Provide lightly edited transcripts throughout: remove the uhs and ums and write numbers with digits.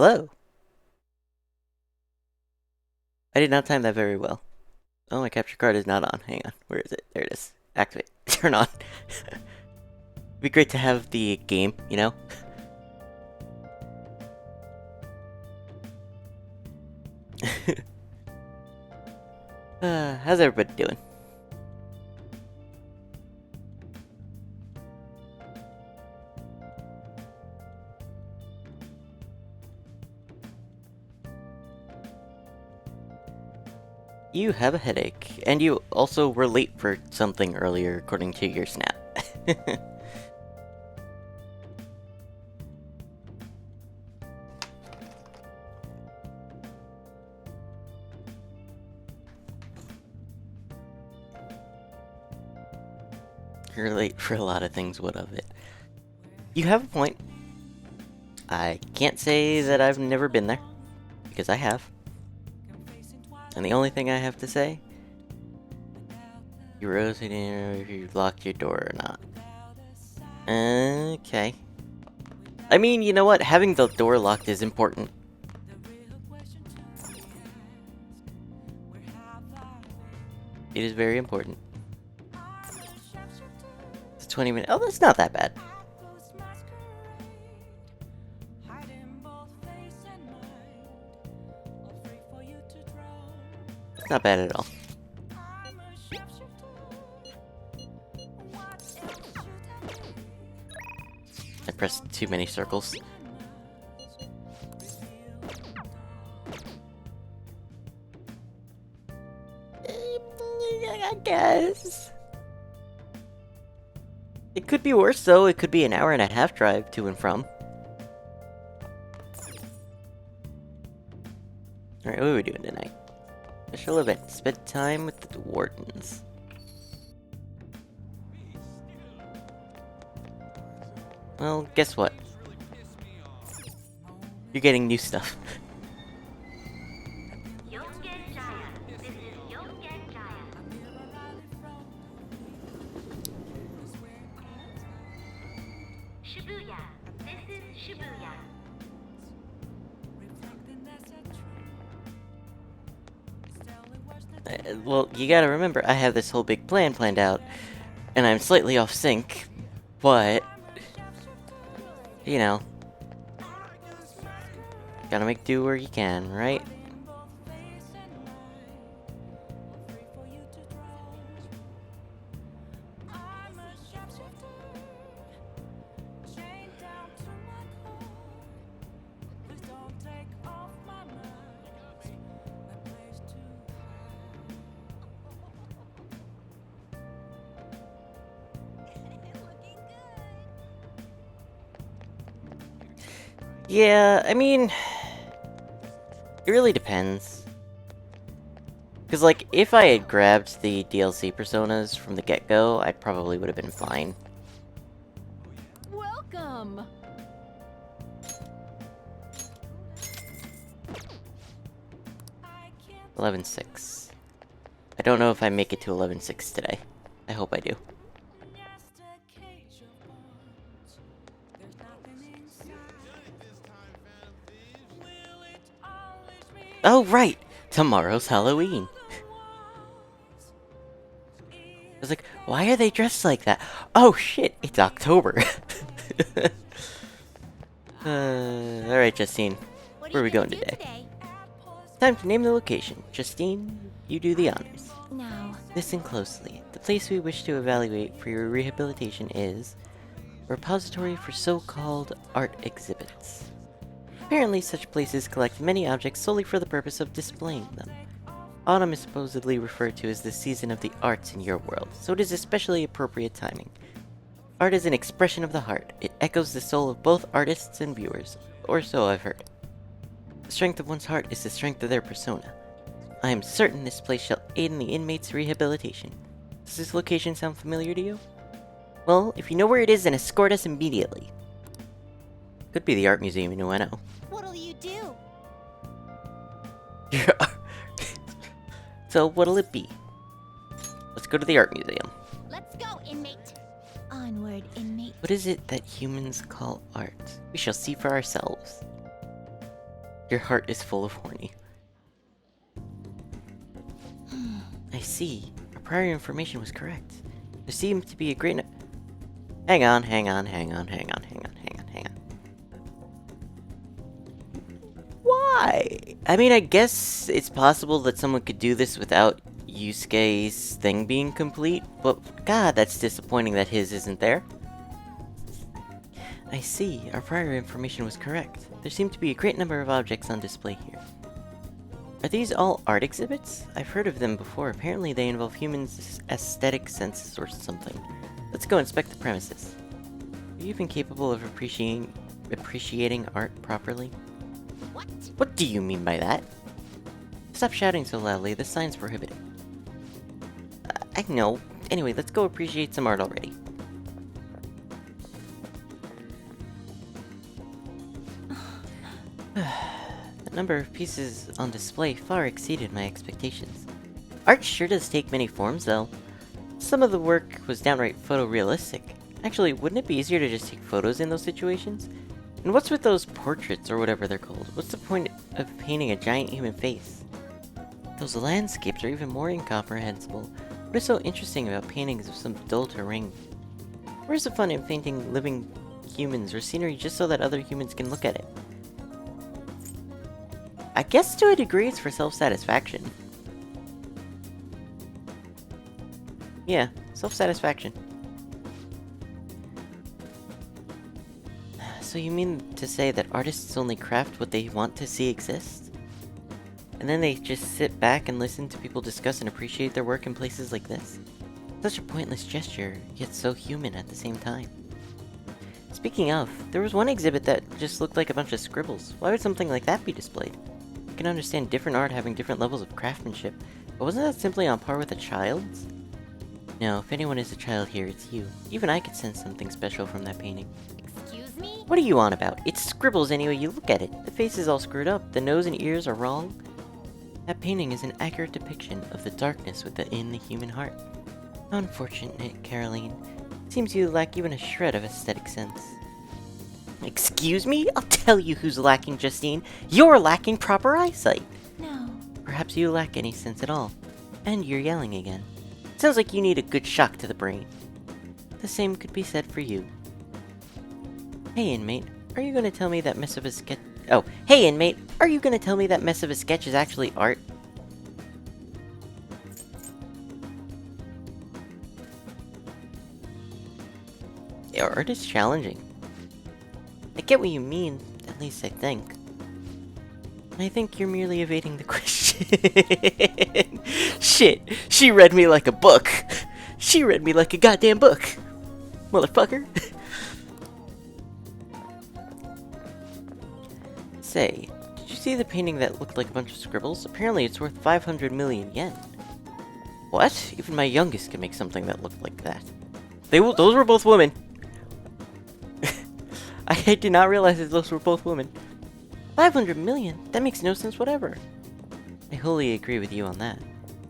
Hello. I did not time that very well. Oh, my capture card is not on. Hang on. Where is it? There it is. Activate. Turn on. It'd be great to have the game, you know? How's everybody doing? You have a headache, and you also were late for something earlier, according to your snap. You're late for a lot of things, what of it? You have a point. I can't say that I've never been there, because I have. And the only thing I have to say, you rotated if you locked your door or not. Okay. I mean, you know what? Having the door locked is important. It is very important. It's 20 minutes. Oh, that's not that bad. It's not bad at all. I pressed too many circles. I guess. It could be worse, though. It could be an hour and a half drive to and from. Alright, what are we doing tonight? Special event. Spend time with the Wardens. Well, guess what? You're getting new stuff. Shibuya. This is Shibuya. Well, you gotta remember, I have this whole big plan planned out, and I'm slightly off sync, but, you know, gotta make do where you can, right? Yeah, I mean, it really depends. Because, like, if I had grabbed the DLC personas from the get-go, I probably would have been fine. Welcome. 11.6. I don't know if I make it to 11.6 today. I hope I do. Oh, right! Tomorrow's Halloween! I was like, why are they dressed like that? Oh shit, it's October! Alright, Justine. Where are we going today? Time to name the location. Justine, you do the honors. Now, Listen closely. The place we wish to evaluate for your rehabilitation is a repository for so-called art exhibits. Apparently, such places collect many objects solely for the purpose of displaying them. Autumn is supposedly referred to as the season of the arts in your world, so it is especially appropriate timing. Art is an expression of the heart. It echoes the soul of both artists and viewers, or so I've heard. The strength of one's heart is the strength of their persona. I am certain this place shall aid in the inmate's rehabilitation. Does this location sound familiar to you? Well, if you know where it is, then escort us immediately. Could be the art museum in Ueno. what'll you do? So, what'll it be? Let's go to the art museum. Let's go, inmate. Onward, inmate. What is it that humans call art? We shall see for ourselves. Your heart is full of horny. I see. Our prior information was correct. There seemed to be a great... Hang on. Why? I mean, I guess it's possible that someone could do this without Yusuke's thing being complete, but god, that's disappointing that his isn't there. I see. Our prior information was correct. There seem to be a great number of objects on display here. Are these all art exhibits? I've heard of them before. Apparently they involve humans' aesthetic senses or something. Let's go inspect the premises. Are you even capable of appreciating art properly? What? What do you mean by that? Stop shouting so loudly. This sign's prohibited. I know. Anyway, let's go appreciate some art already. The number of pieces on display far exceeded my expectations. Art sure does take many forms, though. Some of the work was downright photorealistic. Actually, wouldn't it be easier to just take photos in those situations? And what's with those portraits, or whatever they're called? What's the point of painting a giant human face? Those landscapes are even more incomprehensible. What is so interesting about paintings of some dull terrain? Where's the fun in painting living humans or scenery just so that other humans can look at it? I guess to a degree it's for self-satisfaction. Yeah, self-satisfaction. So you mean to say that artists only craft what they want to see exist? And then they just sit back and listen to people discuss and appreciate their work in places like this? Such a pointless gesture, yet so human at the same time. Speaking of, there was one exhibit that just looked like a bunch of scribbles. Why would something like that be displayed? I can understand different art having different levels of craftsmanship, but wasn't that simply on par with a child's? No, if anyone is a child here, it's you. Even I could sense something special from that painting. Excuse me? What are you on about? It's scribbles any way you look at it. The face is all screwed up, the nose and ears are wrong. That painting is an accurate depiction of the darkness within the human heart. How unfortunate, Caroline. Seems you lack even a shred of aesthetic sense. Excuse me? I'll tell you who's lacking, Justine. You're lacking proper eyesight. No. Perhaps you lack any sense at all. And you're yelling again. Sounds like you need a good shock to the brain. The same could be said for you. Hey, inmate. Are you gonna tell me that mess of a sketch... Oh, hey, inmate. Are you gonna tell me that mess of a sketch is actually art? Your art is challenging. I get what you mean, at least I think. I think you're merely evading the question. Shit, she read me like a book. She read me like a goddamn book. Motherfucker. Say, did you see the painting that looked like a bunch of scribbles? Apparently it's worth 500 million yen. What? Even my youngest can make something that looked like that. Those were both women. I did not realize that those were both women. 500 million? That makes no sense whatever. I wholly agree with you on that.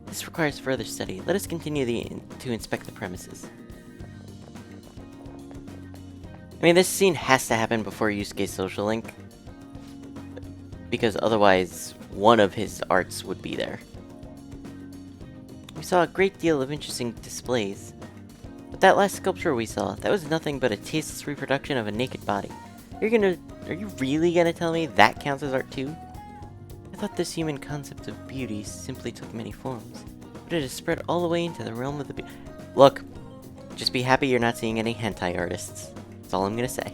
This requires further study. Let us continue to inspect the premises. I mean, this scene has to happen before Yusuke's social link. Because otherwise, one of his arts would be there. We saw a great deal of interesting displays. But that last sculpture we saw, that was nothing but a tasteless reproduction of a naked body. Are you really gonna tell me that counts as art too? I thought this human concept of beauty simply took many forms, but it has spread all the way into the realm of the Look, just be happy you're not seeing any hentai artists. That's all I'm gonna say.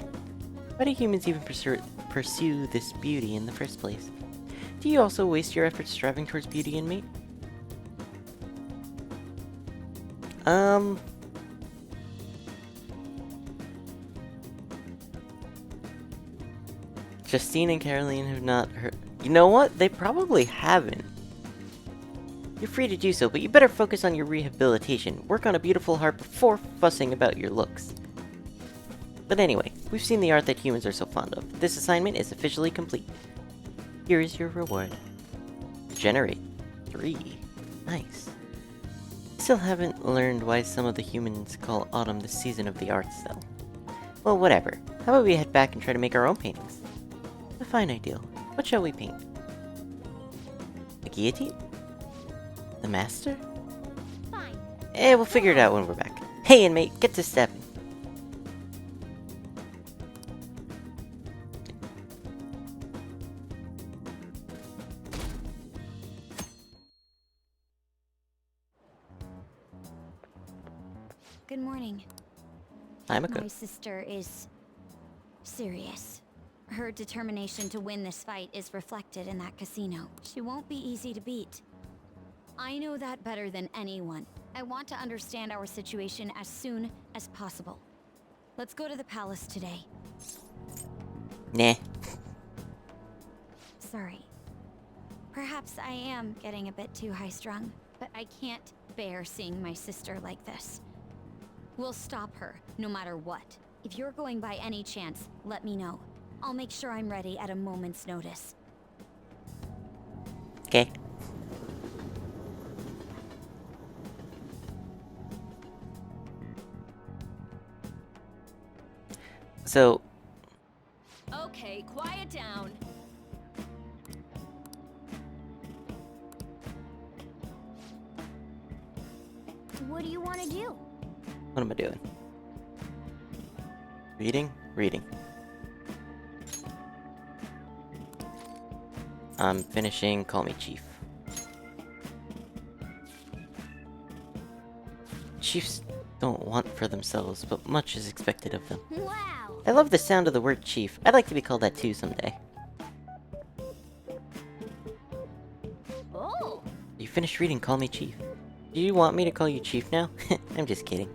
Why do humans even pursue this beauty in the first place? Do you also waste your efforts striving towards beauty, inmate? Justine and Caroline have not heard... You know what? They probably haven't. You're free to do so, but you better focus on your rehabilitation. Work on a beautiful heart before fussing about your looks. But anyway, we've seen the art that humans are so fond of. This assignment is officially complete. Here is your reward. Generate 3. Nice. Still haven't learned why some of the humans call autumn the season of the arts, though. Well, whatever. How about we head back and try to make our own paintings? A fine ideal. What shall we paint? The guillotine? The master? Fine. We'll figure it out when we're back. Hey, inmate, get to stepping. Good morning. I'm a My good. sister is serious. Her determination to win this fight is reflected in that casino. She won't be easy to beat. I know that better than anyone. I want to understand our situation as soon as possible. Let's go to the palace today. Nah. Sorry. Perhaps I am getting a bit too high-strung, but I can't bear seeing my sister like this. We'll stop her, no matter what. If you're going by any chance, let me know. I'll make sure I'm ready at a moment's notice. Okay. So, Okay, quiet down. What do you want to do? what am I doing? Reading? Reading. I'm finishing Call Me Chief. Chiefs don't want for themselves, but much is expected of them. Wow! I love the sound of the word chief. I'd like to be called that too someday. Oh! You finished reading Call Me Chief. Do you want me to call you Chief now? I'm just kidding.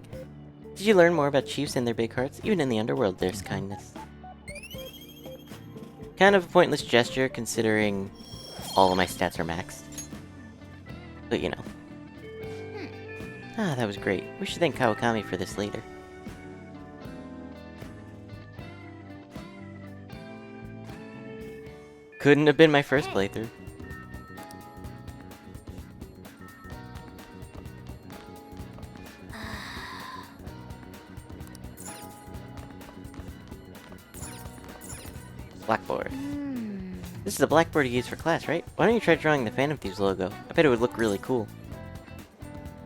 Did you learn more about chiefs and their big hearts? Even in the underworld, there's kindness. Kind of a pointless gesture, considering all of my stats are maxed. But you know. Ah, that was great. We should thank Kawakami for this later. Couldn't have been my first playthrough. Blackboard. This is the blackboard you use for class, right? Why don't you try drawing the Phantom Thieves logo? I bet it would look really cool.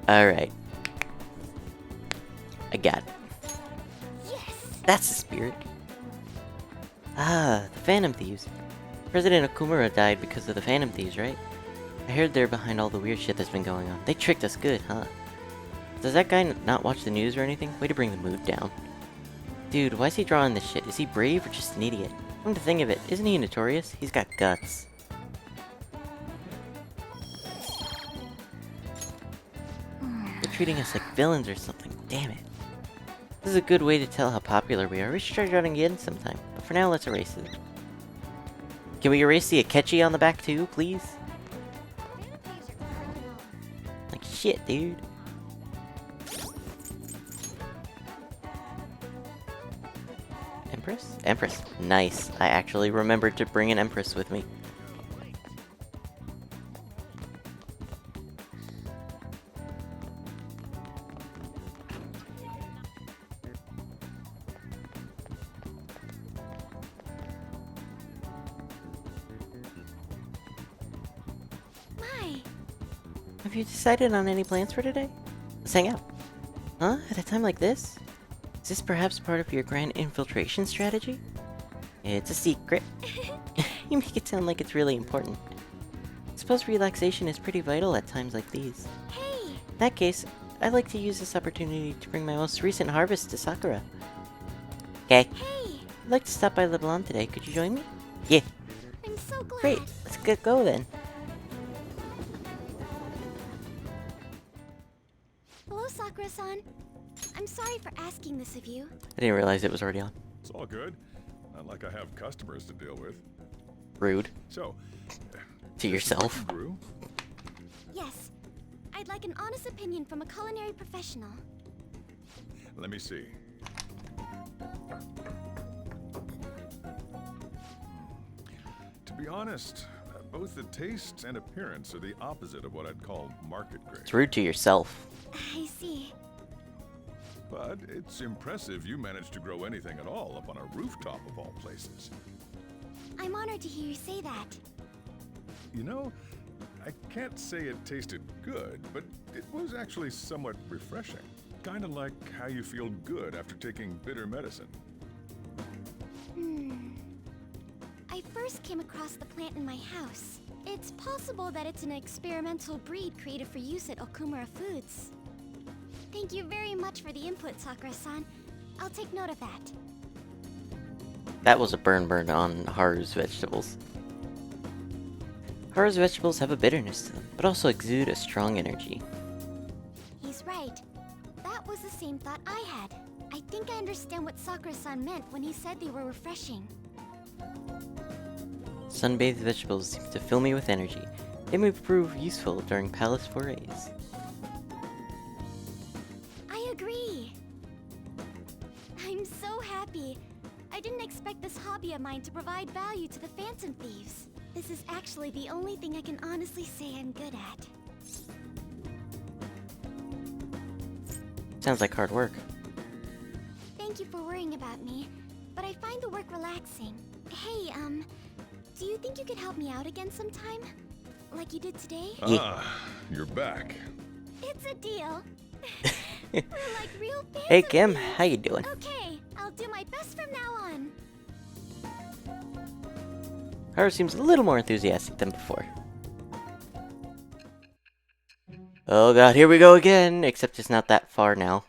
Alright. I got it. Yes! That's the spirit. Ah, the Phantom Thieves. President Okumura died because of the Phantom Thieves, right? I heard they're behind all the weird shit that's been going on. They tricked us good, huh? Does that guy not watch the news or anything? Way to bring the mood down. Dude, why is he drawing this shit? Is he brave or just an idiot? Come to think of it, isn't he notorious? He's got guts. They're treating us like villains or something. Damn it. This is a good way to tell how popular we are. We should try drawing again sometime. But for now, let's erase it. Can we erase the Akechi on the back too, please? Like shit, dude. Empress? Empress. Nice. I actually remembered to bring an Empress with me. My! Have you decided on any plans for today? Let's hang out. Huh? At a time like this? Is this perhaps part of your grand infiltration strategy? It's a secret. You make it sound like it's really important. Suppose relaxation is pretty vital at times like these. Hey! In that case, I'd like to use this opportunity to bring my most recent harvest to Sakura. Okay. Hey! I'd like to stop by Leblon today. Could you join me? Yeah. I'm so glad! Great. Let's get go then. Hello, Sakura-san. I'm sorry for asking this of you. I didn't realize it was already on. It's all good. Not like I have customers to deal with. Rude. So, To yourself. Brew? Yes. I'd like an honest opinion from a culinary professional. Let me see. To be honest, both the taste and appearance are the opposite of what I'd call market grade. It's rude to yourself. I see. But it's impressive you managed to grow anything at all up on a rooftop of all places. I'm honored to hear you say that. You know, I can't say it tasted good, but it was actually somewhat refreshing. Kinda like how you feel good after taking bitter medicine. I first came across the plant in my house. It's possible that it's an experimental breed created for use at Okumura Foods. Thank you very much for the input, Sakura-san. I'll take note of that. That was a burn on Haru's vegetables. Haru's vegetables have a bitterness to them, but also exude a strong energy. He's right. That was the same thought I had. I think I understand what Sakura-san meant when he said they were refreshing. Sun-bathed vegetables seem to fill me with energy. They may prove useful during palace forays. I agree. I'm so happy. I didn't expect this hobby of mine to provide value to the Phantom Thieves. This is actually the only thing I can honestly say I'm good at. Sounds like hard work. Thank you for worrying about me, but I find the work relaxing. Hey, do you think you could help me out again sometime? Like you did today? Ah, you're back. It's a deal. We're like real Phantom Hey Kim, Thieves. how you doing? Okay, I'll do my best from now on. Haru seems a little more enthusiastic than before. Oh god, here we go again! Except it's not that far now.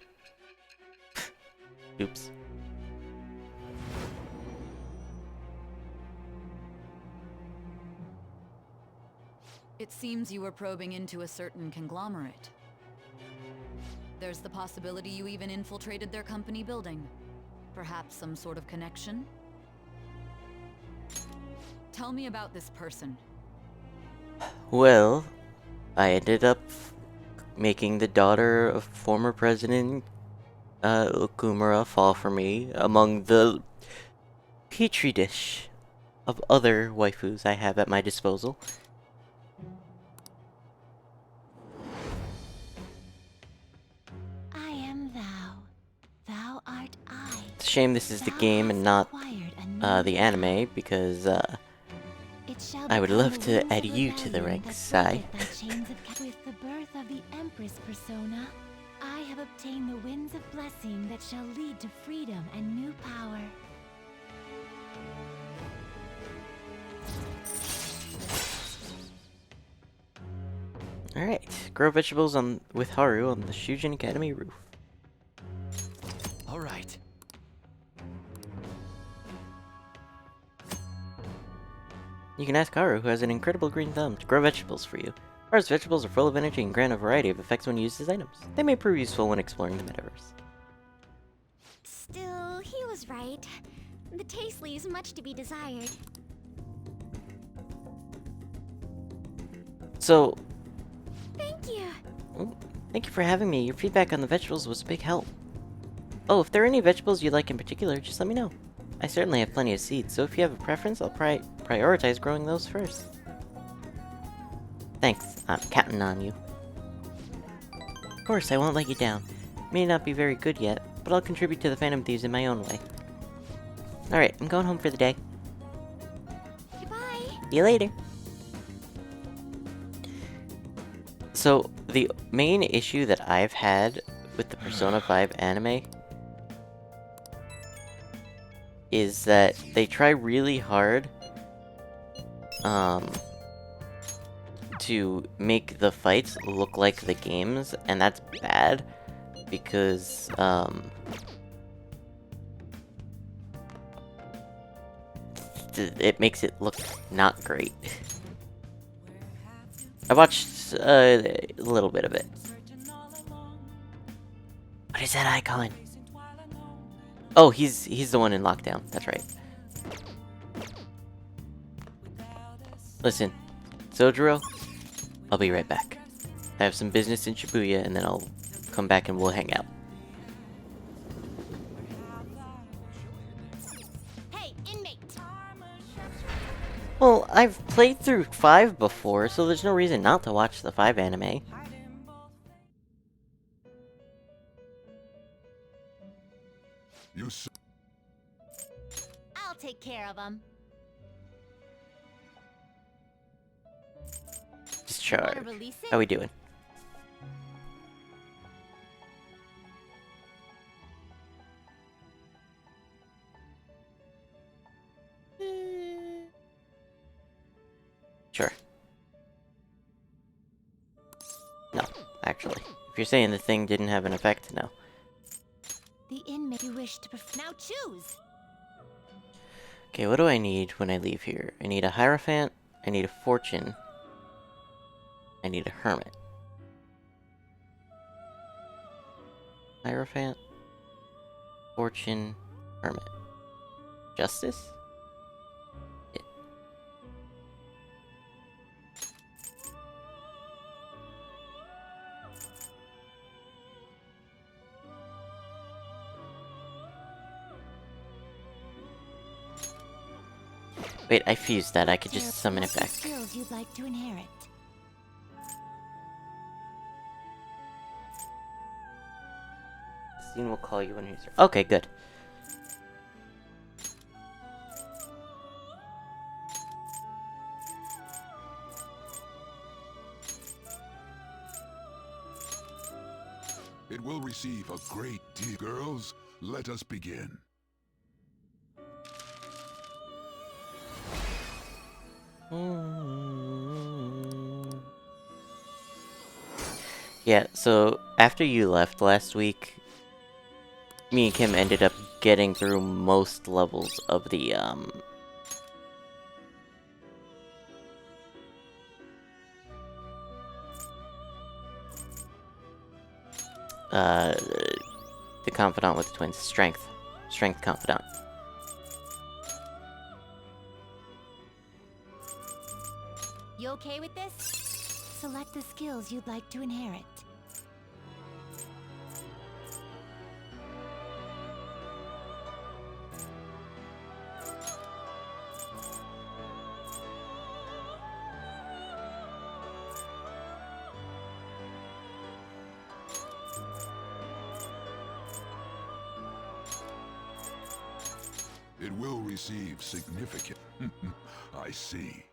Oops. It seems you were probing into a certain conglomerate. There's the possibility you even infiltrated their company building. Perhaps some sort of connection? Tell me about this person. Well, I ended up making the daughter of former President Okumura fall for me among the petri dish of other waifus I have at my disposal. I am thou. Thou art I. It's a shame this is the game and not the anime, because I would love to add you to the ranks, Sai. With the birth of the Empress persona, I have obtained the winds of blessing that shall lead to freedom and new power. Alright, grow vegetables with Haru on the Shujin Academy roof. All right. You can ask Haru, who has an incredible green thumb, to grow vegetables for you. Haru's vegetables are full of energy and grant a variety of effects when used as items. They may prove useful when exploring the metaverse. Still, he was right. The taste leaves much to be desired. So, Thank you. thank you for having me. Your feedback on the vegetables was a big help. Oh, if there are any vegetables you like in particular, just let me know. I certainly have plenty of seeds, so if you have a preference, I'll prioritize growing those first. Thanks, I'm counting on you. Of course, I won't let you down. May not be very good yet, but I'll contribute to the Phantom Thieves in my own way. Alright, I'm going home for the day. Goodbye. See you later. So, the main issue that I've had with the Persona 5 anime is that they try really hard to make the fights look like the games, and that's bad because it makes it look not great. I watched a little bit of it. What is that icon? Oh, he's the one in lockdown. That's right. Listen, Sojiro, I'll be right back. I have some business in Shibuya, and then I'll come back and we'll hang out. Hey, inmate. Well, I've played through 5 before, so there's no reason not to watch the 5 anime. You s- I'll take care of him. Wanna charge. release it? How we doing? Sure. No, actually. If you're saying the thing didn't have an effect, no. The inmate you wish to now choose. Okay, what do I need when I leave here? I need a Hierophant, I need a Fortune, I need a Hermit. Hierophant, Fortune, Hermit. Justice? Yeah. Wait, I fused that. I could just summon it back. Skills you'd like to inherit. Christine will call you when he's... Okay, good. It will receive a great deal. Girls, let us begin. Yeah, so after you left last week, me and Kim ended up getting through most levels of the, the Confidant with the twins. Strength. Strength Confidant. You okay with this? Select the skills you'd like to inherit. It will receive significant... I see.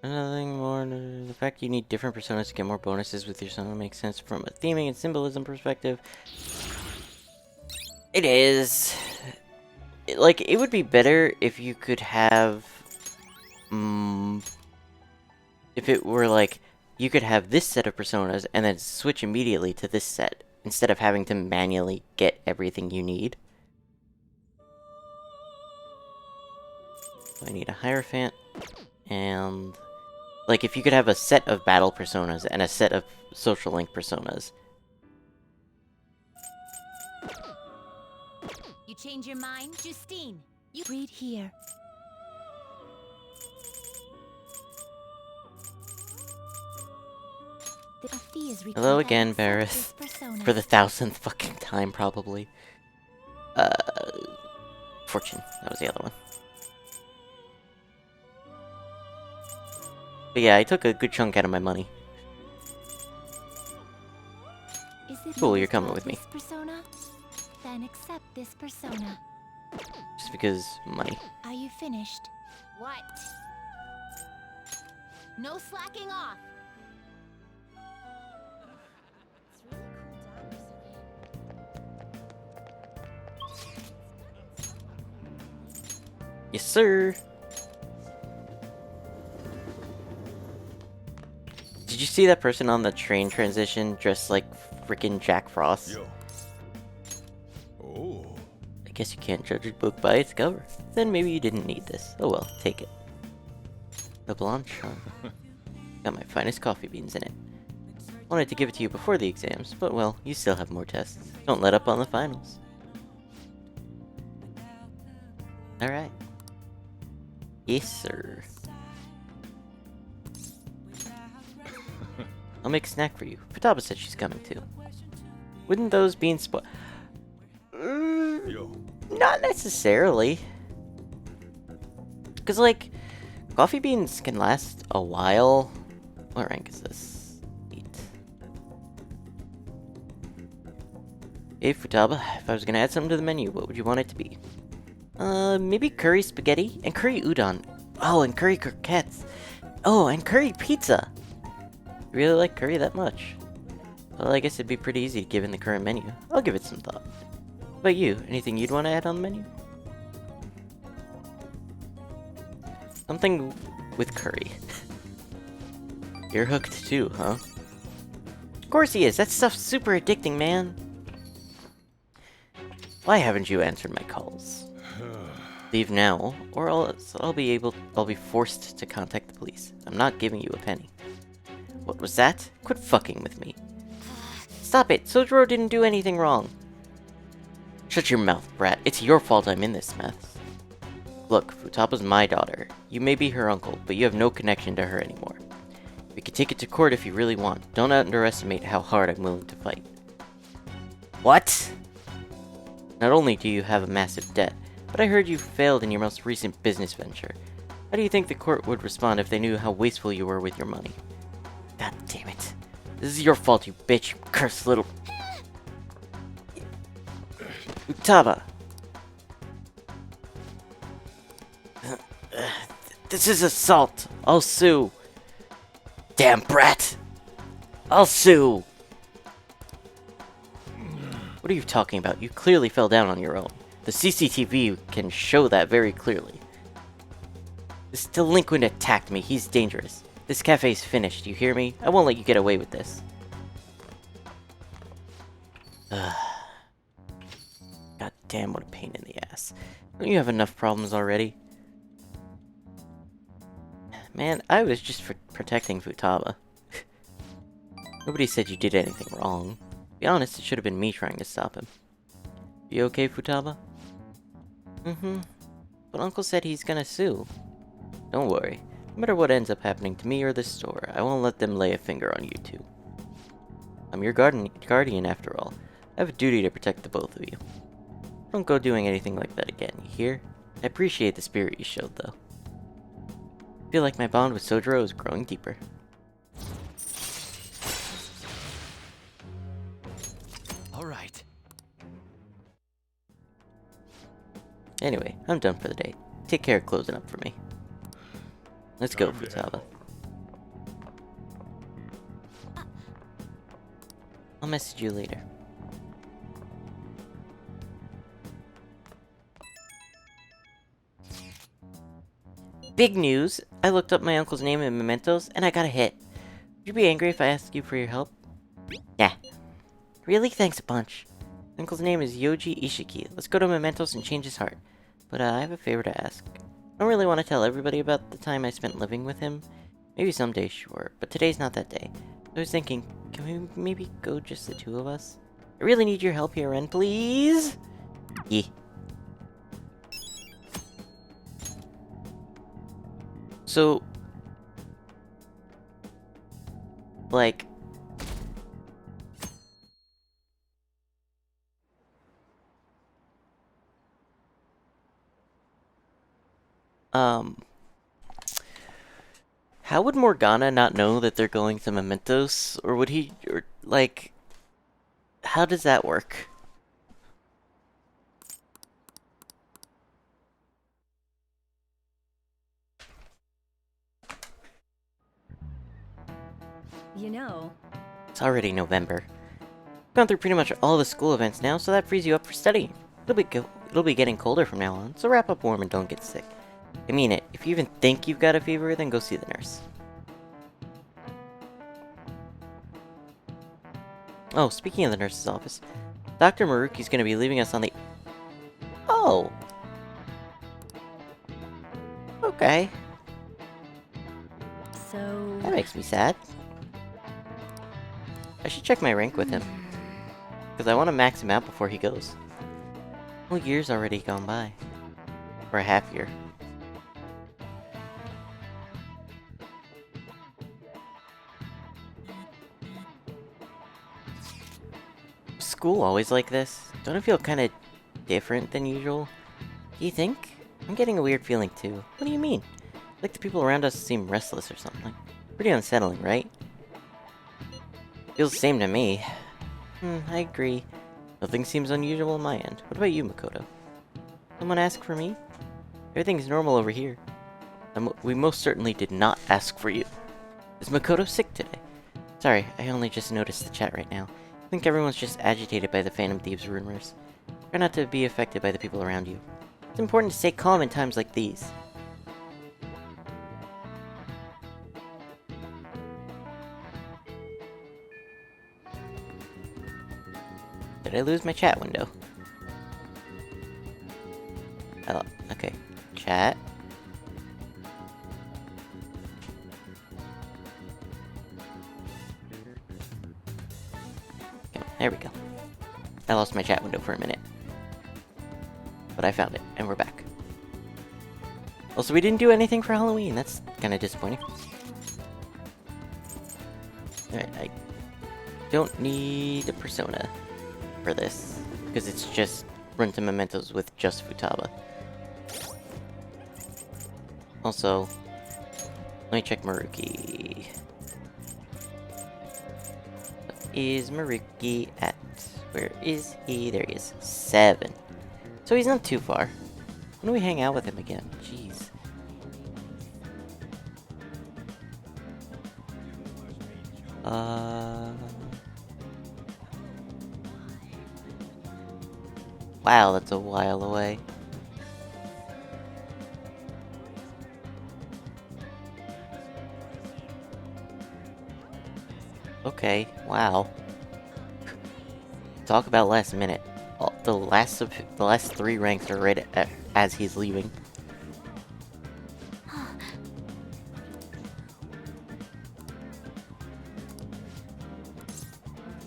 Nothing more. The fact you need different personas to get more bonuses with your summon makes sense from a theming and symbolism perspective. It is. Like, it would be better if you could have... if it were like, you could have this set of personas and then switch immediately to this set, instead of having to manually get everything you need. So I need a Hierophant, and... like, if you could have a set of battle personas and a set of social link personas. You change your mind, Justine? You read here. A fee is Hello required again, to accept Barris. this persona. For the 1000th fucking time, probably. Fortune. That was the other one. But yeah, I took a good chunk out of my money. Is it Cool, yours you're coming for with me. this persona? Then accept this persona. Just because money. Are you finished? What? No slacking off. Yes, sir! Did you see that person on the train transition dressed like freaking Jack Frost? Yo. Oh. I guess you can't judge a book by its cover. Then maybe you didn't need this. Oh well, take it. The Blanche. Got my finest coffee beans in it. Wanted to give it to you before the exams, but well, you still have more tests. Don't let up on the finals. Alright. Yes, sir. I'll make a snack for you. Futaba said she's coming too. Wouldn't those beans spoil? Yo. Not necessarily. Because, like, coffee beans can last a while. What rank is this? 8. Hey, Futaba, if I was gonna add something to the menu, what would you want it to be? Maybe curry spaghetti and curry udon. Oh, and curry croquettes. Oh, and curry pizza. You really like curry that much? Well, I guess it'd be pretty easy given the current menu. I'll give it some thought. What about you? Anything you'd want to add on the menu? Something with curry. You're hooked too, huh? Of course he is. That stuff's super addicting, man. Why haven't you answered my calls? Leave now, or else I'll be forced to contact the police. I'm not giving you a penny. What was that? Quit fucking with me. Stop it! Sojiro didn't do anything wrong. Shut your mouth, brat. It's your fault I'm in this mess. Look, Futaba's my daughter. You may be her uncle, but you have no connection to her anymore. We can take it to court if you really want. Don't underestimate how hard I'm willing to fight. What? Not only do you have a massive debt, but I heard you failed in your most recent business venture. How do you think the court would respond if they knew how wasteful you were with your money? God damn it. This is your fault, you bitch, you cursed little... Futaba! This is assault! I'll sue! Damn brat! I'll sue! What are you talking about? You clearly fell down on your own. The CCTV can show that very clearly. This delinquent attacked me. He's dangerous. This cafe's finished. You hear me? I won't let you get away with this. God damn, what a pain in the ass. Don't you have enough problems already? Man, I was just protecting Futaba. Nobody said you did anything wrong. To be honest, it should have been me trying to stop him. You okay, Futaba? Mm-hmm. But Uncle said he's gonna sue. Don't worry. No matter what ends up happening to me or this store, I won't let them lay a finger on you two. I'm your guardian after all. I have a duty to protect the both of you. Don't go doing anything like that again, you hear? I appreciate the spirit you showed, though. I feel like my bond with Sojiro is growing deeper. Alright. Anyway, I'm done for the day. Take care of closing up for me. Let's go, Time to Futaba. I'll message you later. Big news! I looked up my uncle's name in Mementos, and I got a hit. Would you be angry if I asked you for your help? Yeah. Really? Thanks a bunch. Uncle's name is Yoji Ishiki. Let's go to Mementos and change his heart. But I have a favor to ask. I don't really want to tell everybody about the time I spent living with him. Maybe someday, sure, but today's not that day. I was thinking, can we maybe go just the two of us? I really need your help here, Ren, please? Yeah. So... like... how would Morgana not know that they're going to Mementos? Or would he, or, like, how does that work? You know, It's already November. I've gone through pretty much all the school events now, so that frees you up for studying. It'll be getting colder from now on, so wrap up warm and don't get sick. I mean it. If you even think you've got a fever, then go see the nurse. Oh, speaking of the nurse's office, Dr. Maruki's gonna be leaving us on the... Oh! Okay. so... That makes me sad. I should check my rank with him. Because I want to max him out before he goes. A whole year's already gone by. Or a half year. School always like this? Don't it feel kind of different than usual? Do you think? I'm getting a weird feeling too. What do you mean? Like the people around us seem restless or something. Pretty unsettling, right? Feels the same to me. I agree. Nothing seems unusual on my end. What about you, Makoto? Someone ask for me? Everything's normal over here. We most certainly did not ask for you. Is Makoto sick today? Sorry, I only just noticed the chat right now. I think everyone's just agitated by the Phantom Thieves rumors. Try not to be affected by the people around you. It's important to stay calm in times like these. Did I lose my chat window? Oh, okay. Chat. Okay, there we go. I lost my chat window for a minute. But I found it, and we're back. Also, we didn't do anything for Halloween. That's kind of disappointing. Alright, I don't need a persona for this, because it's just run to mementos with just Futaba. Also, let me check Maruki. What is Maruki at? Where is he? There he is. 7. So he's not too far. When do we hang out with him again? Jeez. Wow, that's a while away. Okay, wow. Talk about last minute. The last 3 ranks are right as he's leaving.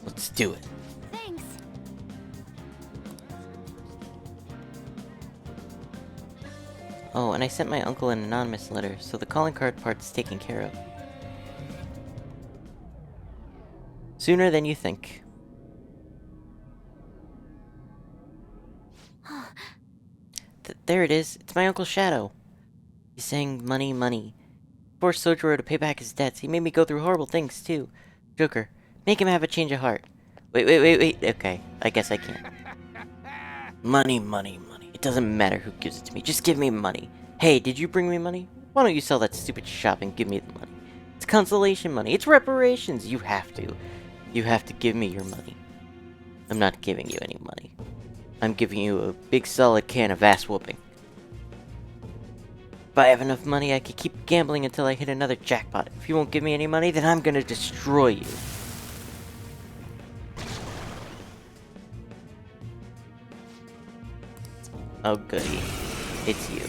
Let's do it. Thanks. Oh, and I sent my uncle an anonymous letter, so the calling card part's taken care of. Sooner than you think. There it is. It's my Uncle Shadow. He's saying money, money. Forced Sojiro to pay back his debts. He made me go through horrible things, too. Joker, make him have a change of heart. Wait. Okay, I guess I can't. Money, money, money. It doesn't matter who gives it to me. Just give me money. Hey, did you bring me money? Why don't you sell that stupid shop and give me the money? It's consolation money. It's reparations. You have to. You have to give me your money. I'm not giving you any money. I'm giving you a big solid can of ass whooping. If I have enough money, I could keep gambling until I hit another jackpot. If you won't give me any money, then I'm gonna destroy you. Oh goody. It's you.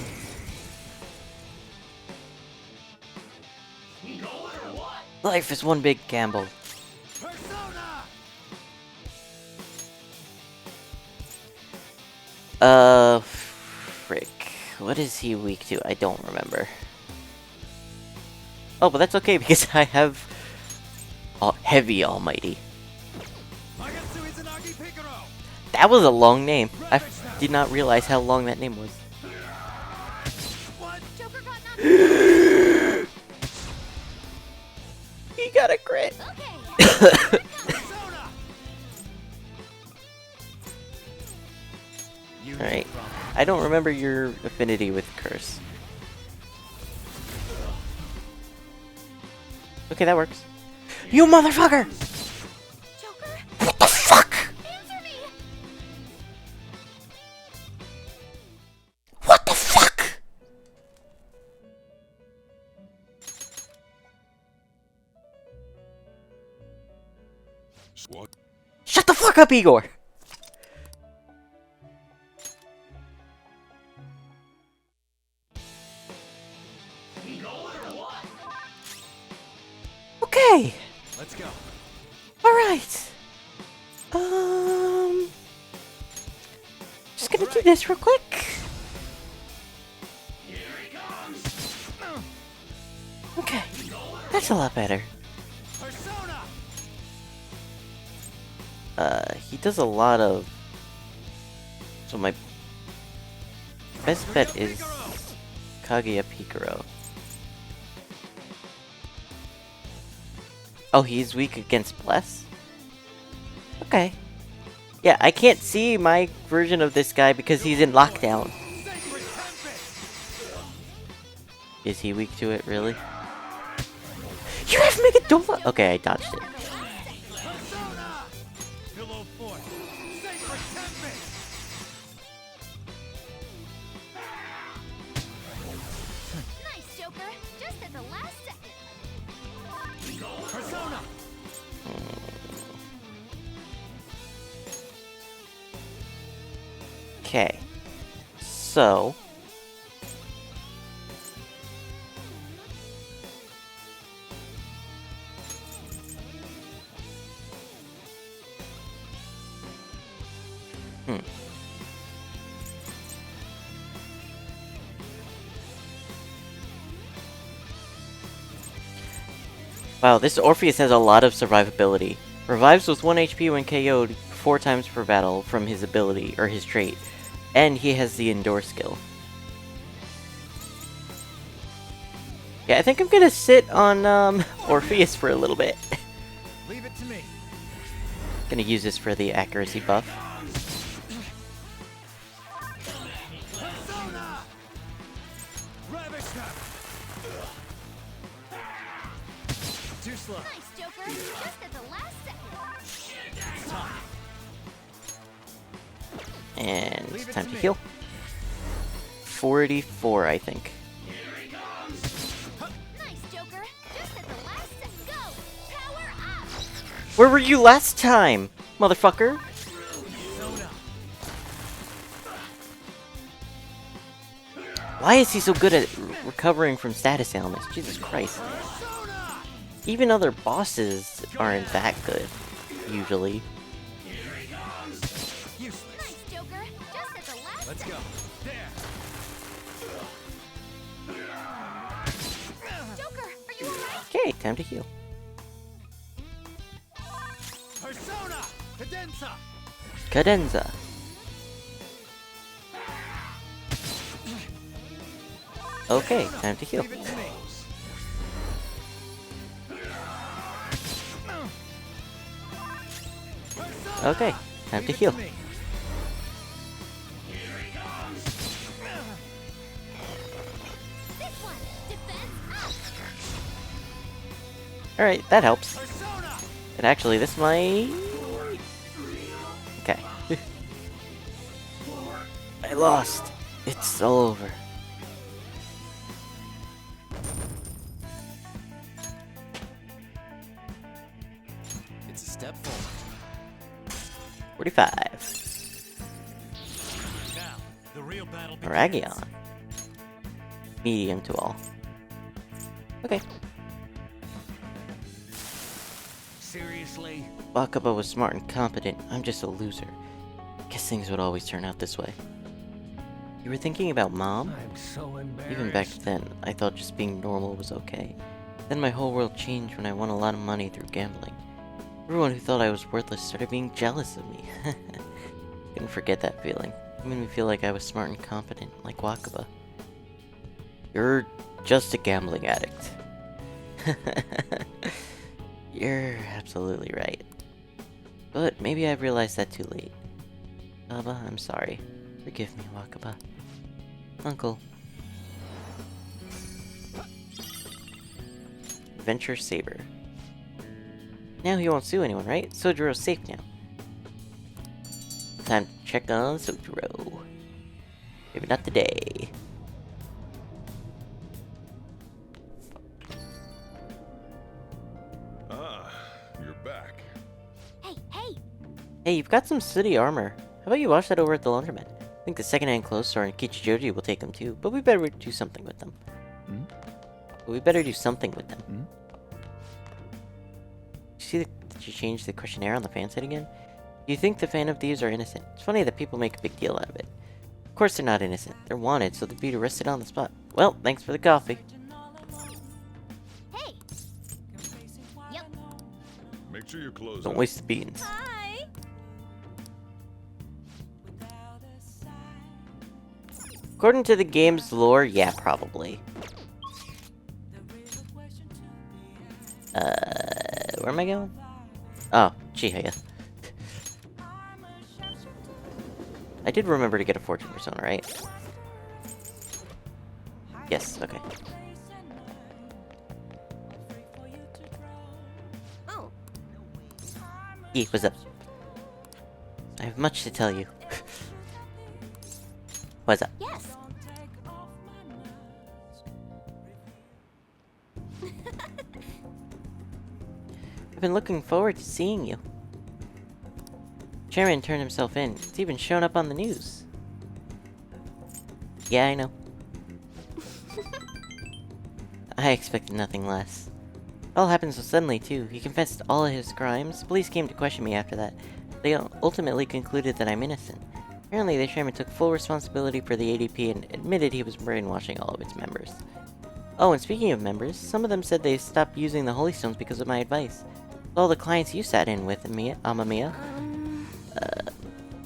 Life is one big gamble. Frick. What is he weak to? I don't remember. Oh, but that's okay because I have Heavy Almighty. That was a long name. I did not realize how long that name was. Joker got knocked. He got a crit. Okay. Alright. I don't remember your affinity with Curse. Okay, that works. You motherfucker! Joker, What the fuck? answer me. What the fuck? What? Shut the fuck up, Igor! Okay. Let's go. Alright. Just gonna do this real quick. Okay. That's a lot better. He does a lot of... So my best bet is Kaguya Picaro. Oh, he's weak against Bless? Okay. Yeah, I can't see my version of this guy because he's in lockdown. Is he weak to it, really? You have Megadola! Okay, I dodged it. Nice, Joker. Just at the last second. Persona! Okay. So... Wow, this Orpheus has a lot of survivability. Revives with 1 HP when KO'd 4 times per battle from his ability, or his trait. And he has the Endure skill. Yeah, I think I'm gonna sit on, Orpheus for a little bit. Leave it to me. Gonna use this for the accuracy buff. Persona! Ravish them! Too slow. Nice, Joker. Just at the last second. And Leave it's it time to to me. heal. 44, I think. Nice, Joker. Just at the last second. Go! Power up! Where were you last time, motherfucker? Persona! Why is he so good at recovering from status ailments? Jesus Christ. Persona! Even other bosses aren't that good, usually. Useless. Nice, Joker. Just at the last Let's go. There. Joker, are you alright? Okay, time to heal. Persona! Cadenza! Cadenza. Okay, time to heal. Leave it to me. Persona! Okay, time to Leave it heal. me. This one! Defense up! Alright, that helps. Persona! And actually, this might... Okay. I lost. It's all over. It's a step forward. 45. Now, the real battle begins. Aragion. Medium to all. Okay. Seriously? Wakaba was smart and competent. I'm just a loser. Guess things would always turn out this way. You were thinking about Mom? I'm so embarrassed. Even back then, I thought just being normal was okay. Then my whole world changed when I won a lot of money through gambling. Everyone who thought I was worthless started being jealous of me. Couldn't forget that feeling. It made me feel like I was smart and competent, like Wakaba. You're just a gambling addict. You're absolutely right. But maybe I've realized that too late. Baba, I'm sorry. Forgive me, Wakaba. Uncle. Adventure Saber. Now he won't sue anyone, right? Sojiro's safe now. Time to check on Sojiro. Maybe not today. Ah, you're back. Hey, hey! Hey, you've got some city armor. How about you wash that over at the laundromat? I think the secondhand clothes store in Kichijoji will take them too, but we better do something with them. Hmm? But we better do something with them. Hmm? Did you change the questionnaire on the fan site again? Do you think the Fan of Thieves are innocent? It's funny that people make a big deal out of it. Of course they're not innocent. They're wanted, so they'd be arrested on the spot. Well, thanks for the coffee. Hey! Yep. Make sure your clothes Don't up. waste the beans. Hi! According to the game's lore, yeah, probably. Where am I going? Oh, Chihaya. I did remember to get a fortune persona, right? Yes, okay. Oh, E, what's up? I have much to tell you. What's up? yes. I've been looking forward to seeing you. Chairman turned himself in. It's even shown up on the news. Yeah, I know. I expected nothing less. It all happened so suddenly, too. He confessed all of his crimes. Police came to question me after that. They ultimately concluded that I'm innocent. Apparently, the chairman took full responsibility for the ADP and admitted he was brainwashing all of its members. Oh, and speaking of members, some of them said they stopped using the Holy Stones because of my advice. All the clients you sat in with, Amamiya.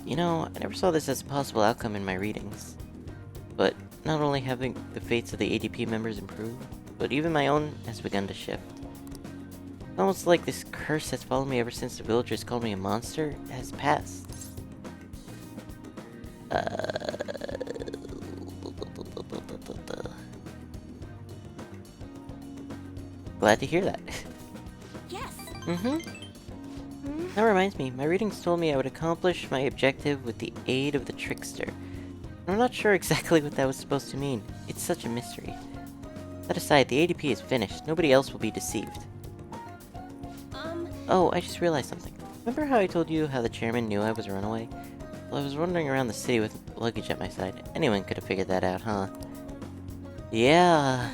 You know, I never saw this as a possible outcome in my readings. But not only having the fates of the ADP members improve, but even my own has begun to shift. It's almost like this curse that's followed me ever since the villagers called me a monster has passed. Glad to hear that. Yes. That reminds me, my readings told me I would accomplish my objective with the aid of the trickster. I'm not sure exactly what that was supposed to mean. It's such a mystery. That aside, the ADP is finished. Nobody else will be deceived. Oh, I just realized something. Remember how I told you how the chairman knew I was a runaway? Well, I was wandering around the city with luggage at my side. Anyone could have figured that out, huh? Yeah.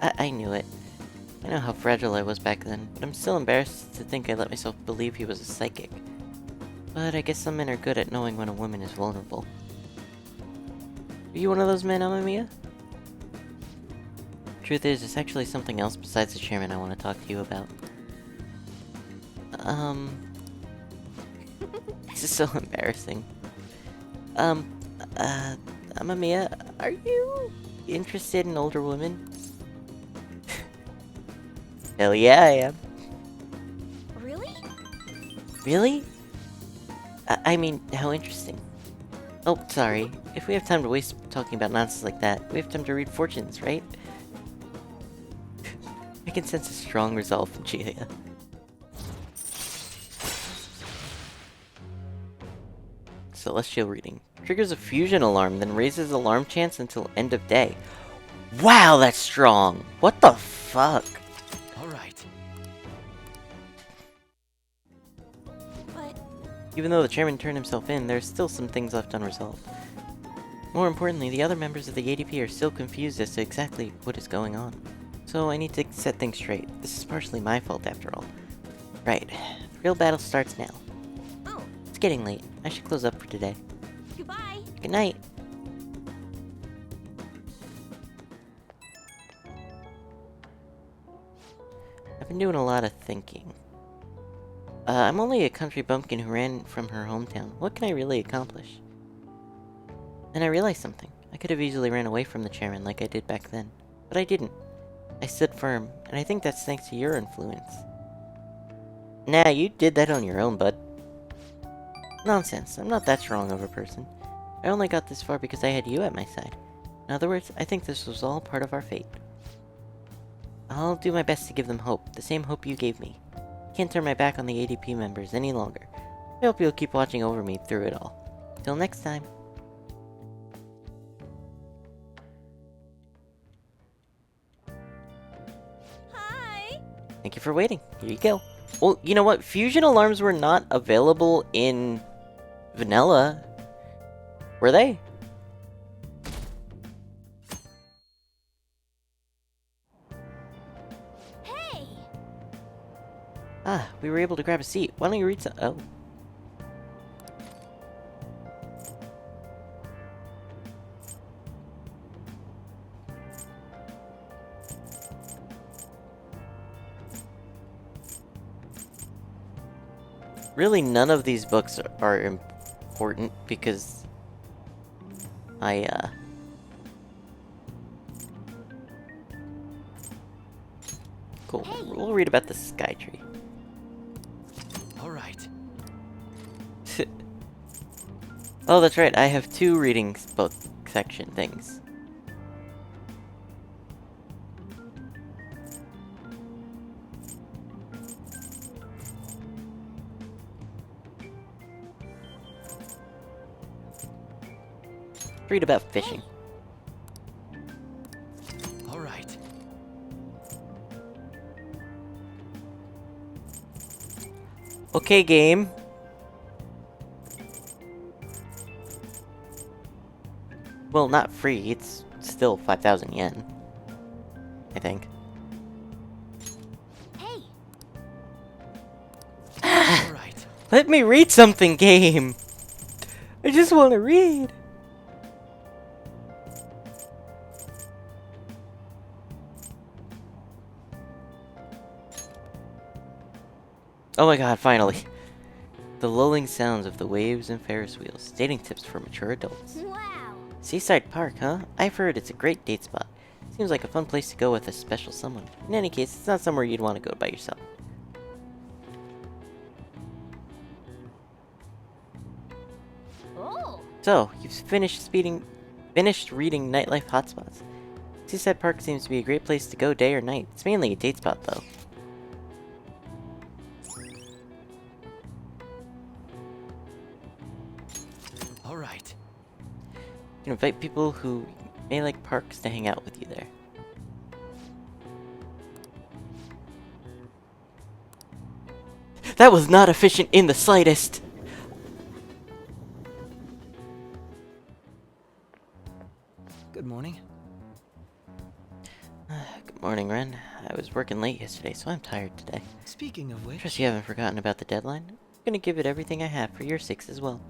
I knew it. I know how fragile I was back then, but I'm still embarrassed to think I let myself believe he was a psychic. But I guess some men are good at knowing when a woman is vulnerable. Are you one of those men, Amamiya? Truth is, it's actually something else besides the chairman I want to talk to you about. This is so embarrassing. Amamiya, are you interested in older women? Hell yeah, I am. Really? Really? I mean, how interesting. Oh, sorry. If we have time to waste talking about nonsense like that, we have time to read fortunes, right? I can sense a strong resolve from Gia. Celestial reading. Triggers a fusion alarm, then raises alarm chance until end of day. Wow, that's strong! What the fuck? All right. But Even though the chairman turned himself in, there's still some things left unresolved. More importantly, the other members of the ADP are still confused as to exactly what is going on. So I need to set things straight. This is partially my fault after all. Right, the real battle starts now. oh, It's getting late. I should close up for today. goodbye. Good night. I've been doing a lot of thinking. I'm only a country bumpkin who ran from her hometown. What can I really accomplish? Then I realized something. I could have easily ran away from the chairman like I did back then. But I didn't. I stood firm, and I think that's thanks to your influence. Nah, you did that on your own, bud. Nonsense. I'm not that strong of a person. I only got this far because I had you at my side. In other words, I think this was all part of our fate. I'll do my best to give them hope, the same hope you gave me. Can't turn my back on the ADP members any longer. I hope you'll keep watching over me through it all. Till next time. Hi. Thank you for waiting. Here you go. Well, you know what? Fusion alarms were not available in vanilla. Were they? Hey. Ah, we were able to grab a seat. Why don't you read some? Oh. Really, none of these books are important because Cool. We'll read about the Sky Tree. All right. Oh, that's right. I have 2 reading book section things. Read about fishing. All right. Okay, game. Well, not free. It's still 5,000 yen. I think. Hey, All right. Let me read something, game. I just want to read. Oh my god, finally. The lulling sounds of the waves and Ferris wheels. Dating tips for mature adults. wow. Seaside Park, huh? I've heard it's a great date spot. Seems like a fun place to go with a special someone. In any case, it's not somewhere you'd want to go by yourself. Oh, So, you've finished reading Nightlife Hotspots. Seaside Park seems to be a great place to go day or night. It's mainly a date spot, though. All right. You can invite people who may like parks to hang out with you there. That was not efficient in the slightest! Good morning. Good morning, Ren. I was working late yesterday, so I'm tired today. Speaking of which, Trust you haven't forgotten about the deadline. I'm gonna give it everything I have for your sakes as well.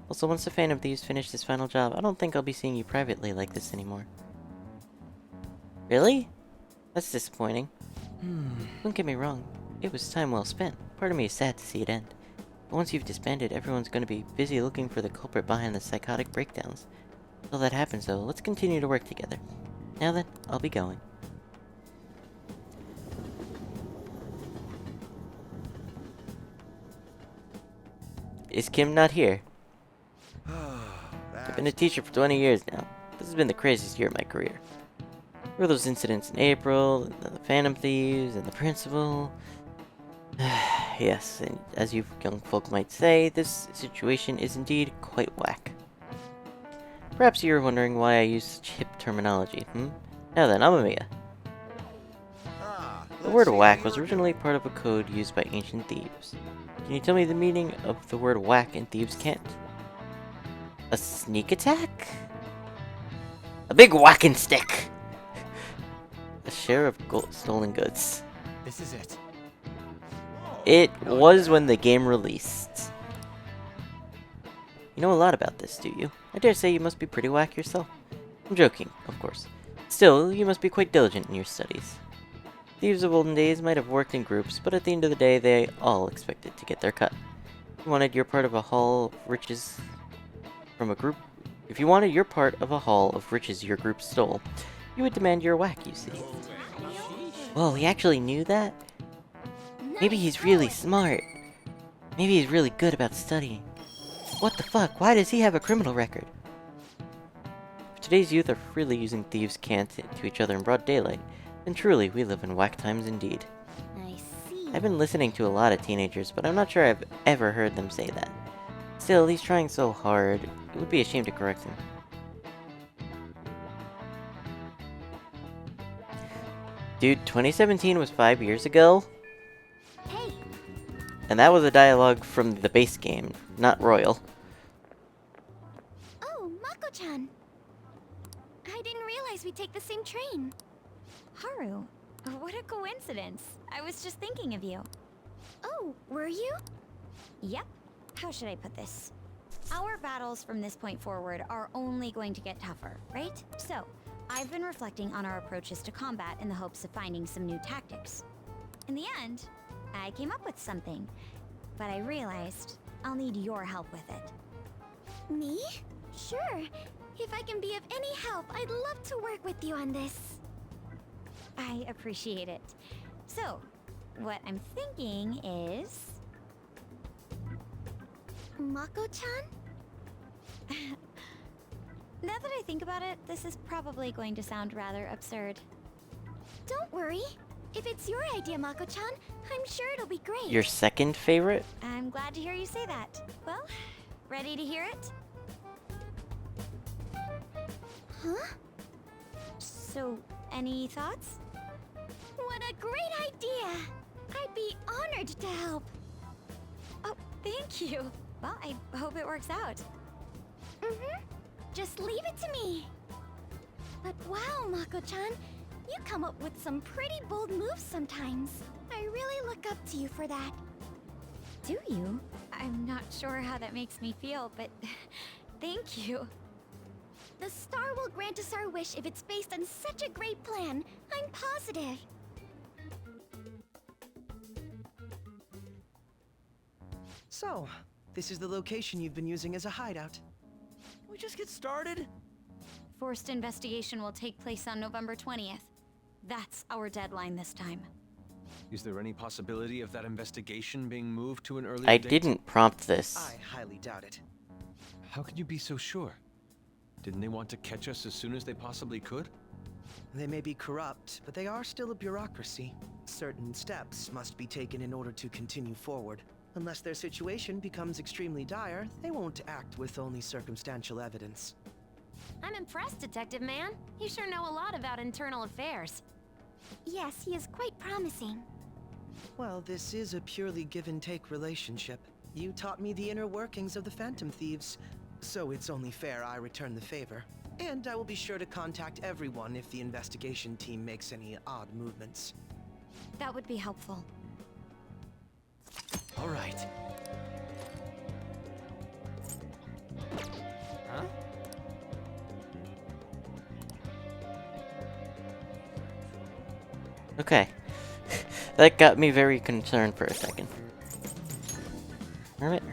Also, once the Phantom of Thieves finish this final job, I don't think I'll be seeing you privately like this anymore. Really? That's disappointing. Don't get me wrong, it was time well spent. Part of me is sad to see it end. But once you've disbanded, everyone's gonna be busy looking for the culprit behind the psychotic breakdowns. Until that happens though, let's continue to work together. Now then, I'll be going. Is Kim not here? I've been a teacher for 20 years now. This has been the craziest year of my career. There were those incidents in April, and the Phantom Thieves, and the principal. Yes, and as you young folk might say, this situation is indeed quite whack. Perhaps you're wondering why I use such hip terminology, Now then, Amamiya. The word whack was originally part of a code used by ancient thieves. Can you tell me the meaning of the word whack in Thieves' Cant? A sneak attack? A big whacking stick! A share of stolen goods. this is it. It was when the game released. You know a lot about this, do you? I dare say you must be pretty whack yourself. I'm joking, of course. Still, you must be quite diligent in your studies. Thieves of olden days might have worked in groups, but at the end of the day, they all expected to get their cut. If you wanted your part of a haul of riches from a group, if you wanted your part of a haul of riches your group stole, you would demand your whack, you see. Whoa, he actually knew that? Maybe he's really smart. Maybe he's really good about studying. What the fuck? Why does he have a criminal record? If today's youth are freely using Thieves' Cant to each other in broad daylight, then truly we live in whack times indeed. I see. I've been listening to a lot of teenagers, but I'm not sure I've ever heard them say that. Still, he's trying so hard, it would be a shame to correct him. Dude, 2017 was 5 years ago? Hey, And that was a dialogue from the base game, not Royal. oh, Mako-chan. I didn't realize we'd take the same train. Haru, what a coincidence. I was just thinking of you. Oh, were you? Yep. How should I put this? Our battles from this point forward are only going to get tougher, right? So, I've been reflecting on our approaches to combat in the hopes of finding some new tactics. In the end, I came up with something, but I realized I'll need your help with it. Me? Sure. If I can be of any help, I'd love to work with you on this. I appreciate it. So, what I'm thinking is... Mako-chan? Now that I think about it, this is probably going to sound rather absurd. Don't worry. If it's your idea, Mako-chan, I'm sure it'll be great. Your second favorite? I'm glad to hear you say that. Well, ready to hear it? Huh? So, any thoughts? What a great idea! I'd be honored to help. Oh, thank you. Well, I hope it works out. Mm-hmm. Just leave it to me. But wow, Mako-chan, you come up with some pretty bold moves sometimes. I really look up to you for that. Do you? I'm not sure how that makes me feel, but thank you. The star will grant us our wish if it's based on such a great plan. I'm positive. So, this is the location you've been using as a hideout. Can we just get started? Forced investigation will take place on November 20th. That's our deadline this time. Is there any possibility of that investigation being moved to an earlier I date? didn't prompt this. I highly doubt it. How can you be so sure? Didn't they want to catch us as soon as they possibly could? They may be corrupt, but they are still a bureaucracy. Certain steps must be taken in order to continue forward. Unless their situation becomes extremely dire, they won't act with only circumstantial evidence. I'm impressed, Detective Man. You sure know a lot about internal affairs. Yes, he is quite promising. Well, this is a purely give-and-take relationship. You taught me the inner workings of the Phantom Thieves, so it's only fair I return the favor. And I will be sure to contact everyone if the investigation team makes any odd movements. That would be helpful. All right. Huh? Okay. That got me very concerned for a second. Hermit.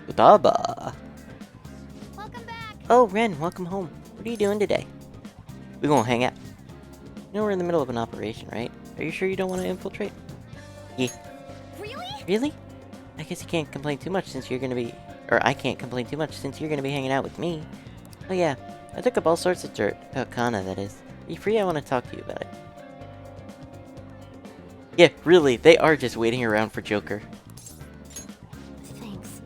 Udaba. Welcome back. Oh, Ren, welcome home. What are you doing today? We gonna hang out. You know we're in the middle of an operation, right? Are you sure you don't want to infiltrate? Yeah. Really? Really? I guess you can't complain too much since you're gonna be... Or I can't complain too much since you're gonna be hanging out with me. Oh yeah, I took up all sorts of dirt. About Kana, that is. Are you free? I want to talk to you about it. Yeah, really, they are just waiting around for Joker. Thanks.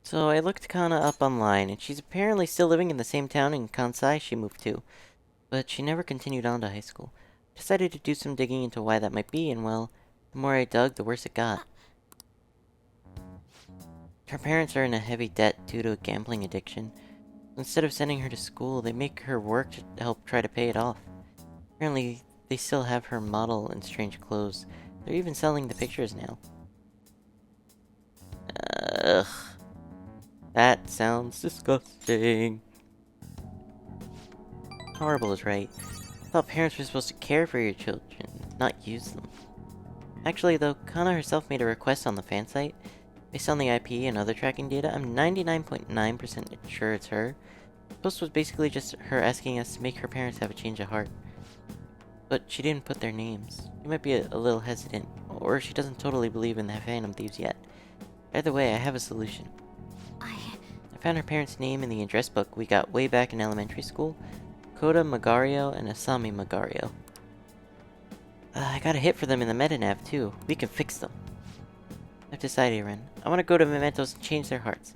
So I looked Kana up online, and she's apparently still living in the same town in Kansai she moved to. But she never continued on to high school. Decided to do some digging into why that might be, and well, the more I dug, the worse it got. Her parents are in a heavy debt due to a gambling addiction. Instead of sending her to school, they make her work to help try to pay it off. Apparently, they still have her model in strange clothes. They're even selling the pictures now. Ugh. That sounds disgusting. Horrible is right. I thought parents were supposed to care for your children, not use them. Actually though, Kana herself made a request on the fan site. Based on the IP and other tracking data, I'm 99.9% sure it's her. The post was basically just her asking us to make her parents have a change of heart. But she didn't put their names. She might be a little hesitant, or she doesn't totally believe in the Phantom Thieves yet. Either way, I have a solution. I found her parents' name in the address book we got way back in elementary school. Koda Magario and Asami Magario. I got a hit for them in the meta-nav too. We can fix them. I've decided, Ren. I want to go to Mementos and change their hearts.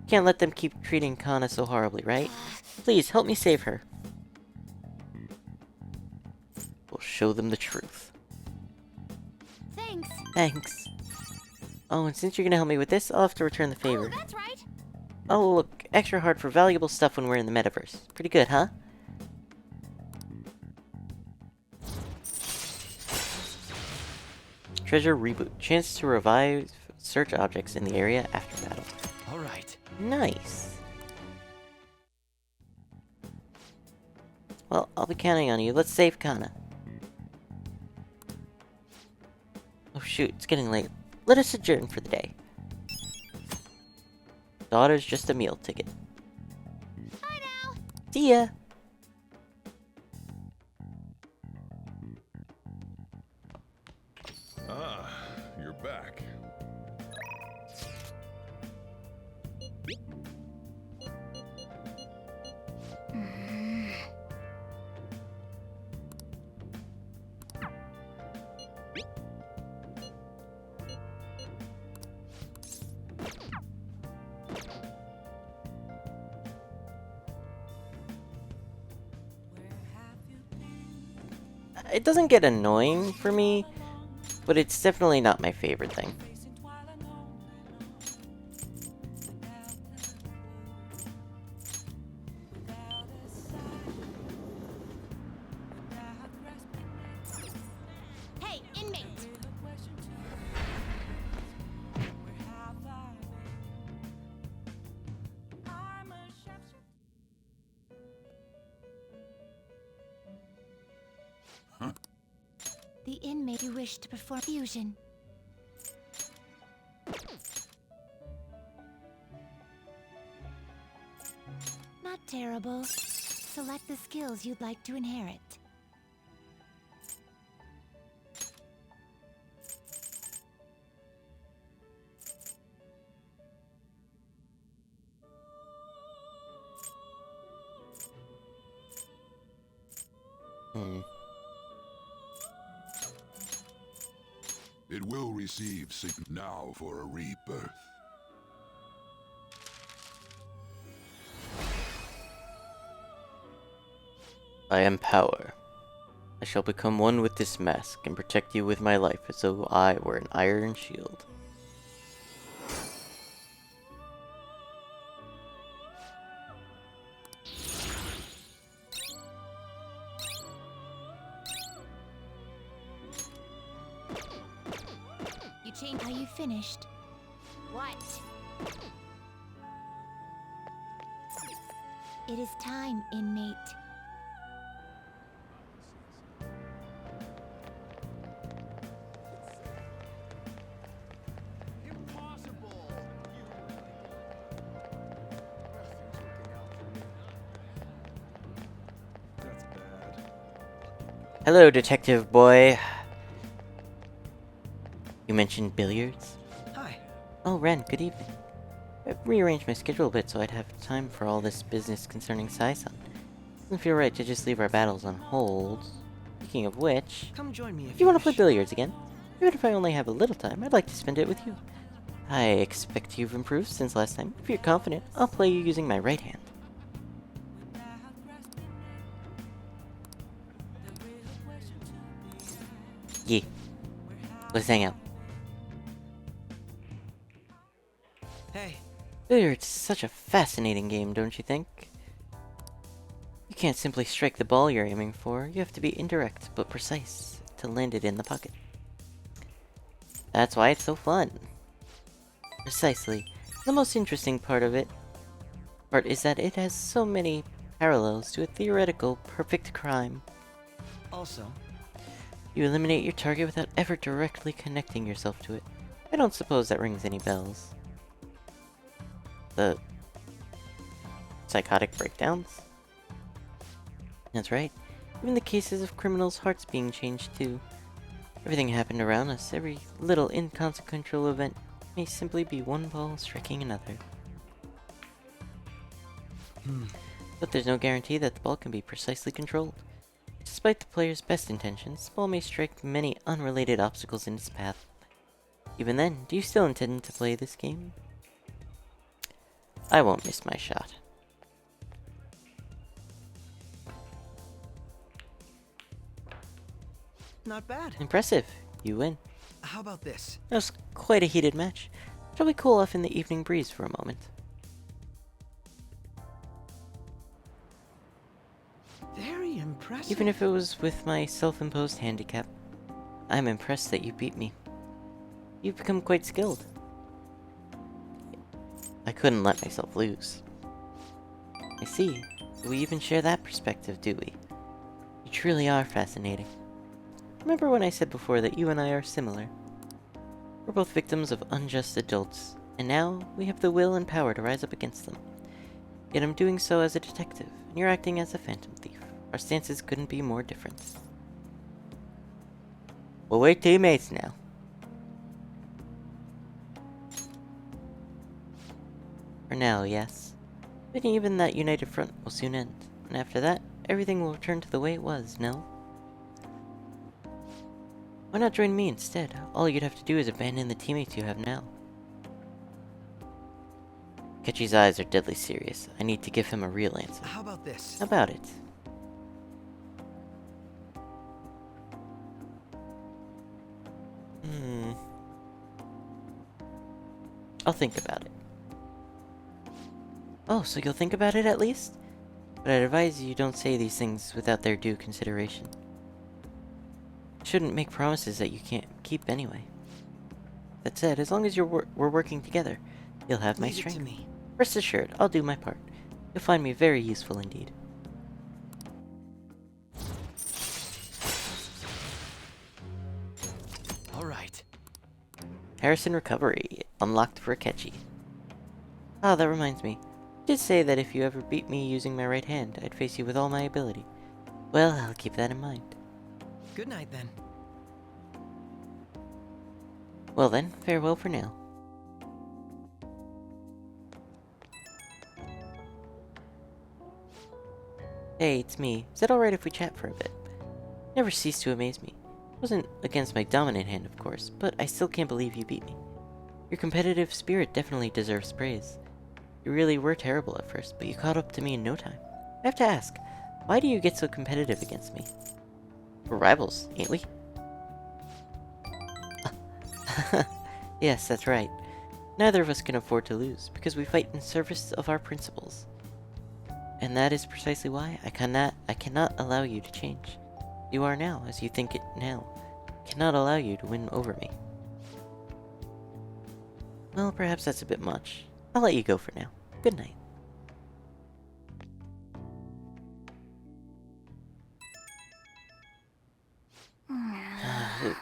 Can't let them keep treating Kana so horribly, right? Please, help me save her. We'll show them the truth. Thanks. Thanks. Oh, and since you're gonna help me with this, I'll have to return the favor. Oh, that's right. Oh, look, extra hard for valuable stuff when we're in the metaverse. Pretty good, huh? Treasure reboot. Chance to revive search objects in the area after battle. All right. Nice. Well, I'll be counting on you. Let's save Kana. Oh shoot, it's getting late. Let us adjourn for the day. Daughter's just a meal ticket. Bye now. See ya! back. It doesn't get annoying for me, but it's definitely not my favorite thing. Hey, inmate! The inmate you wish to perform fusion. Not terrible. Select the skills you'd like to inherit. It will receive now for a rebirth. I am power. I shall become one with this mask and protect you with my life as though I were an iron shield. Are you finished? What? It is time, inmate. Hello, detective boy. You mentioned billiards? Hi. Oh, Ren, good evening. I've rearranged my schedule a bit so I'd have time for all this business concerning Sai-san. Doesn't feel right to just leave our battles on hold. Speaking of which, Come join me if if you want to wish. play billiards again, even if I only have a little time, I'd like to spend it with you. I expect you've improved since last time. If you're confident, I'll play you using my right hand. Yeah. Let's hang out. Hey, Billiards is such a fascinating game, don't you think? You can't simply strike the ball you're aiming for. You have to be indirect but precise to land it in the pocket. That's why it's so fun. Precisely. The most interesting part is that it has so many parallels to a theoretical perfect crime. also, You eliminate your target without ever directly connecting yourself to it. I don't suppose that rings any bells. The psychotic breakdowns? That's right. Even the cases of criminals' hearts being changed too. Everything happened around us. Every little inconsequential event may simply be one ball striking another. But there's no guarantee that the ball can be precisely controlled. Despite the player's best intentions, the ball may strike many unrelated obstacles in its path. Even then, do you still intend to play this game? I won't miss my shot. not bad. Impressive. You win. How about this? That was quite a heated match. Shall we cool off in the evening breeze for a moment? Very impressive. Even if it was with my self-imposed handicap, I'm impressed that you beat me. You've become quite skilled. I couldn't let myself lose. I see. We even share that perspective, do we? You truly are fascinating. Remember when I said before that you and I are similar? We're both victims of unjust adults, and now we have the will and power to rise up against them. Yet I'm doing so as a detective, and you're acting as a phantom thief. Our stances couldn't be more different. Well, we're teammates now. For now, yes. But even that united front will soon end. And after that, everything will return to the way it was, no? Why not join me instead? All you'd have to do is abandon the teammates you have now. Kechi's eyes are deadly serious. I need to give him a real answer. How about this? How about it? I'll think about it. Oh, so you'll think about it at least? But I'd advise you don't say these things without their due consideration. Shouldn't make promises that you can't keep anyway. That said, as long as we're working together, you'll have my Leave it strength. to me. Rest assured, I'll do my part. You'll find me very useful indeed. All right. Harrison Recovery, unlocked for Akechi. Ah, that reminds me. You did say that if you ever beat me using my right hand, I'd face you with all my ability. Well, I'll keep that in mind. Good night then. Well then, farewell for now. Hey, it's me. Is it alright if we chat for a bit? Never cease to amaze me. It wasn't against my dominant hand, of course, but I still can't believe you beat me. Your competitive spirit definitely deserves praise. You really were terrible at first, but you caught up to me in no time. I have to ask, why do you get so competitive against me? We're rivals, ain't we? Yes, that's right. Neither of us can afford to lose, because we fight in service of our principles. And that is precisely why I cannot allow you to change. You are now, as you think it now. I cannot allow you to win over me. Well, perhaps that's a bit much. I'll let you go for now. Good night.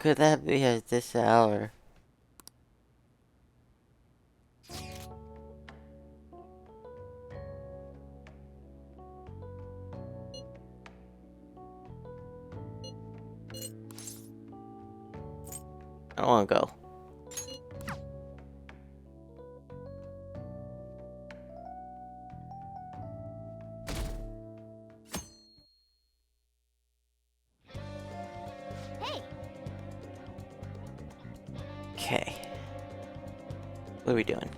Could that be at this hour? I don't want to go. Hey, Okay. What are we doing?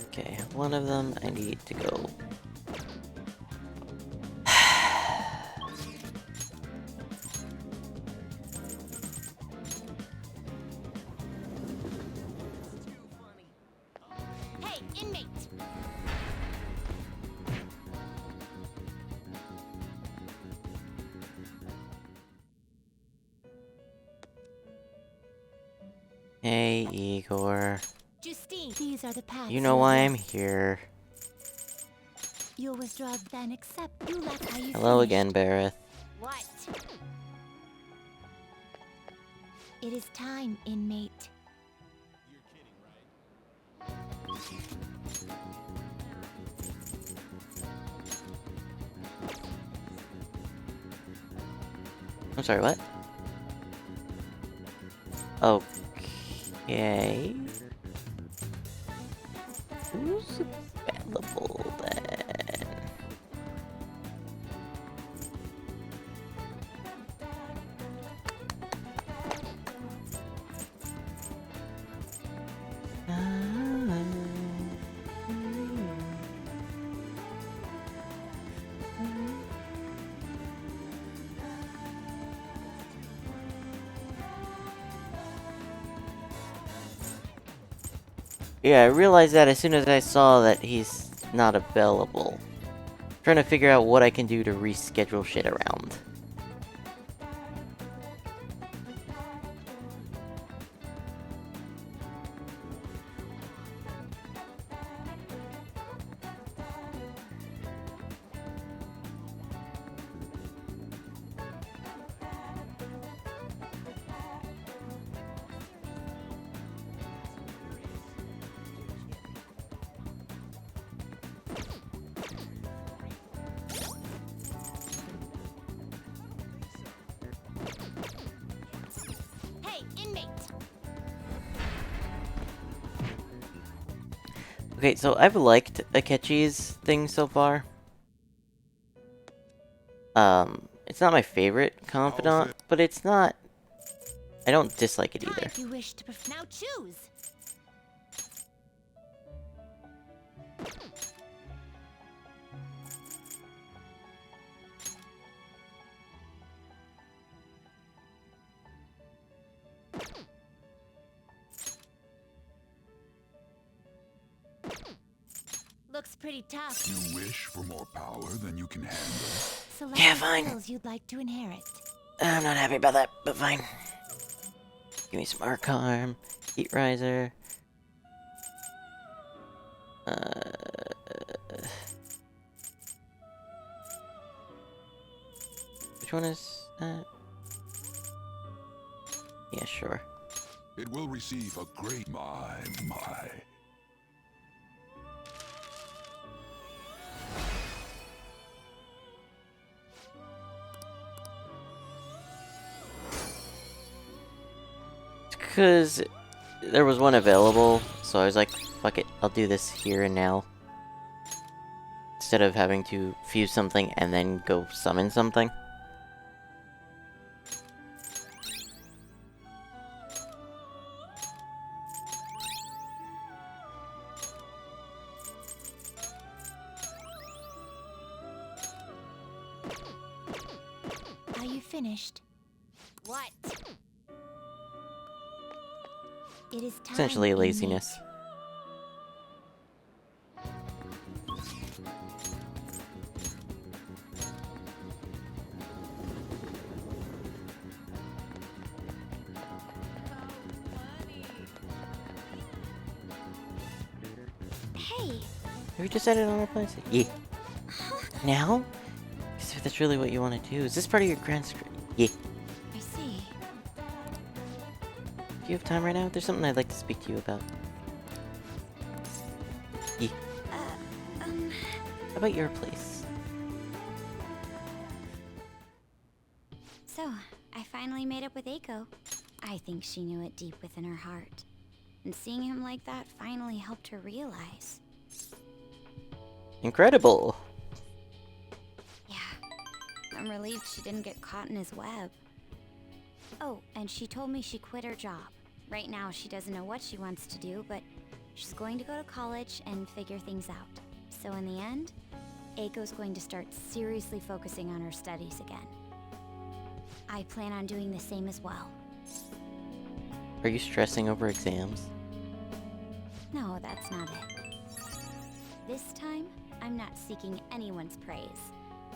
Okay, one of them I need to go. hey, inmate. Hey, Igor. Justine, these are the paths. You know why I'm here. You'll withdraw, then accept. You left how you Hello finished. again, Bareth. What? It is time, inmate. I'm sorry, what? Okay. Who's available then? Yeah, I realized that as soon as I saw that he's not available. Trying to figure out what I can do to reschedule shit around. Okay, so I've liked Akechi's thing so far. It's not my favorite confidant, but it's not... I don't dislike it either. If you wish to now choose. Looks pretty tough. You wish for more power than you can handle. Select Yeah, the fine. skills you'd like to inherit. I'm not happy about that, but fine. Give me some Arc Arm, Heat Riser. Which one is that? Yeah, sure. It will receive a great my. Because there was one available, so I was like, fuck it, I'll do this here and now. Instead of having to fuse something and then go summon something. Are you finished? What? It is time. Essentially Amy. laziness. Hey, Have you decided on a place? Yeah. Now? Because if that's really what you want to do, is this part of your grand script? Yeah. I see. Do you have time right now? There's something I'd like to speak to you about. Yeah. How about your place? So, I finally made up with Eiko. I think she knew it deep within her heart. And seeing him like that finally helped her realize. Incredible! Yeah, I'm relieved she didn't get caught in his web. Oh, and she told me she quit her job. Right now, she doesn't know what she wants to do, but she's going to go to college and figure things out. So in the end, Eiko's going to start seriously focusing on her studies again. I plan on doing the same as well. Are you stressing over exams? No, that's not it. This time, I'm not seeking anyone's praise.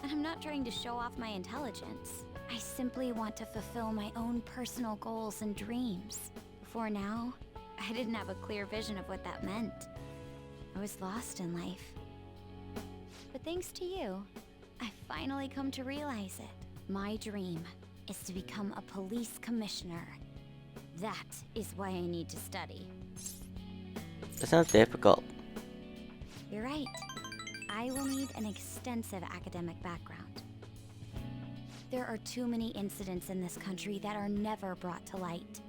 And I'm not trying to show off my intelligence. I simply want to fulfill my own personal goals and dreams. Before now, I didn't have a clear vision of what that meant. I was lost in life. But thanks to you, I finally come to realize it. My dream is to become a police commissioner. That is why I need to study. That sounds difficult. You're right. I will need an extensive academic background. There are too many incidents in this country that are never brought to light.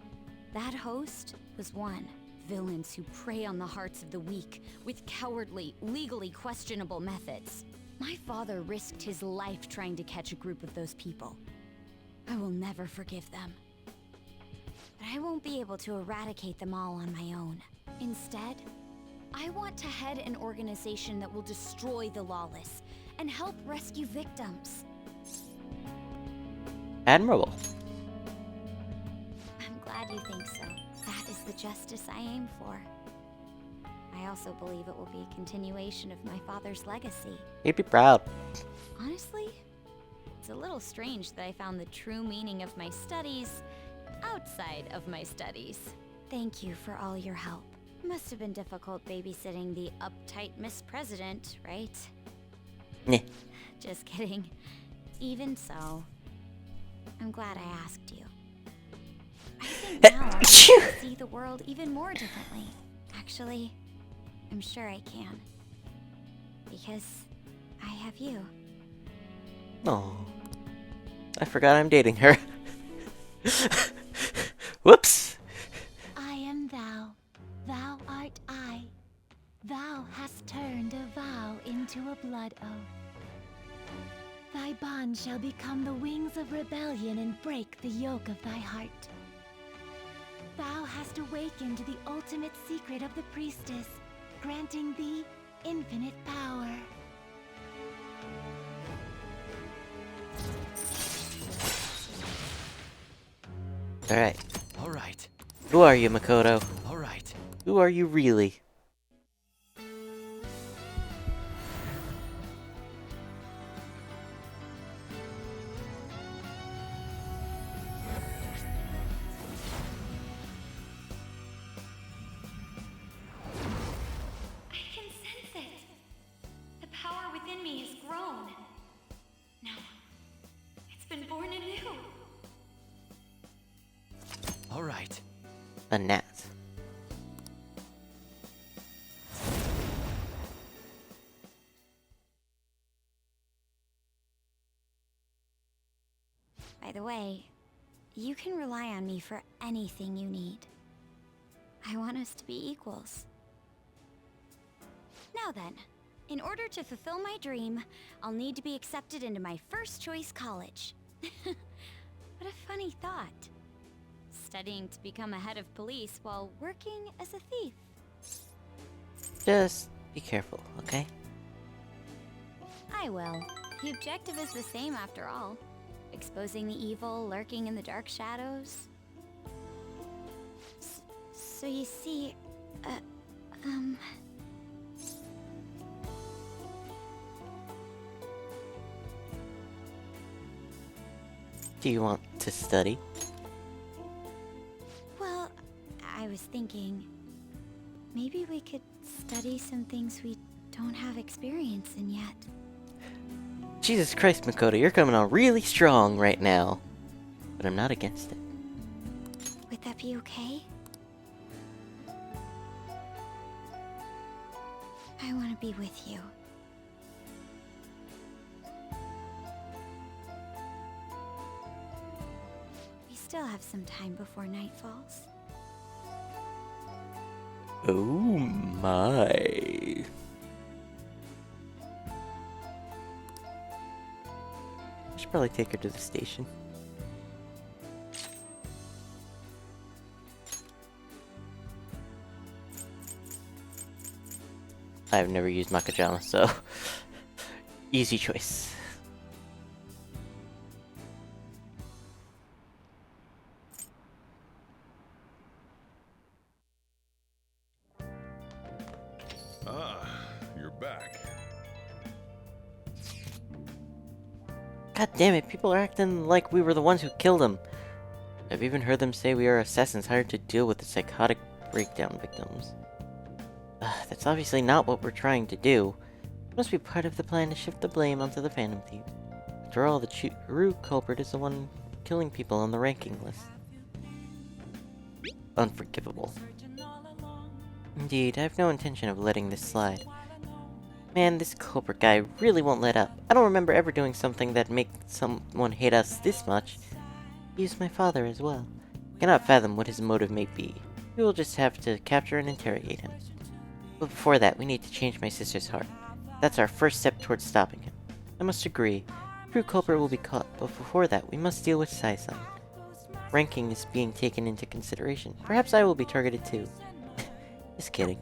That host was one. Villains who prey on the hearts of the weak with cowardly, legally questionable methods. My father risked his life trying to catch a group of those people. I will never forgive them. But I won't be able to eradicate them all on my own. Instead, I want to head an organization that will destroy the lawless and help rescue victims. Admirable. I'm glad you think so. That is the justice I aim for. I also believe it will be a continuation of my father's legacy. You'd be proud. Honestly, it's a little strange that I found the true meaning of my studies outside of my studies. Thank you for all your help. Must have been difficult babysitting the uptight Miss President, right? Nah. Just kidding. Even so, I'm glad I asked you. I think now I can see the world even more differently. Actually, I'm sure I can. Because I have you. Oh. I forgot I'm dating her. Whoops! I am thou. Thou art I. Thou blood oath. Thy bond shall become the wings of rebellion and break the yoke of thy heart. Thou hast awakened the ultimate secret of the priestess, granting thee infinite power. Alright. All right. Who are you, Makoto? All right. Who are you really? I can sense it. The power within me has grown. No, it's been born anew. All right. A gnat. By the way, you can rely on me for anything you need. I want us to be equals. Now then, in order to fulfill my dream, I'll need to be accepted into my first choice college. What a funny thought. Studying to become a head of police while working as a thief. Just be careful, okay? I will. The objective is the same after all. Exposing the evil lurking in the dark shadows. So you see, Do you want to study? well, I was thinking, maybe we could study some things we don't have experience in yet. Jesus Christ, Makoto, you're coming on really strong right now. But I'm not against it. Would that be okay? I want to be with you. We still have some time before night falls. Oh my. I should probably take her to the station. I've never used Makajama, so easy choice. Ah, you're back. God damn it, people are acting like we were the ones who killed him. I've even heard them say we are assassins hired to deal with the psychotic breakdown victims. That's obviously not what we're trying to do. It must be part of the plan to shift the blame onto the Phantom Thieves. After all, the true culprit is the one killing people on the ranking list. Unforgivable. Indeed, I have no intention of letting this slide. Man, this culprit guy really won't let up. I don't remember ever doing something that made someone hate us this much. He used my father as well. I cannot fathom what his motive may be. We will just have to capture and interrogate him. But before that, we need to change my sister's heart. That's our first step towards stopping him. I must agree. The true culprit will be caught, but before that, we must deal with Sai-san. Ranking is being taken into consideration. Perhaps I will be targeted too. Just kidding.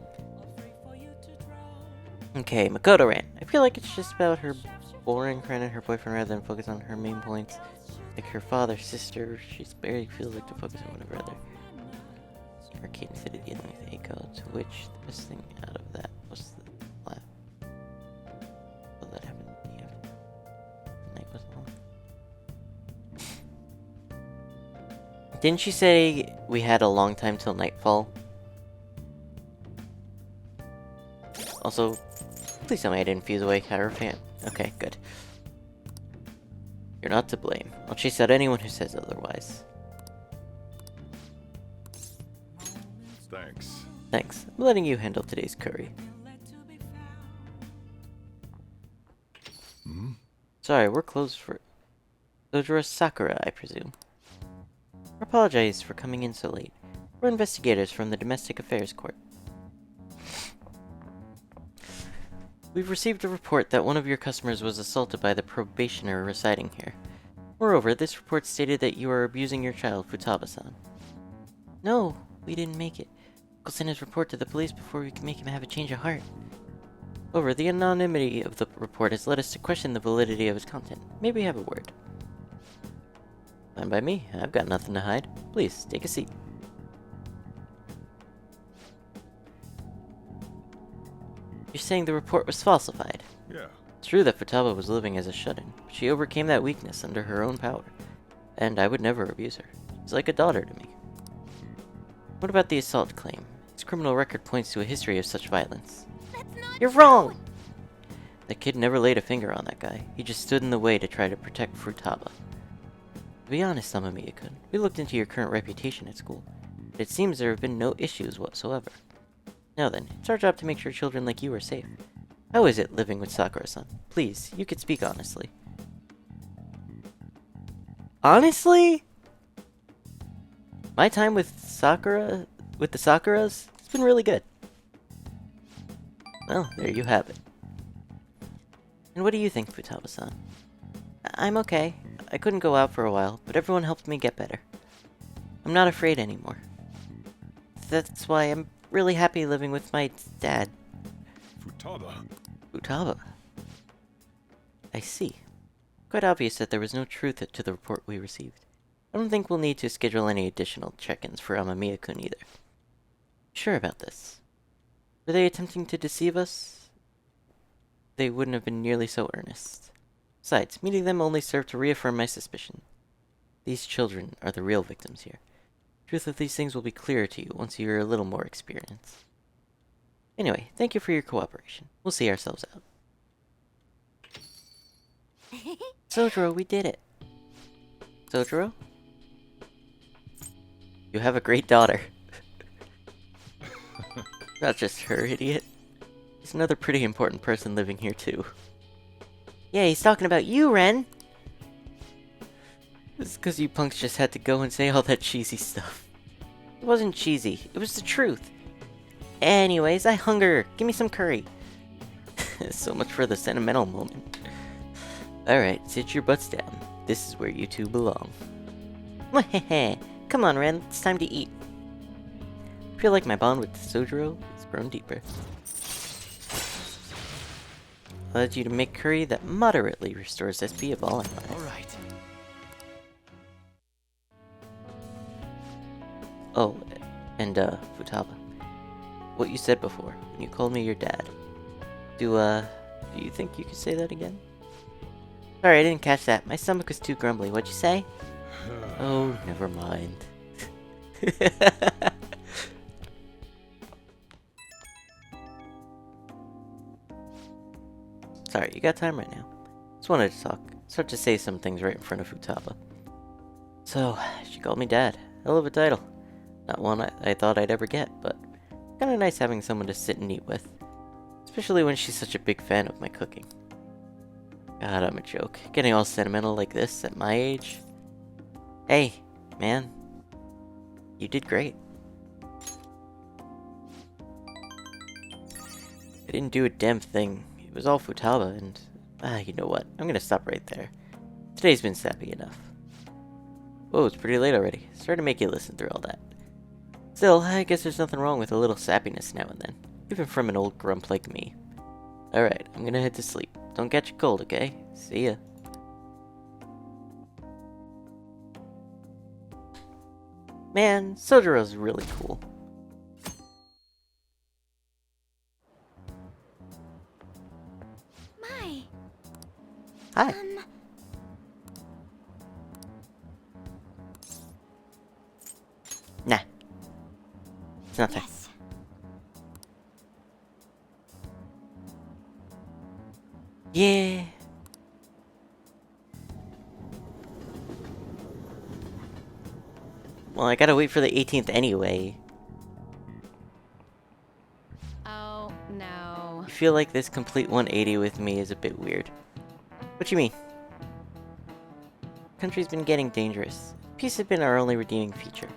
Okay, Makoto ran. I feel like it's just about her boring friend and her boyfriend rather than focus on her main points. Like her father, sister, she's barely feels like to focus on one brother. Arcade instead of dealing with Eiko, to which the best thing out of that was the laugh. Well, that happened in the afternoon. The night was long. Didn't she say we had a long time till nightfall? Also, please tell me I didn't fuse away her fan. Okay, good. You're not to blame. I'll chase out anyone who says otherwise. Thanks. Thanks. I'm letting you handle today's curry. Sorry, we're closed for Sojiro Sakura, I presume. I apologize for coming in so late. We're investigators from the Domestic Affairs Court. We've received a report that one of your customers was assaulted by the probationer residing here. Moreover, this report stated that you are abusing your child, Futaba-san. No, we didn't make it. We'll send his report to the police before we can make him have a change of heart. However, the anonymity of the report has led us to question the validity of its content. Maybe have a word. Fine by me. I've got nothing to hide. Please, take a seat. You're saying the report was falsified? Yeah. It's true that Futaba was living as a shut-in, but she overcame that weakness under her own power. And I would never abuse her. She's like a daughter to me. What about the assault claim? His criminal record points to a history of such violence. That's not You're true. wrong! That kid never laid a finger on that guy. He just stood in the way to try to protect Futaba. To be honest, Amamiya-kun, we looked into your current reputation at school. It seems there have been no issues whatsoever. Now then, it's our job to make sure children like you are safe. How is it living with Sakura-san? Please, you could speak honestly. Honestly? My time with the Sakuras, it's been really good. Well, there you have it. And what do you think, Futaba-san? I'm okay. I couldn't go out for a while, but everyone helped me get better. I'm not afraid anymore. That's why I'm really happy living with my dad. Futaba. Futaba. I see. Quite obvious that there was no truth to the report we received. I don't think we'll need to schedule any additional check-ins for Amamiya-kun either. Sure about this? Were they attempting to deceive us? They wouldn't have been nearly so earnest. Besides, meeting them only served to reaffirm my suspicion. These children are the real victims here. The truth of these things will be clearer to you once you're a little more experienced. Anyway, thank you for your cooperation. We'll see ourselves out. Sojiro, we did it. Sojiro? You have a great daughter. Not just her, idiot. There's another pretty important person living here, too. Yeah, he's talking about you, Ren! This is because you punks just had to go and say all that cheesy stuff. It wasn't cheesy, it was the truth. Anyways, I hunger. Give me some curry. So much for the sentimental moment. Alright, sit your butts down. This is where you two belong. Come on, Ren, it's time to eat. I feel like my bond with Sojiro has grown deeper. Allows you to make curry that moderately restores SP of all allies. Alright. Oh, and Futaba. What you said before, when you called me your dad. Do you think you could say that again? Sorry, I didn't catch that. My stomach was too grumbly. What'd you say? Oh, never mind. Sorry, you got time right now? Just wanted to talk. Start to say some things right in front of Futaba. So, she called me Dad. Hell of a title. Not one I thought I'd ever get, but kinda nice having someone to sit and eat with. Especially when she's such a big fan of my cooking. God, I'm a joke. Getting all sentimental like this at my age? Hey, man. You did great. I didn't do a damn thing. It was all Futaba, and... you know what? I'm gonna stop right there. Today's been sappy enough. Whoa, it's pretty late already. Sorry to make you listen through all that. Still, I guess there's nothing wrong with a little sappiness now and then. Even from an old grump like me. Alright, I'm gonna head to sleep. Don't catch a cold, okay? See ya. Man, Sojiro's really cool. My. Hi. Nah. It's nothing. Yes. Yeah. Well, I gotta wait for the 18th anyway. Oh, no. I feel like this complete 180 with me is a bit weird. What you mean? Country's been getting dangerous. Peace has been our only redeeming feature.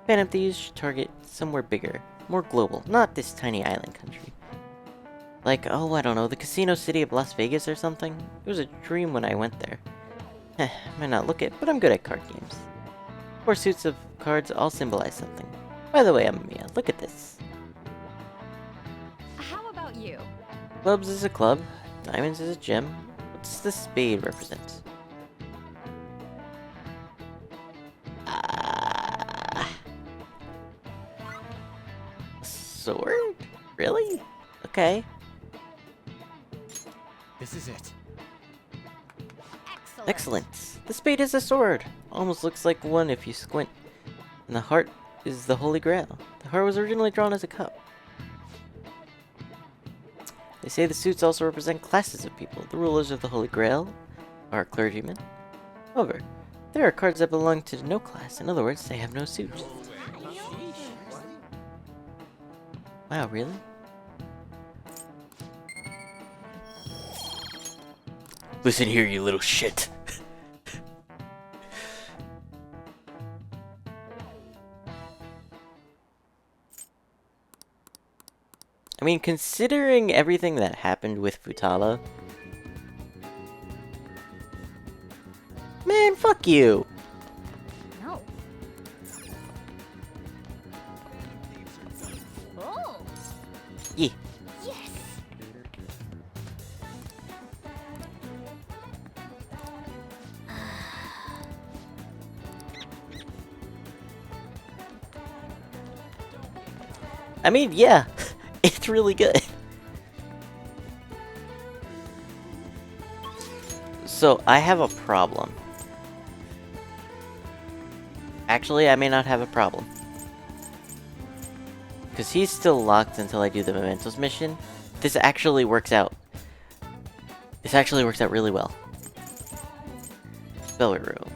Phantom Thieves should target somewhere bigger, more global, not this tiny island country. Like, oh, I don't know, the Casino City of Las Vegas or something? It was a dream when I went there. Might not look it, but I'm good at card games. 4 suits of cards all symbolize something. By the way, Amamiya, look at this. How about you? Clubs is a club, diamonds is a gem. What's the spade represent? Sword? Really? Okay. This is it. Excellent. The spade is a sword. Almost looks like one if you squint. And the heart is the Holy Grail. The heart was originally drawn as a cup. They say the suits also represent classes of people. The rulers of the Holy Grail are clergymen. However, there are cards that belong to no class. In other words, they have no suit. Wow, really? Listen here, you little shit. I mean, considering everything that happened with Futaba... Man, fuck you! No. Oh. Yeah. Yes. I mean, yeah. It's really good. So, I have a problem. Actually, I may not have a problem. Because he's still locked until I do the Mementos mission. This actually works out. This actually works out really well. Belleru.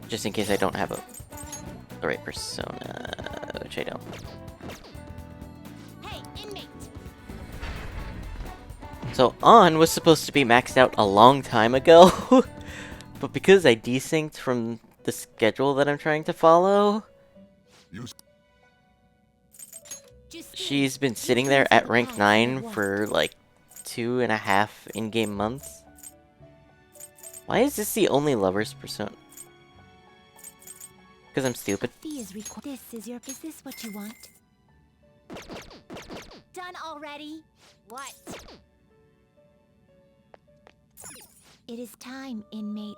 Just in case I don't have the right persona, which I don't. Hey, inmate. So, On was supposed to be maxed out a long time ago. But because I desynced from the schedule that I'm trying to follow, she's been sitting there at rank 9 for like 2.5 in-game months. Why is this the only lover's persona? Because I'm stupid. Is this what you want? Done already? What? It is time, inmate.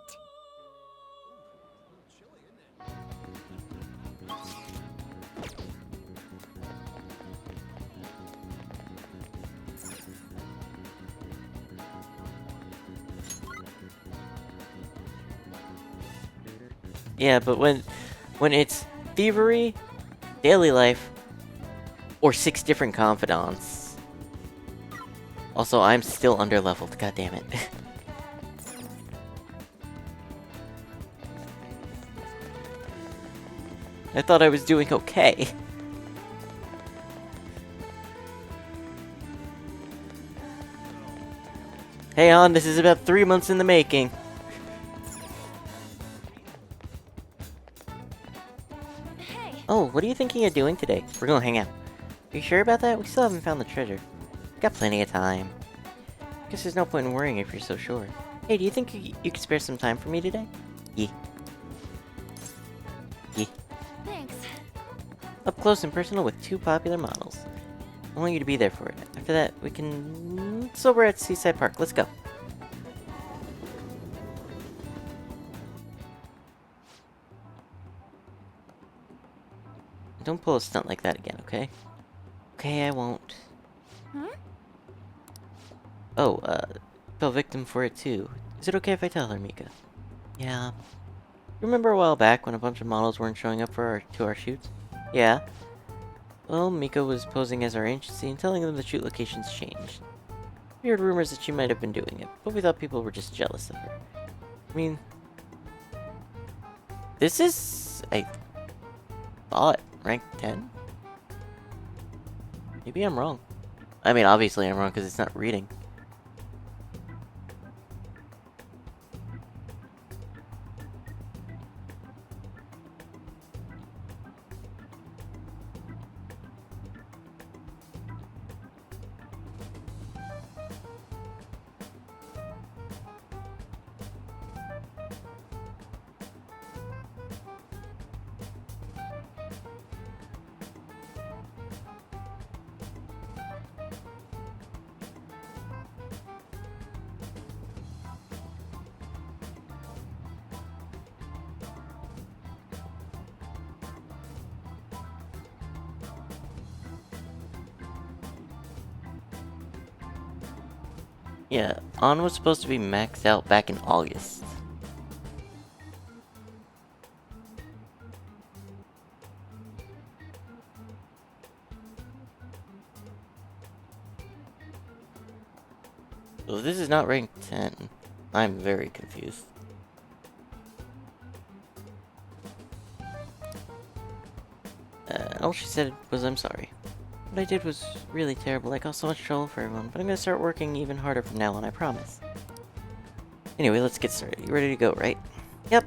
Yeah, but when it's thievery, daily life, or 6 different confidants. Also, I'm still underleveled, god damn it. I thought I was doing okay. Hey On, this is about 3 months in the making. Oh, what are you thinking of doing today? We're gonna hang out. Are you sure about that? We still haven't found the treasure. Got plenty of time. Guess there's no point in worrying if you're so sure. Hey, do you think you could spare some time for me today? Yeah. Yeah. Thanks. Up close and personal with 2 popular models. I want you to be there for it. After that, we can... It's over at Seaside Park. Let's go. Don't pull a stunt like that again, okay? Okay, I won't. Huh? Oh, fell victim for it too. Is it okay if I tell her, Mika? Yeah. Remember a while back when a bunch of models weren't showing up for our shoots? Yeah. Well, Mika was posing as our agency and telling them the shoot locations changed. We heard rumors that she might have been doing it, but we thought people were just jealous of her. I mean... This is... I thought rank 10? Maybe I'm wrong. I mean, obviously I'm wrong because it's not reading. Yeah, On was supposed to be maxed out back in August. So this is not rank 10. I'm very confused. All she said was, "I'm sorry. What I did was really terrible. I caused so much trouble for everyone, but I'm gonna start working even harder from now on, I promise." Anyway, let's get started. You ready to go, right? Yep.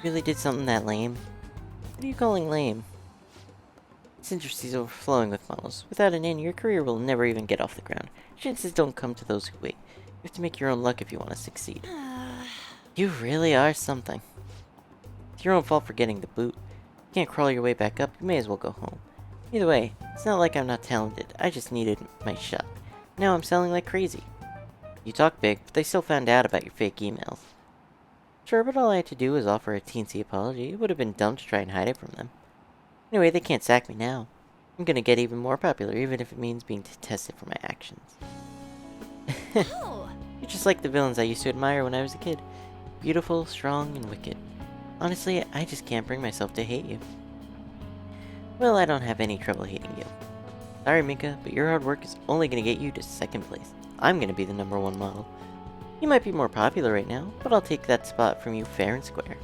Really did something that lame? What are you calling lame? This industry's overflowing with models. Without an inn, your career will never even get off the ground. Chances don't come to those who wait. You have to make your own luck if you want to succeed. You really are something. It's your own fault for getting the boot. You can't crawl your way back up, you may as well go home. Either way, it's not like I'm not talented, I just needed my shot. Now I'm selling like crazy. You talk big, but they still found out about your fake emails. Sure, but all I had to do was offer a teensy apology. It would have been dumb to try and hide it from them. Anyway, they can't sack me now. I'm gonna get even more popular, even if it means being detested for my actions. You're just like the villains I used to admire when I was a kid. Beautiful, strong, and wicked. Honestly, I just can't bring myself to hate you. Well, I don't have any trouble hating you. Sorry, Mika, but your hard work is only gonna get you to second place. I'm gonna be the #1 model. You might be more popular right now, but I'll take that spot from you fair and square.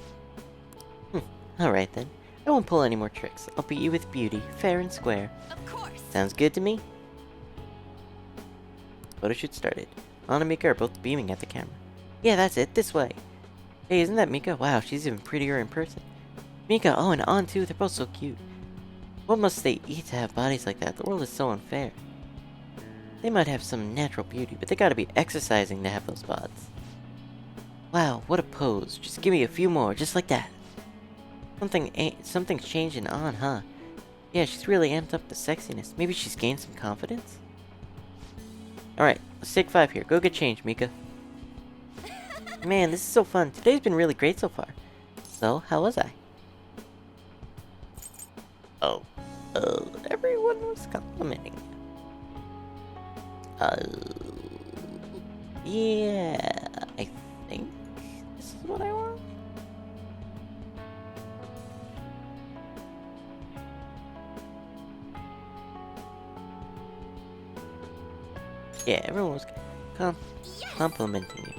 Alright then. I won't pull any more tricks. I'll beat you with beauty, fair and square. Of course. Sounds good to me? Photoshoot started. Anna and Mika are both beaming at the camera. Yeah, that's it, this way. Hey, isn't that Mika? Wow, she's even prettier in person. Mika, oh, and On too, they're both so cute. What must they eat to have bodies like that? The world is so unfair. They might have some natural beauty, but they gotta be exercising to have those bods. Wow, what a pose. Just give me a few more, just like that. Something's changing On, huh? Yeah, she's really amped up the sexiness. Maybe she's gained some confidence? Alright, let's take 5 here. Go get changed, Mika. Man, this is so fun. Today's been really great so far. So, how was I? Oh, everyone was complimenting. Yeah, I think this is what I want. Yeah, everyone was complimenting you.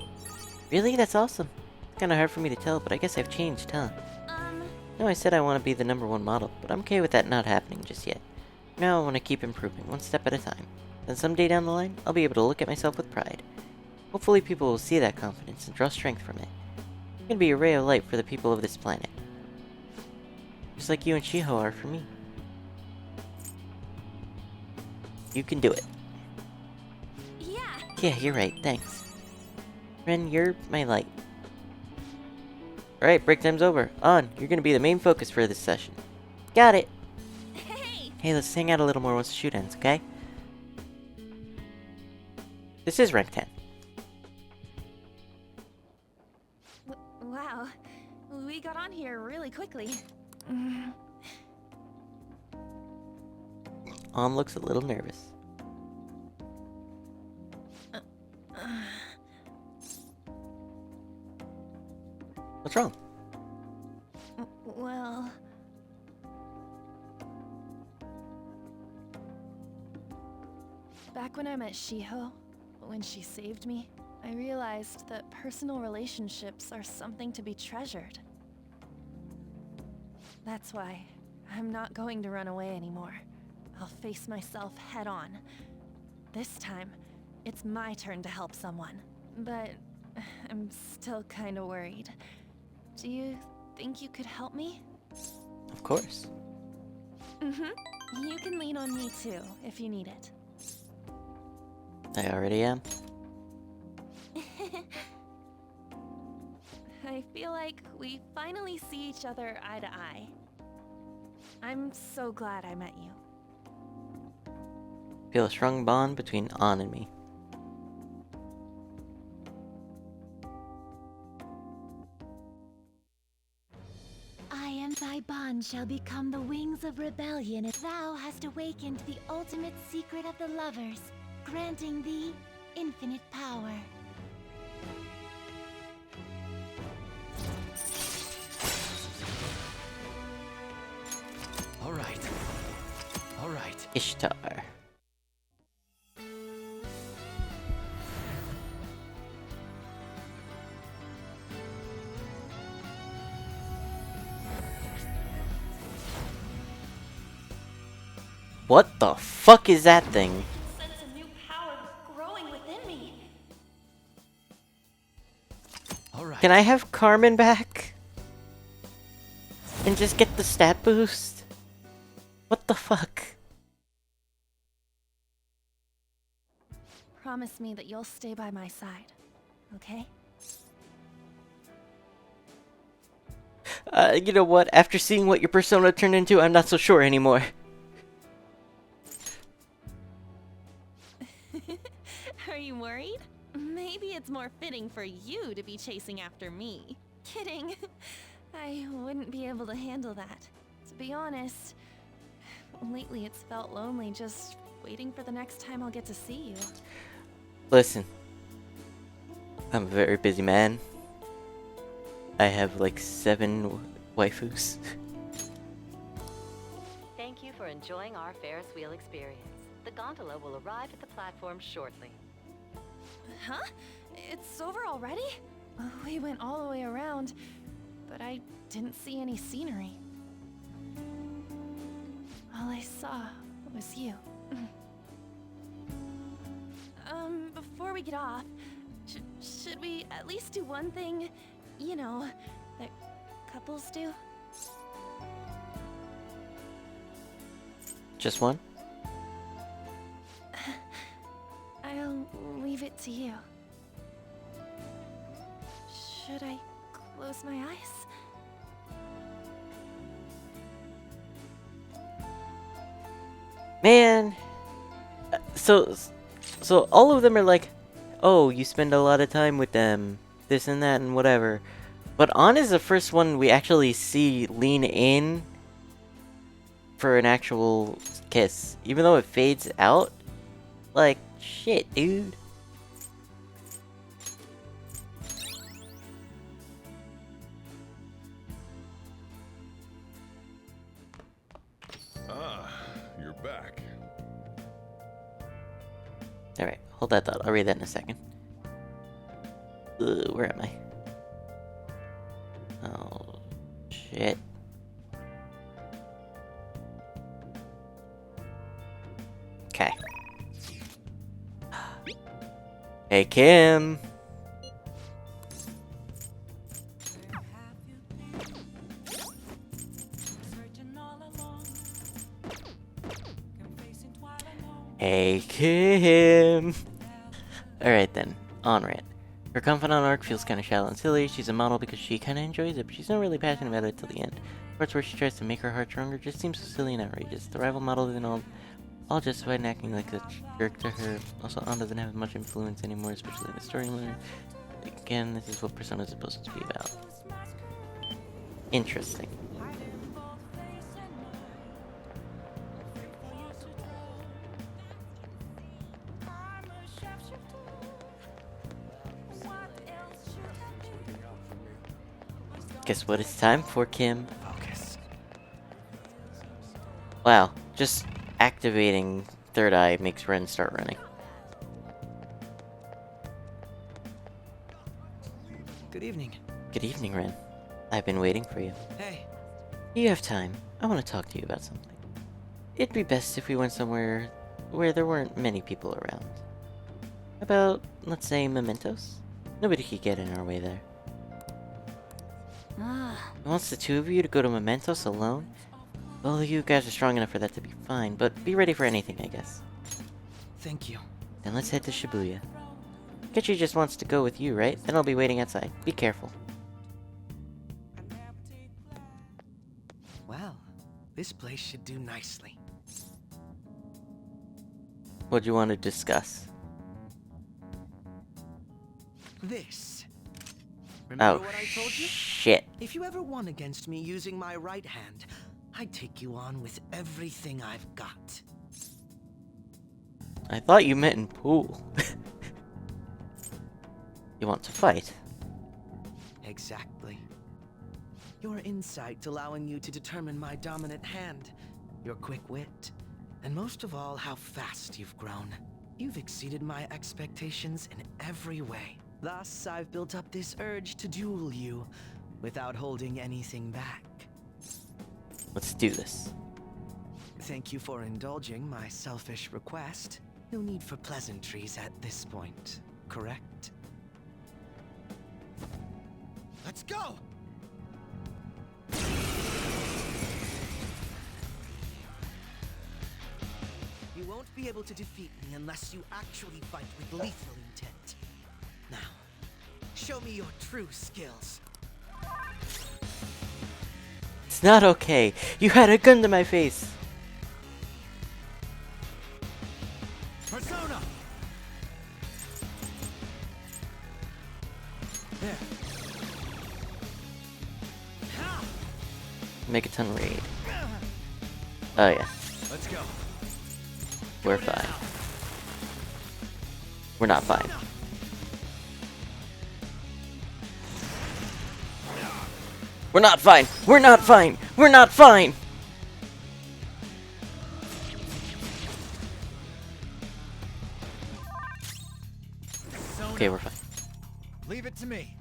Really? That's awesome. It's kinda hard for me to tell, but I guess I've changed, huh? No, I said I want to be the #1 model, but I'm okay with that not happening just yet. Now I want to keep improving, one step at a time. Then someday down the line, I'll be able to look at myself with pride. Hopefully people will see that confidence and draw strength from it. I'm gonna be a ray of light for the people of this planet. Just like you and Shiho are for me. You can do it. Yeah, you're right, thanks. Ren, you're my light. Alright, break time's over. On, you're gonna be the main focus for this session. Got it! Hey, let's hang out a little more once the shoot ends, okay? This is rank 10. Wow, we got on here really quickly. On looks a little nervous. What's wrong? Well... Back when I met Shiho, when she saved me, I realized that personal relationships are something to be treasured. That's why I'm not going to run away anymore. I'll face myself head on. This time, it's my turn to help someone. But I'm still kinda worried. Do you think you could help me? Of course. You can lean on me too, if you need it. I already am. I feel like we finally see each other eye to eye. I'm so glad I met you. Feel a strong bond between On and me. I and thy bond shall become the wings of rebellion if thou hast awakened the ultimate secret of the lovers. granting thee infinite power. All right. All right. Ishtar. What the fuck is that thing? Sense a new power growing within me. All right. Can I have Carmen back? And just get the stat boost? What the fuck? Promise me that you'll stay by my side, okay? You know what? After seeing what your persona turned into, I'm not so sure anymore. Are you worried? Maybe it's more fitting for you to be chasing after me. Kidding. I wouldn't be able to handle that. To be honest, lately it's felt lonely just waiting for the next time I'll get to see you. Listen, I'm a very busy man. I have like 7 waifus. Thank you for enjoying our Ferris wheel experience. The gondola will arrive at the platform shortly. Huh? It's over already? We went all the way around, but I didn't see any scenery. All I saw was you. Before we get off, should we at least do one thing, you know, that couples do? Just one? I'll leave it to you. Should I close my eyes? Man, so all of them are like, oh, you spend a lot of time with them, this and that and whatever. But An is the first one we actually see lean in for an actual kiss, even though it fades out. Like, shit, dude. Ah, you're back. Alright, hold that thought. I'll read that in a second. Where am I? Oh, shit. Okay. Hey, Kim. Hey, Kim. Alright then, Onrad. Her confidant arc feels kinda shallow and silly. She's a model because she kinda enjoys it, but she's not really passionate about it till the end. Parts where she tries to make her heart stronger just seems so silly and outrageous. The rival model isn't all justified in acting like a jerk to her. Also, An doesn't have much influence anymore, especially in the storyline. Again, this is what Persona is supposed to be about. Interesting. Guess what it's time for, Kim? Focus. Wow, just activating Third Eye makes Ren start running. Good evening. Good evening, Ren. I've been waiting for you. Hey, Do you have time? I want to talk to you about something. It'd be best if we went somewhere where there weren't many people around. About, let's say, Mementos? Nobody could get in our way there. He wants the two of you to go to Mementos alone? Well, you guys are strong enough for that to be fine, but be ready for anything, I guess. thank you. Then let's head to Shibuya. Kechi just wants to go with you, right? Then I'll be waiting outside. Be careful. Well, this place should do nicely. What do you want to discuss? This. Remember Oh, what I told you? shit. If you ever won against me using my right hand, I'd take you on with everything I've got. I thought you meant in pool. You want to fight? Exactly. Your insight allowing you to determine my dominant hand, your quick wit, and most of all, how fast you've grown. You've exceeded my expectations in every way. Thus, I've built up this urge to duel you without holding anything back. Let's do this. Thank you for indulging my selfish request. No need for pleasantries at this point, correct? Let's go! You won't be able to defeat me unless you actually fight with lethal intent. Now, show me your true skills. It's not okay. You had a gun to my face. Persona! There. Megaton raid. Oh yeah. Let's go. We're fine. We're not fine. We're not fine. We're not fine. We're not fine. Okay, we're fine. Leave it to me.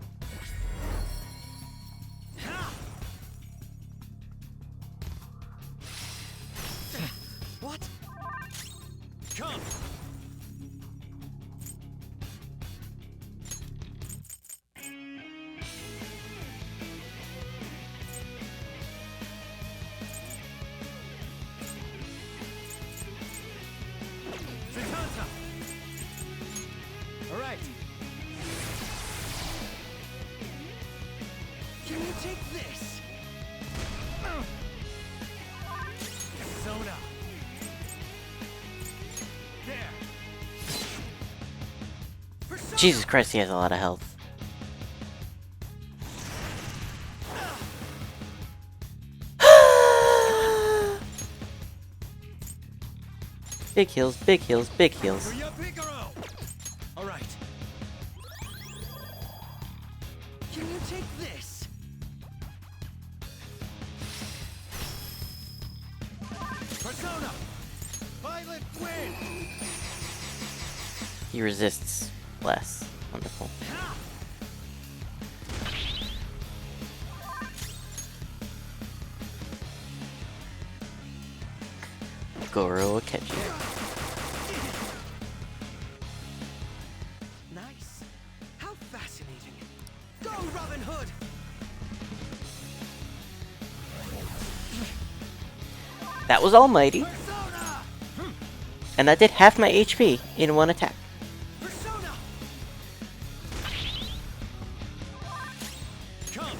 What? Come. Sitanta. All right. Can you take this? Persona. There. Jesus Christ, he has a lot of health. Big heals, big heals, big heals. All right. Can you take this? Persona. Violet win. He resists less. Wonderful. Goro Akechi. Nice. How fascinating. Go, Robin Hood! That was almighty. And that did half my HP in one attack. Persona! Come.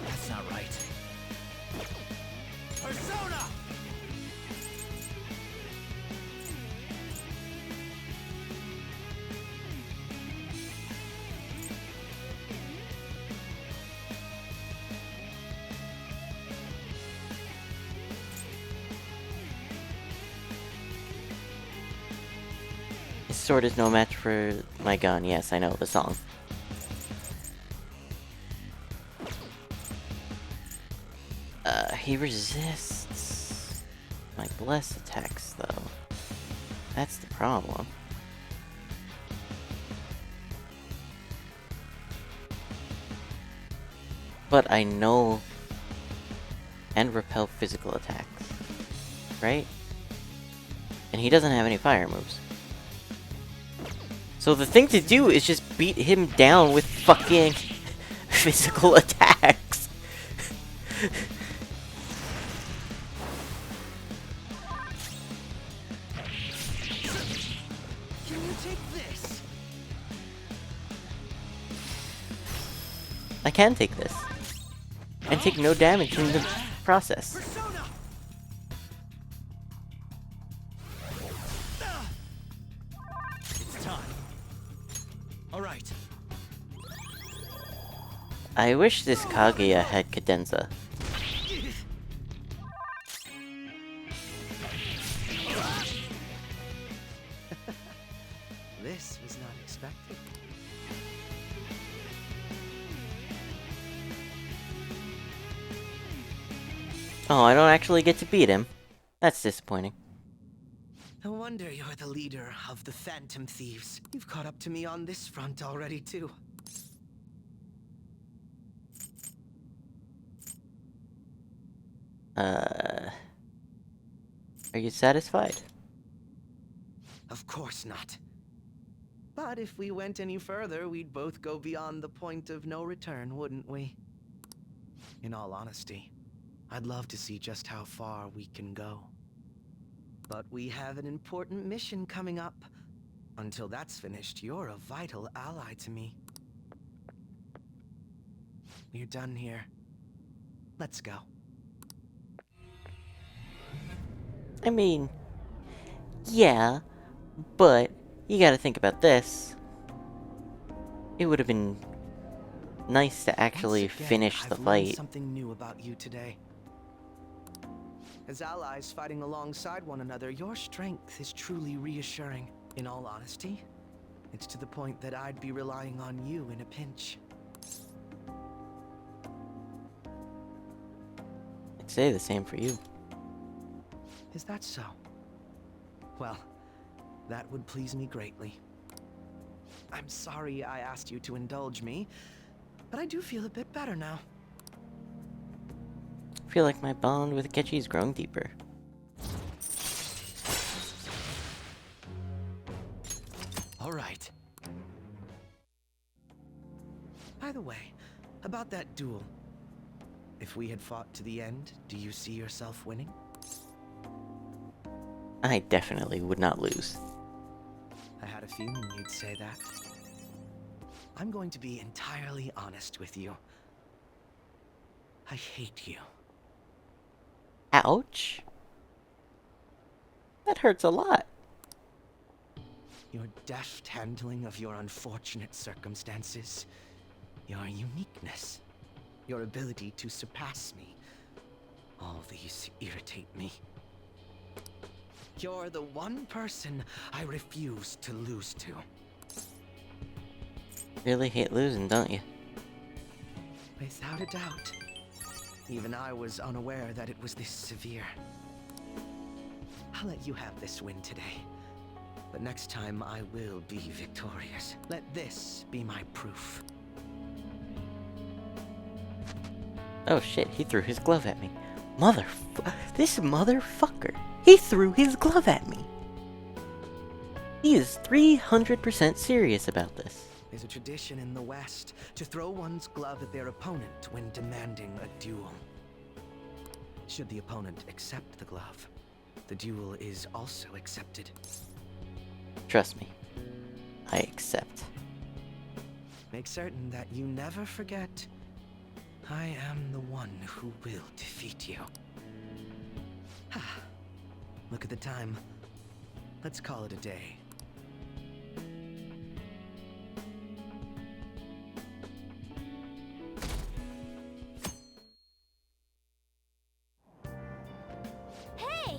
That's not right. Persona! His sword is no match for my gun. Yes, I know the song. He resists my bless attacks, though. That's the problem. But I know and repel physical attacks, right? And he doesn't have any fire moves. So the thing to do is just beat him down with fucking physical attacks. Take this. I can take this. And take no damage in the process. Persona. It's time. All right. I wish this Kaguya had cadenza. This was not expected. Oh, I don't actually get to beat him. That's disappointing. No wonder you're the leader of the Phantom Thieves. You've caught up to me on this front already, too. Are you satisfied? Of course not. But if we went any further, we'd both go beyond the point of no return, wouldn't we? In all honesty, I'd love to see just how far we can go. But we have an important mission coming up. Until that's finished, you're a vital ally to me. We're done here. Let's go. I mean, yeah, but you gotta think about this. It would have been nice to actually Once again, finish the I've learned fight. something new about you today. As allies fighting alongside one another, your strength is truly reassuring. In all honesty, it's to the point that I'd be relying on you in a pinch. I'd say the same for you. Is that so? Well, that would please me greatly. I'm sorry I asked you to indulge me, but I do feel a bit better now. I feel like my bond with Akechi is growing deeper. All right. By the way, about that duel. If we had fought to the end, do you see yourself winning? I definitely would not lose. I had a feeling you'd say that. I'm going to be entirely honest with you. I hate you. Ouch. That hurts a lot. Your deft handling of your unfortunate circumstances, your uniqueness, your ability to surpass me. All these irritate me. You're the one person I refuse to lose to. Really hate losing, don't you? Without a doubt. Even I was unaware that it was this severe. I'll let you have this win today. But next time I will be victorious. Let this be my proof. Oh shit, he threw his glove at me. This motherfucker. He threw his glove at me. He is 300% serious about this. There's a tradition in the West to throw one's glove at their opponent when demanding a duel. Should the opponent accept the glove, the duel is also accepted. Trust me, I accept. Make certain that you never forget, I am the one who will defeat you. Look at the time. Let's call it a day. Hey!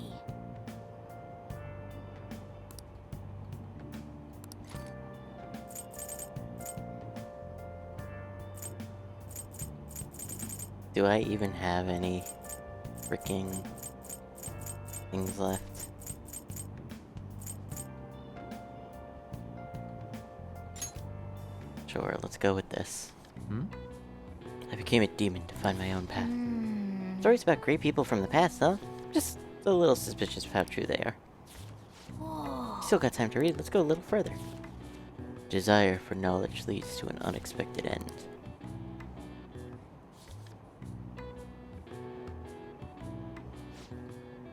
Do I even have any freaking things left? Sure, let's go with this. I became a demon to find my own path. Stories about great people from the past, though. Just a little suspicious of how true they are. Still got time to read, let's go a little further. Desire for knowledge leads to an unexpected end.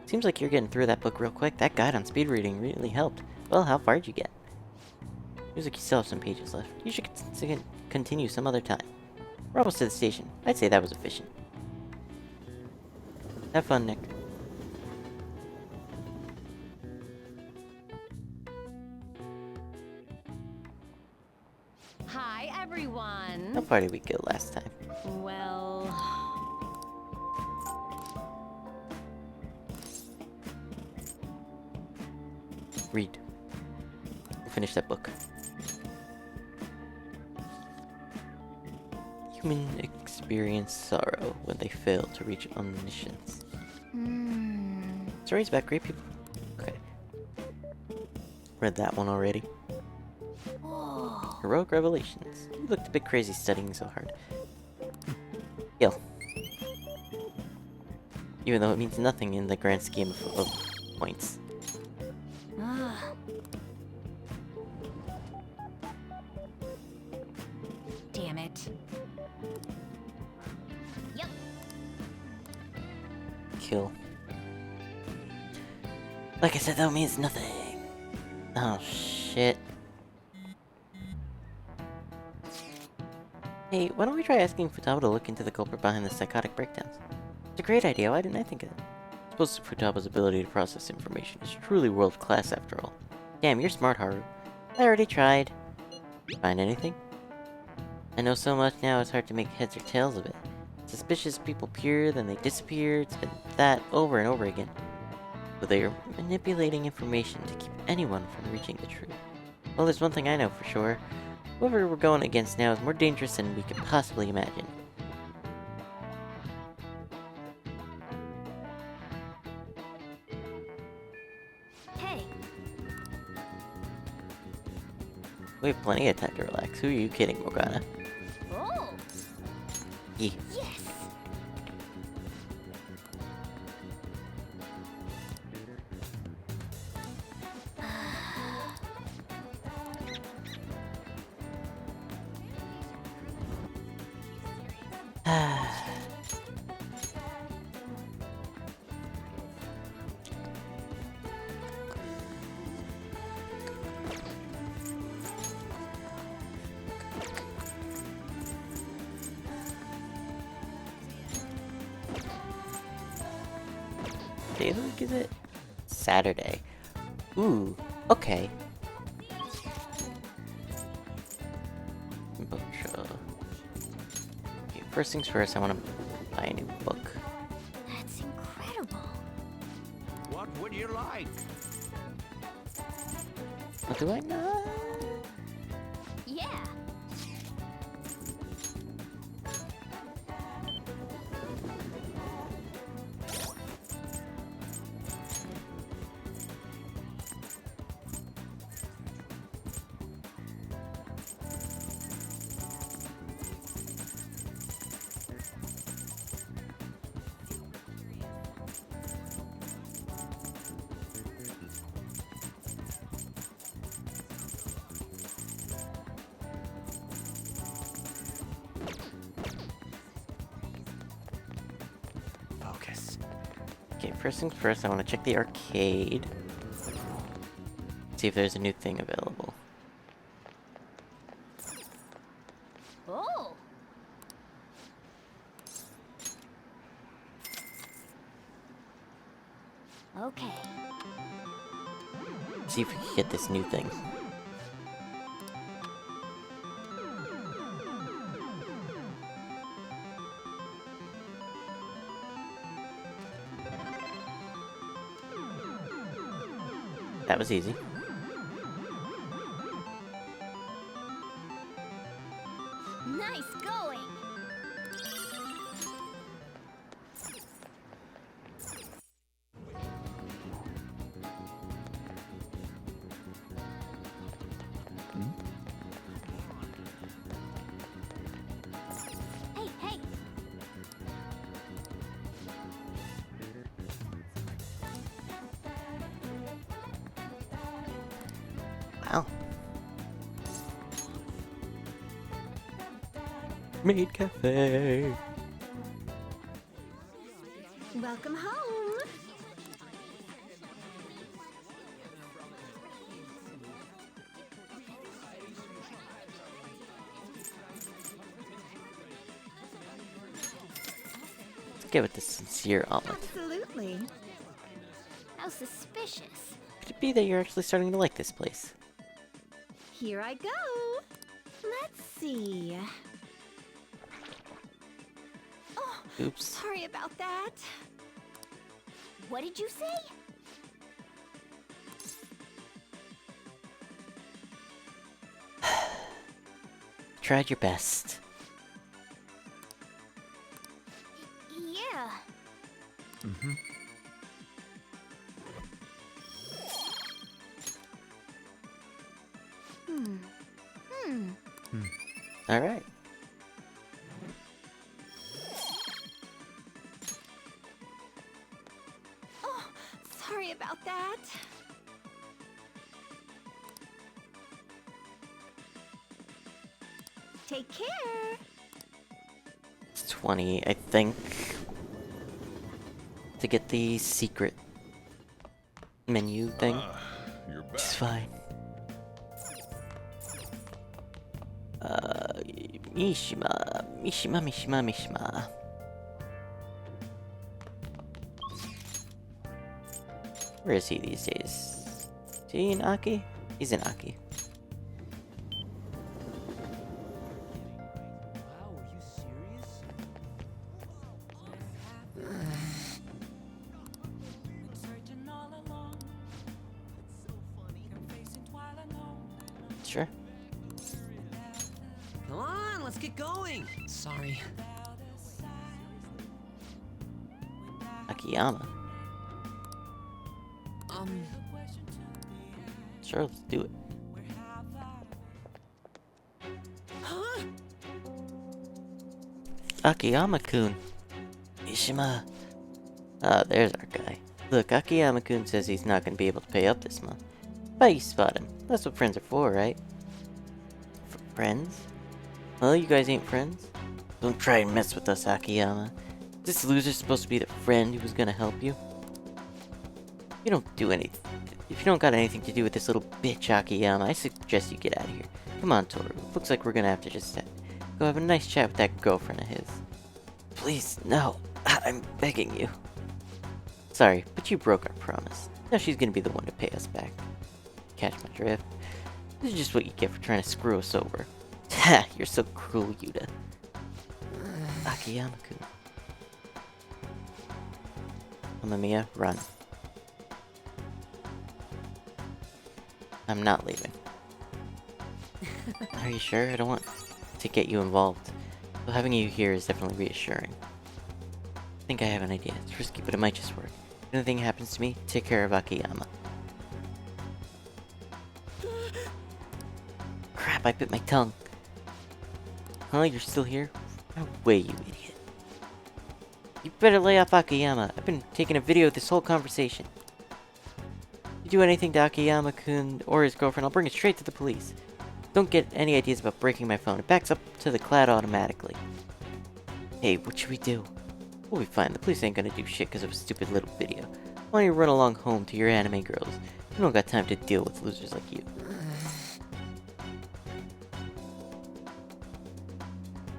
Seems like you're getting through that book real quick. That guide on speed reading really helped. Well, how far did you get? Seems like you still have some pages left. You should continue some other time. We're almost to the station. I'd say that was efficient. Have fun, Nick. Hi, everyone. How far did we go last time? Well, Read. Finish that book. Human experience sorrow when they fail to reach omniscience. Stories about great people. Okay. Read that one already. Heroic revelations. You looked a bit crazy studying so hard. Gil. Even though it means nothing in the grand scheme of points. Damn it. Yep. Kill. Like I said, that means nothing. Oh, shit. Hey, why don't we try asking Futaba to look into the culprit behind the psychotic breakdowns? It's a great idea, why didn't I think of it? I suppose Futaba's ability to process information is truly world-class after all. Damn, you're smart, Haru. I already tried. Find anything? I know so much now it's hard to make heads or tails of it. Suspicious people appear, then they disappear, it's been that over and over again. So they are manipulating information to keep anyone from reaching the truth. Well, there's one thing I know for sure. Whoever we're going against now is more dangerous than we could possibly imagine. Hey, We have plenty of time to relax. Who are you kidding, Morgana? oh, Yeah. yes. Day of the week is it? Saturday. Ooh, okay. Butcher. Okay, first things first, I want to buy a new book. That's incredible. What would you like? What do I know? Yeah. Focus. Okay, first things first, I want to check the arcade. See if there's a new thing available. Oh. Okay. See if we can get this new thing. That was easy. Nice going. Hey, hey. Wow. Maid Cafe. Welcome home. get with the sincere omelet. Absolutely. How suspicious. Could it be that you're actually starting to like this place? Here I go. Let's see. Oh, Oops. sorry about that. What did you say? Tried your best. Yeah. Mm-hmm. Alright. Oh, sorry about that. Take care. It's 20, I think. To get the secret menu thing. You're back. It's fine. Mishima. Where is he these days? Is he in Aki? He's in Aki. Sure. Come on, let's get going. Sorry. Akiyama. Sure, let's do it. Huh? Akiyama-kun. Mishima. Ah, there's our guy. Look, Akiyama-kun says he's not gonna be able to pay up this month. But you spot him. That's what friends are for, right? Friends? Well, you guys ain't friends. Don't try and mess with us, Akiyama. This loser's supposed to be the friend who was gonna help you. You don't do anything. If you don't got anything to do with this little bitch, Akiyama, I suggest you get out of here. Come on, Toru. Looks like we're gonna have to just go have a nice chat with that girlfriend of his. Please, no. I'm begging you. Sorry, but you broke our promise. Now she's gonna be the one to pay us back. Catch my drift? This is just what you get for trying to screw us over. Ha! You're so cruel, Yuta. Akiyama-kun. Amamiya, run. I'm not leaving. Are you sure? I don't want to get you involved. So having you here is definitely reassuring. I think I have an idea. It's risky, but it might just work. If anything happens to me, take care of Akiyama. Crap, I bit my tongue. Huh? You're still here? No way, you idiot. You better lay off Akiyama. I've been taking a video of this whole conversation. If you do anything to Akiyama-kun or his girlfriend, I'll bring it straight to the police. Don't get any ideas about breaking my phone. It backs up to the cloud automatically. Hey, what should we do? We'll be fine. The police ain't gonna do shit because of a stupid little video. Why don't you run along home to your anime girls? You don't got time to deal with losers like you.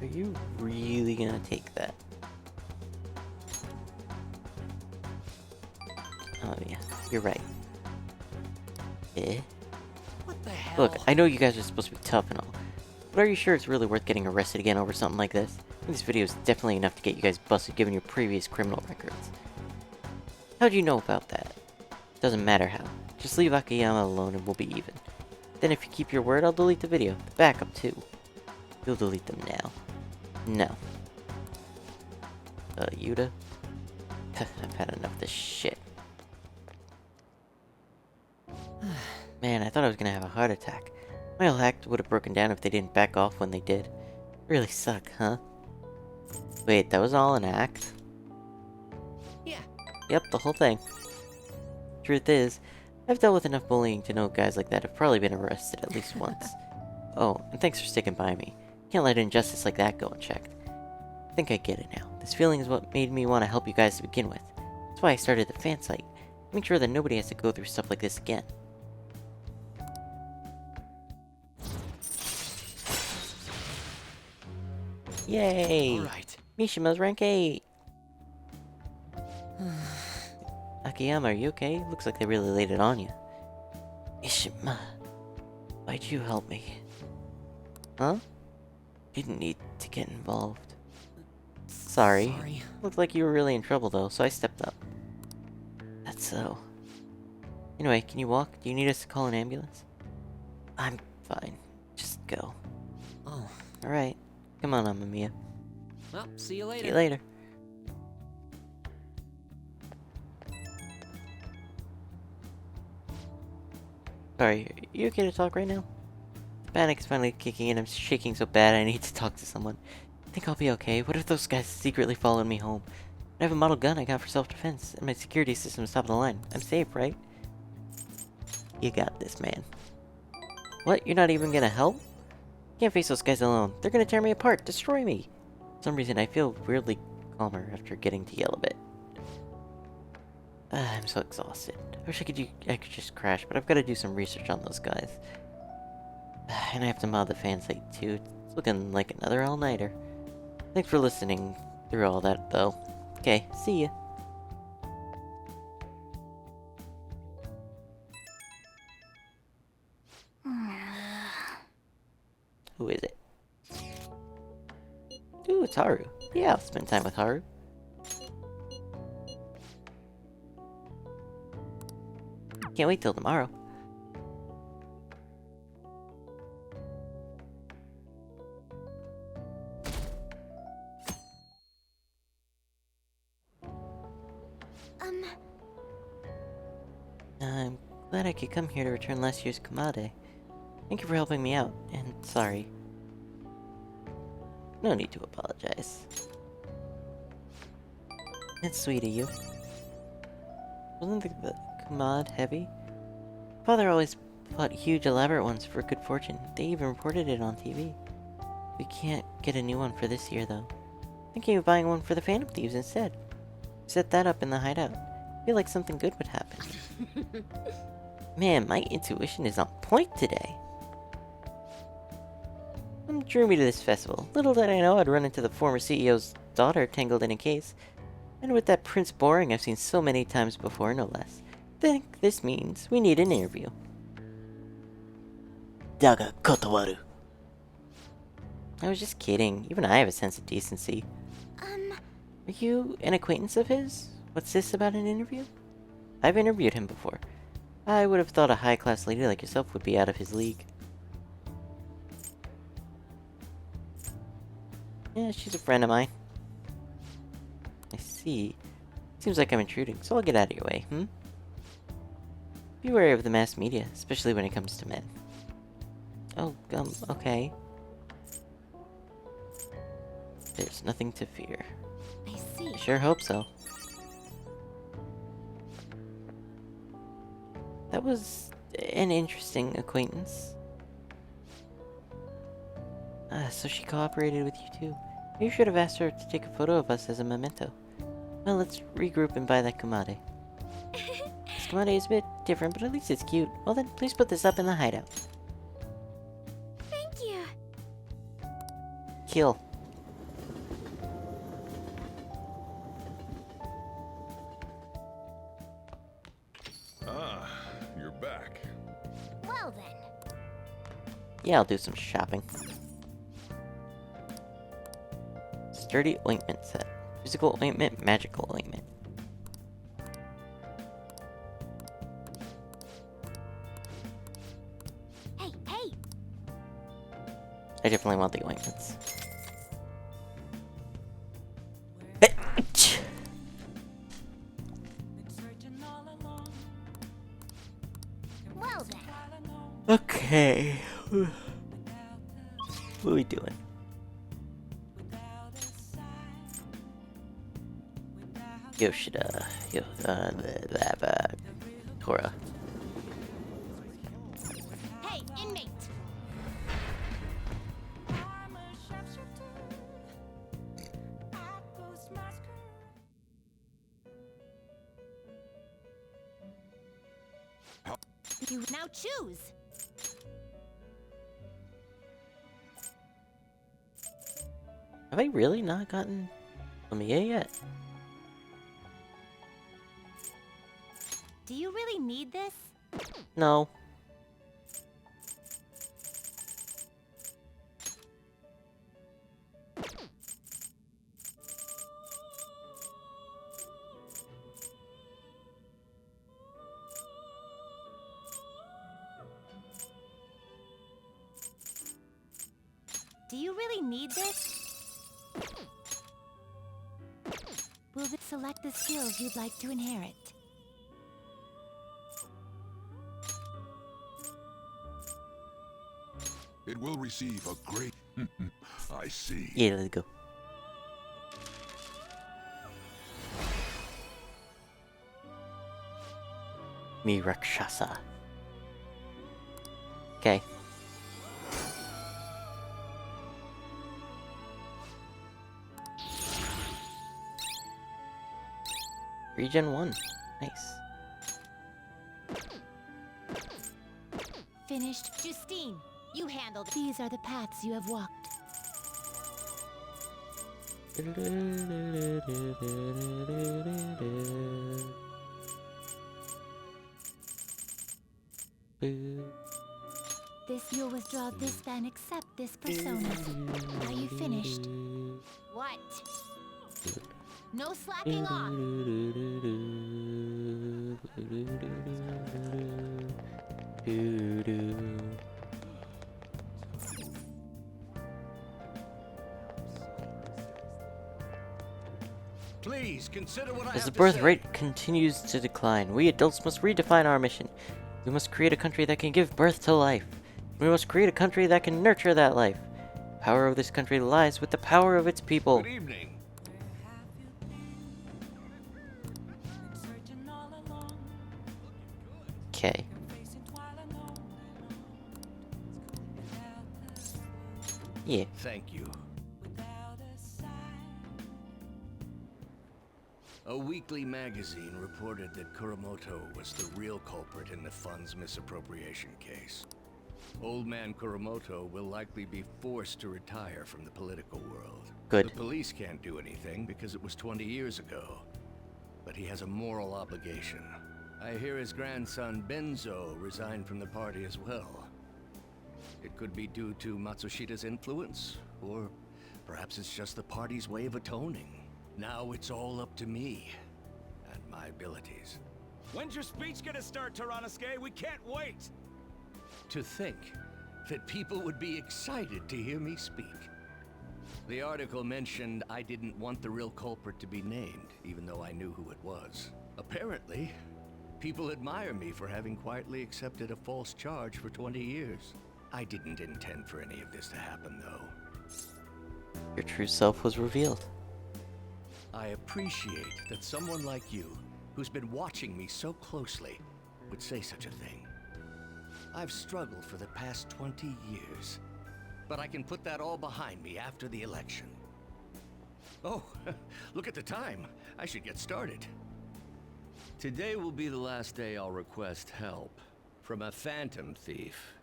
Are you really gonna take that? Oh yeah, you're right. Eh? What the hell? Look, I know you guys are supposed to be tough and all, but are you sure it's really worth getting arrested again over something like this? I think this video is definitely enough to get you guys busted given your previous criminal records. How'd you know about that? Doesn't matter how. Just leave Akiyama alone and we'll be even. Then if you keep your word, I'll delete the video. The backup too. You'll delete them now. No. Yuta? I've had enough of this shit. Man, I thought I was gonna have a heart attack. My whole act would have broken down if they didn't back off when they did. Really suck, huh? Wait, that was all an act? Yeah. Yep, the whole thing. Truth is, I've dealt with enough bullying to know guys like that have probably been arrested at least once. Oh, and thanks for sticking by me. Can't let injustice like that go unchecked. I think I get it now. This feeling is what made me want to help you guys to begin with. That's why I started the fan site. Make sure that nobody has to go through stuff like this again. Yay! All right. Mishima's rank 8! Akiyama, are you okay? Looks like they really laid it on you. Ishima, why'd you help me? Huh? Didn't need to get involved. Sorry. Looked like you were really in trouble though, so I stepped up. That's so. Anyway, can you walk? Do you need us to call an ambulance? I'm fine. Just go. Oh. Alright. Come on, Amamiya. Well, see you later. See you later. Sorry, are you okay to talk right now? Panic's finally kicking in. I'm shaking so bad I need to talk to someone. I think I'll be okay. What if those guys secretly followed me home? I have a model gun I got for self-defense, and my security system is top of the line. I'm safe, right? You got this, man. What? You're not even gonna help? Can't face those guys alone. They're gonna tear me apart, destroy me. For some reason, I feel weirdly calmer after getting to yell a bit. I'm so exhausted. I wish I could just crash, but I've got to do some research on those guys. And I have to mod the fan site too. It's looking like another all-nighter. Thanks for listening through all that, though. Okay, see ya. Who is it? Ooh, it's Haru. Yeah, I'll spend time with Haru. Can't wait till tomorrow. I'm glad I could come here to return last year's Kumade. Thank you for helping me out, and sorry. No need to apologize. It's sweet of you. Wasn't the Kumade heavy? Father always bought huge elaborate ones for good fortune. They even reported it on TV. We can't get a new one for this year though. Thinking of buying one for the Phantom Thieves instead. Set that up in the hideout. Feel like something good would happen. Man, my intuition is on point today. What drew me to this festival? Little did I know I'd run into the former CEO's daughter tangled in a case. And with that Prince Boring I've seen so many times before, no less. Think this means we need an interview. Daga kotowaru. I was just kidding. Even I have a sense of decency. Are you an acquaintance of his? What's this about an interview? I've interviewed him before. I would have thought a high-class lady like yourself would be out of his league. Yeah, she's a friend of mine. I see. Seems like I'm intruding, so I'll get out of your way, Be wary of the mass media, especially when it comes to men. Oh, okay. There's nothing to fear. I see. I sure hope so. That was an interesting acquaintance. So she cooperated with you too. You should have asked her to take a photo of us as a memento. Well, let's regroup and buy that Kumade. This Kumade is a bit different, but at least it's cute. Well then, please put this up in the hideout. Thank you. Kill. Ah, you're back. Well then. Yeah, I'll do some shopping. Sturdy ointment set. Physical ointment, magical ointment. Hey, hey! I definitely want the ointments. Well then. Okay. What are we doing? Yoshida. Tora. Hey, inmate! You now choose. Have I really not gotten Lamia yet? Do you really need this? No. Do you really need this? Will it select the skills you'd like to inherit? It will receive a great... I see. Yeah, let's go. Me Rakshasa. Okay. Regen 1. Nice. Finished. Justine, you handled it. These are the paths you have walked. You'll withdraw this then accept this persona. Are you finished? What? No slacking off! Please consider what I As have the to birth say. rate continues to decline, we adults must redefine our mission. We must create a country that can give birth to life. We must create a country that can nurture that life. The power of this country lies with the power of its people. Good evening. Okay. Yeah. Thank you. A weekly magazine reported that Kuromoto was the real culprit in the fund's misappropriation case. Old man Kuromoto will likely be forced to retire from the political world. Good. The police can't do anything because it was 20 years ago. But he has a moral obligation. I hear his grandson Benzo resigned from the party as well. It could be due to Matsushida's influence, or perhaps it's just the party's way of atoning. Now it's all up to me and my abilities. When's your speech gonna start, Tyranosuke? We can't wait! To think that people would be excited to hear me speak. The article mentioned I didn't want the real culprit to be named, even though I knew who it was. Apparently, people admire me for having quietly accepted a false charge for 20 years. I didn't intend for any of this to happen, though. Your true self was revealed. I appreciate that someone like you, who's been watching me so closely, would say such a thing. I've struggled for the past 20 years, but I can put that all behind me after the election. Oh, look at the time. I should get started. Today will be the last day I'll request help from a phantom thief.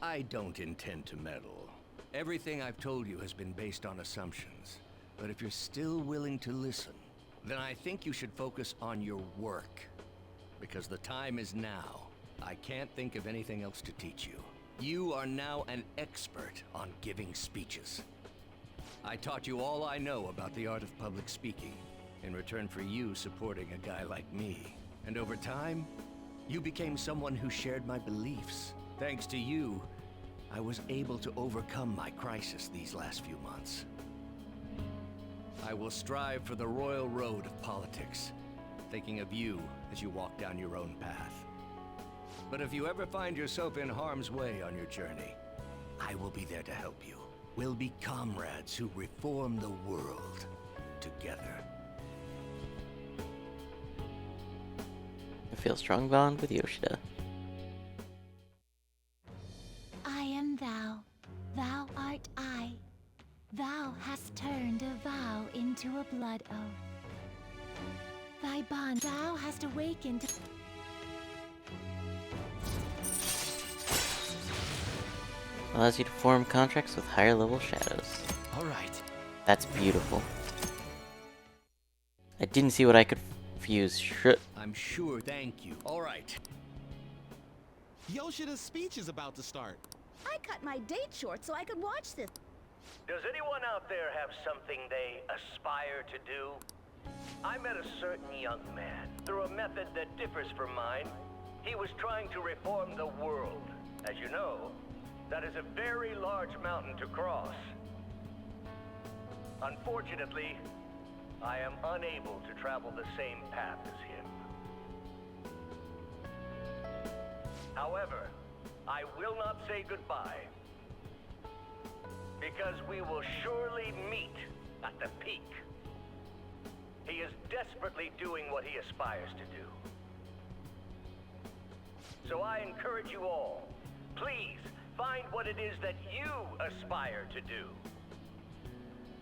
I don't intend to meddle. Everything I've told you has been based on assumptions. But if you're still willing to listen, then I think you should focus on your work. Because the time is now. I can't think of anything else to teach you. You are now an expert on giving speeches. I taught you all I know about the art of public speaking, in return for you supporting a guy like me. And over time, you became someone who shared my beliefs. Thanks to you, I was able to overcome my crisis these last few months. I will strive for the royal road of politics, thinking of you as you walk down your own path. But if you ever find yourself in harm's way on your journey, I will be there to help you. We'll be comrades who reform the world together. I feel a strong bond with Yoshida. I am thou, thou art I. Thou hast turned a vow into a blood oath. Thy bond thou hast awakened. Allows you to form contracts with higher level shadows. All right. That's beautiful. I didn't see what I could fuse should. I'm sure, thank you. All right. Yoshida's speech is about to start. I cut my date short so I could watch this. Does anyone out there have something they aspire to do? I met a certain young man through a method that differs from mine. He was trying to reform the world. As you know, that is a very large mountain to cross. Unfortunately, I am unable to travel the same path as him. However, I will not say goodbye, because we will surely meet at the peak. He is desperately doing what he aspires to do. So I encourage you all, please find what it is that you aspire to do.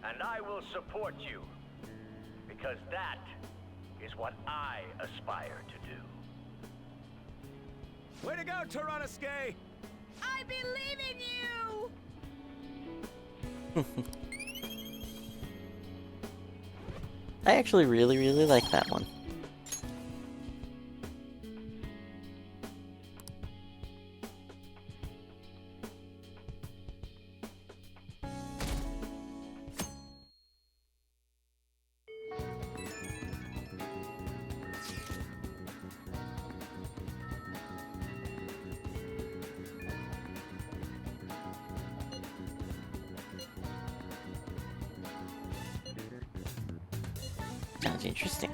And I will support you, because that is what I aspire to do. Way to go, Tyranosuke! I believe in you! I actually really like that one. Sounds interesting.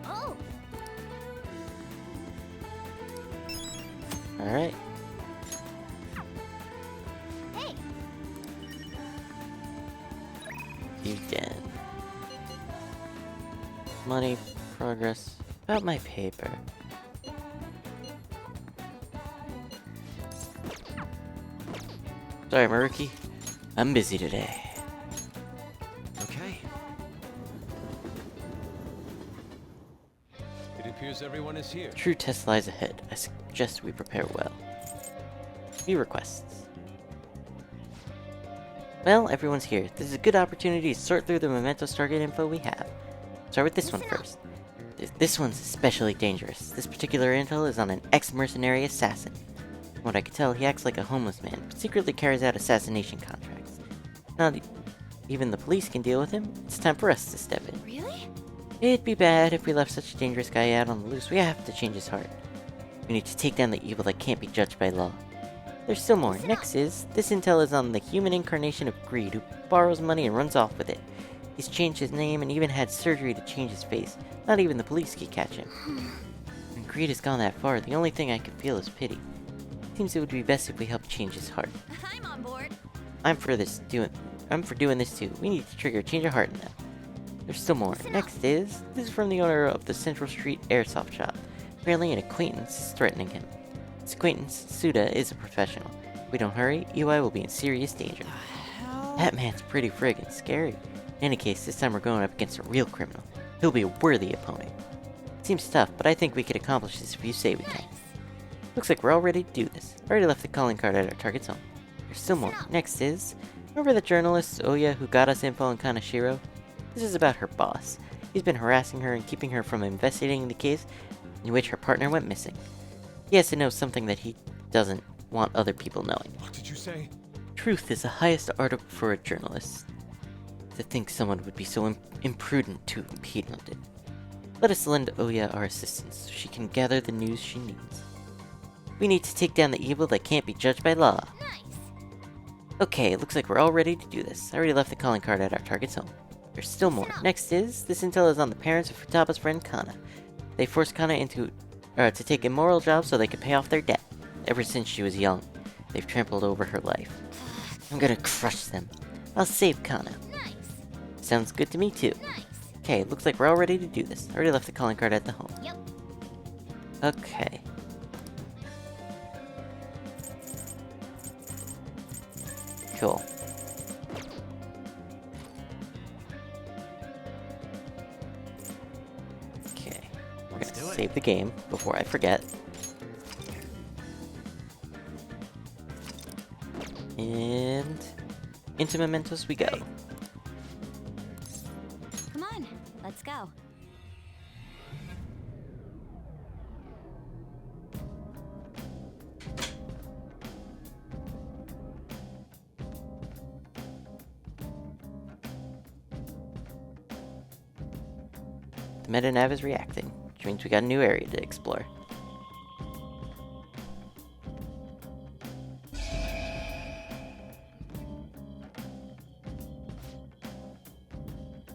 Oh! Alright. Hey! You did. Money, progress. About my paper. Sorry, Maruki. I'm busy today. Okay. It appears everyone is here. True test lies ahead. I suggest we prepare well. Few requests. Well, everyone's here. This is a good opportunity to sort through the Mementos target info we have. Start with this one first. This one's especially dangerous. This particular intel is on an ex-mercenary assassin. From what I can tell, he acts like a homeless man, but secretly carries out assassination contracts. Not even the police can deal with him. It's time for us to step in. Really? It'd be bad if we left such a dangerous guy out on the loose. We have to change his heart. We need to take down the evil that can't be judged by law. There's still more. Next is, this intel is on the human incarnation of greed, who borrows money and runs off with it. He's changed his name and even had surgery to change his face. Not even the police can catch him. When greed has gone that far, the only thing I can feel is pity. Seems it would be best if we help change his heart. I'm on board. I'm for doing this too. We need to trigger a change of heart in them. There's still more. Next is, this is from the owner of the Central Street Airsoft shop. Apparently an acquaintance is threatening him. His acquaintance, Suda, is a professional. If we don't hurry, UI will be in serious danger. That man's pretty friggin' scary. In any case, this time we're going up against a real criminal. He'll be a worthy opponent. Seems tough, but I think we could accomplish this if you say we can. Looks like we're all ready to do this. I already left the calling card at our target's home. There's still more. Next is, remember the journalist, Oya, who got us info on Kanashiro? This is about her boss. He's been harassing her and keeping her from investigating the case in which her partner went missing. He has to know something that he doesn't want other people knowing. What did you say? Truth is the highest article for a journalist. To think someone would be so imprudent to impede on it. Let us lend Oya our assistance so she can gather the news she needs. We need to take down the evil that can't be judged by law. Nice. Okay, looks like we're all ready to do this. I already left the calling card at our target's home. There's still more. Next is, this intel is on the parents of Futaba's friend Kana. They forced Kana to take immoral jobs so they could pay off their debt. Ever since she was young, they've trampled over her life. I'm gonna crush them. I'll save Kana. Nice. Sounds good to me too. Nice. Okay, looks like we're all ready to do this. I already left the calling card at the home. Yep. Okay. Cool. Okay. We're gonna save the game before I forget. into Mementos we go. Come on, let's go. The meta nav is reacting, which means we got a new area to explore.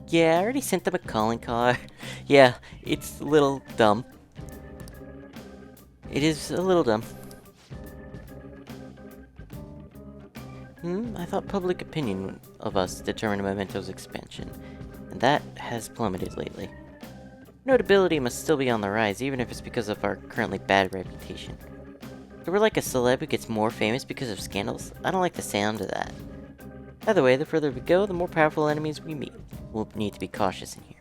Yeah, I already sent them a calling card. Yeah, it's a little dumb. It is a little dumb. I thought public opinion of us determined Memento's expansion, and that has plummeted lately. Notability must still be on the rise, even if it's because of our currently bad reputation. So we're like a celeb who gets more famous because of scandals? I don't like the sound of that. Either way, the further we go, the more powerful enemies we meet. We'll need to be cautious in here.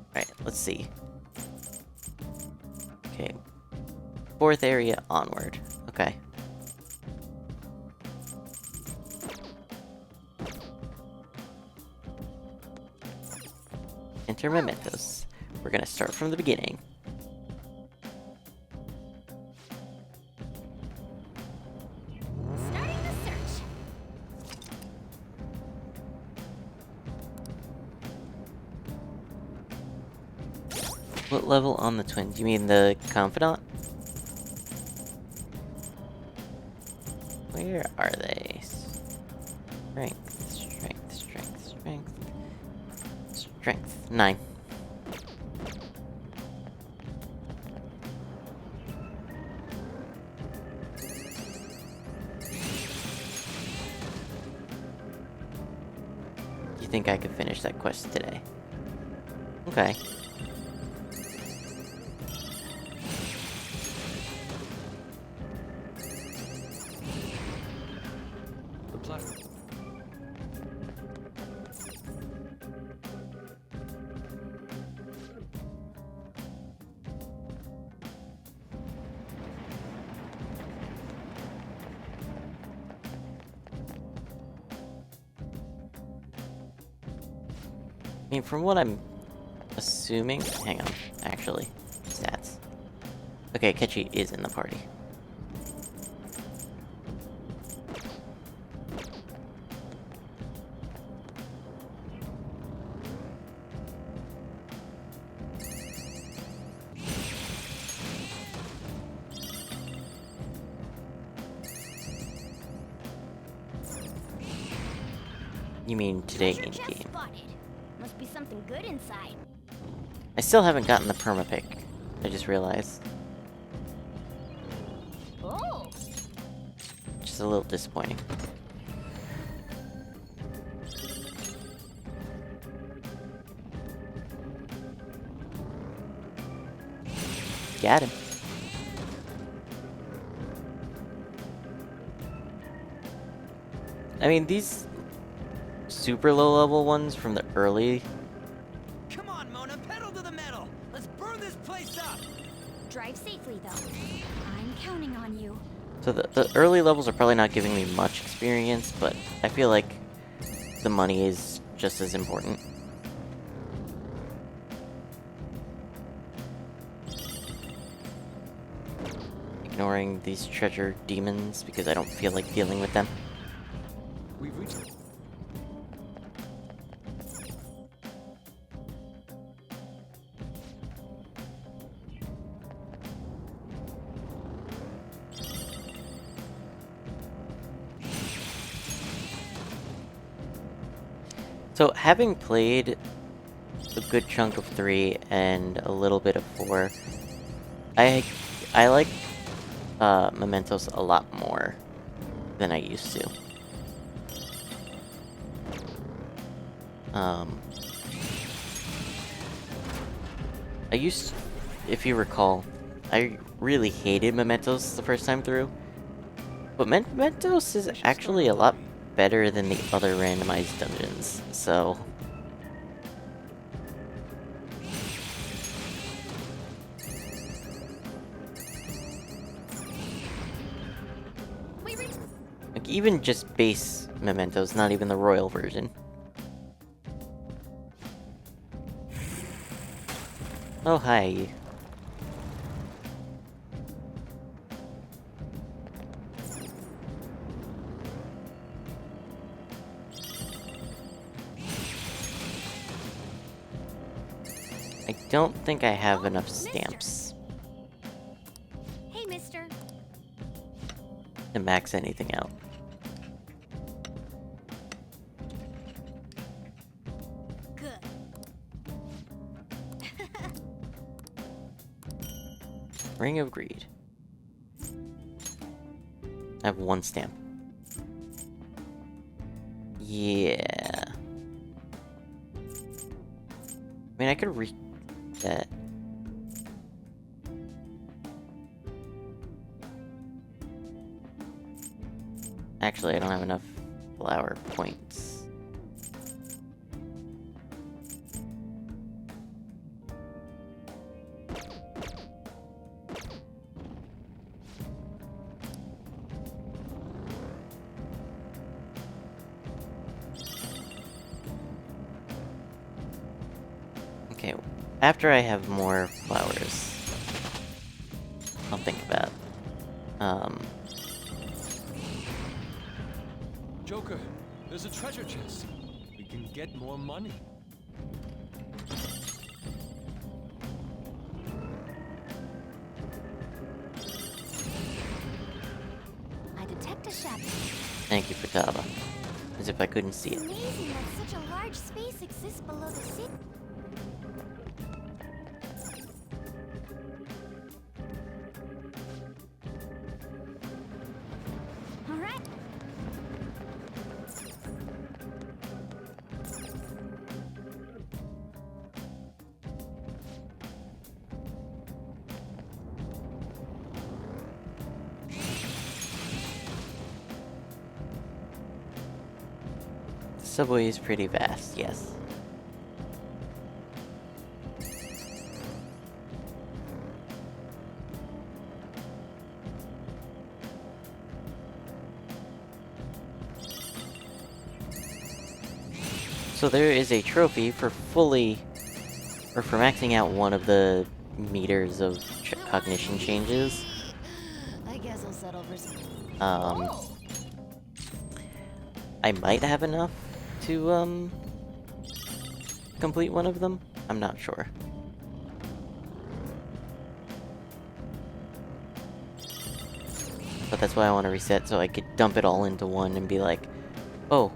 Alright, let's see. Okay. 4th area onward. Okay. Enter Mementos. We're gonna start from the beginning. Starting the search. What level on the twin? Do you mean the confidant? Where are they? Strength, strength, strength, strength. Strength 9. You think I could finish that quest today? Okay. The platform. I mean, from what I'm assuming... Hang on, actually. Stats. Okay, Ketchy is in the party. You mean today in Treasure game? chest spotted. Must be something good inside. I still haven't gotten the permapick. I just realized. Oh. Which is a little disappointing. Got him. I mean, these super low level ones from the early... Come on, Mona, pedal to the metal. Let's burn this place up. Drive safely, though. I'm counting on you. So the early levels are probably not giving me much experience, but I feel like the money is just as important. Ignoring these treasure demons because I don't feel like dealing with them. We've reached. So, having played a good chunk of 3 and a little bit of 4, I like Mementos a lot more than I used to. I used, if you recall, I really hated Mementos the first time through, but Mementos is actually a lot better than the other randomized dungeons, so... Like, even just base mementos, not even the royal version. Oh, hi. I don't think I have enough stamps Hey, mister. to max anything out. Good. Ring of Greed. I have 1 stamp. Yeah. I mean, I could read that. Actually, I don't have enough flower points. Okay, after I have more flowers, I'll think about, Joker, there's a treasure chest. We can get more money. I detect a shadow. thank you, Futaba. As if I couldn't see It's it. amazing that such a large space exists below the city. All right. The subway is pretty vast, yes. So there is a trophy for for maxing out one of the meters of cognition changes. I guess I'll settle for some. I might have enough to, complete one of them. I'm not sure. But that's why I want to reset, so I could dump it all into one and be like, oh,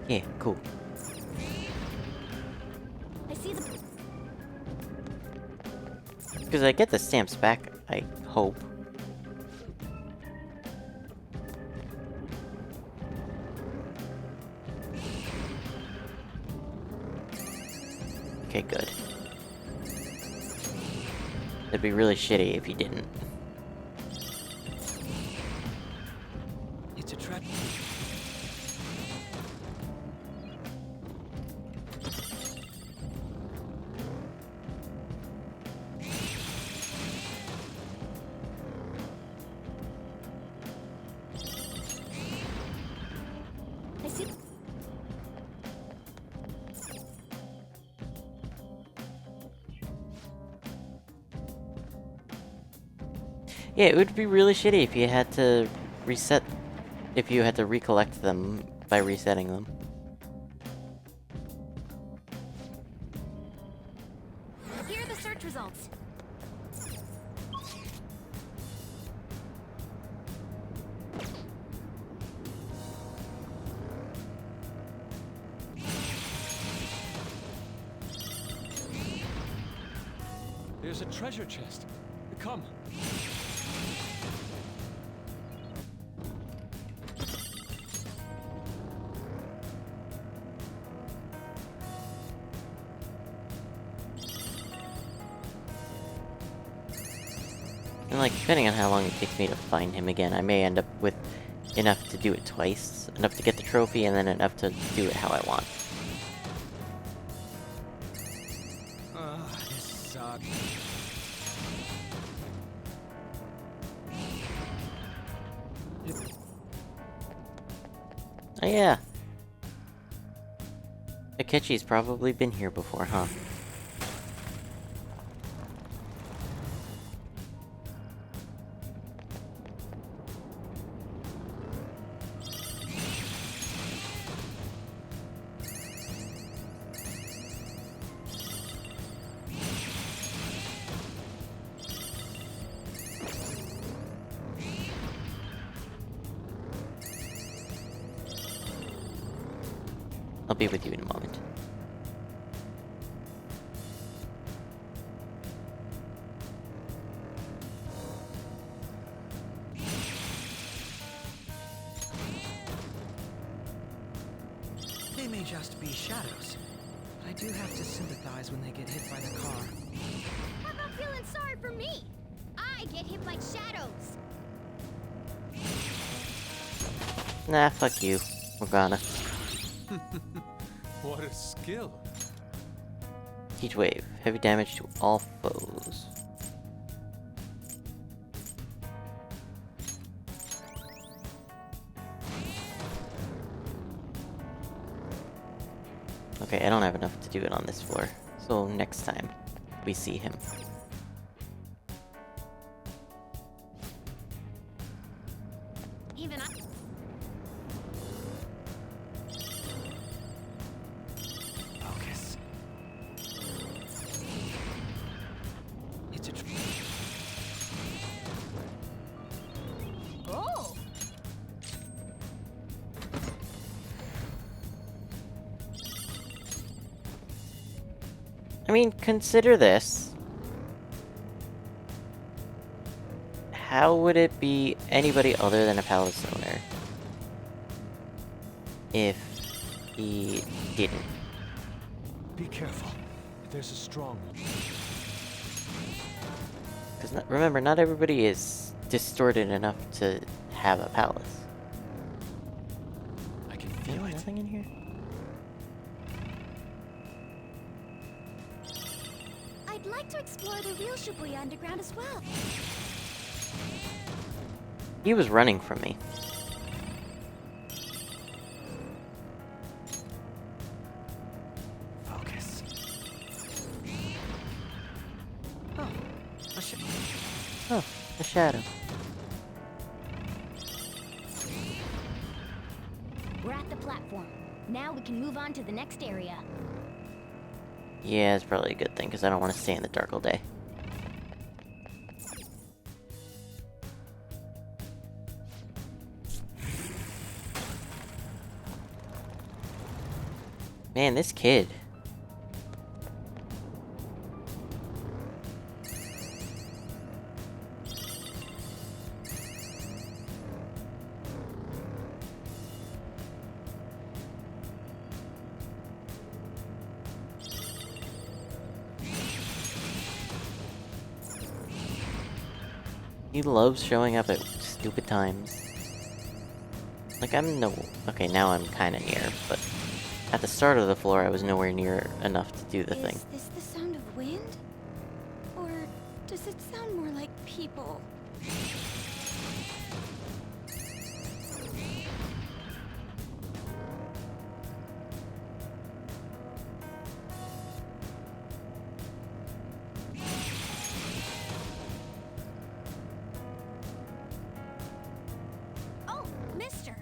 yeah, cool. I see the. Because I get the stamps back, I hope. Okay, good. It'd be really shitty if you didn't. It's a trap. I see. Yeah, it would be really shitty if you had to reset, if you had to recollect them by resetting them. Here are the search results. There's a treasure chest. Come. And like, depending on how long it takes me to find him again, I may end up with enough to do it twice. Enough to get the trophy, and then enough to do it how I want. This sucks. yeah. Akechi's probably been here before, huh? I'll be with you in a moment. They may just be shadows, but I do have to sympathize when they get hit by the car. How about feeling sorry for me? I get hit by shadows. Nah, fuck you, Morgana. What a skill. Heat wave. Heavy damage to all foes. Okay, I don't have enough to do it on this floor. So next time we see him. Even I. Focus. It's a Oh! I mean, consider this. How would it be anybody other than a palace owner if he didn't? Be careful. There's a strong one. Because remember, not everybody is distorted enough to have a palace. I can feel it. Nothing in here? I'd like to explore the real Shibuya underground as well. He was running from me. focus. Oh, a shadow. We're at the platform. Now we can move on to the next area. Yeah, it's probably a good thing, because I don't want to stay in the dark all day. Man, this kid. He loves showing up at stupid times. Like, okay, now I'm kinda near, but at the start of the floor I was nowhere near enough to do the thing. Is this the sound of wind? Or does it sound more like people? Oh, mister!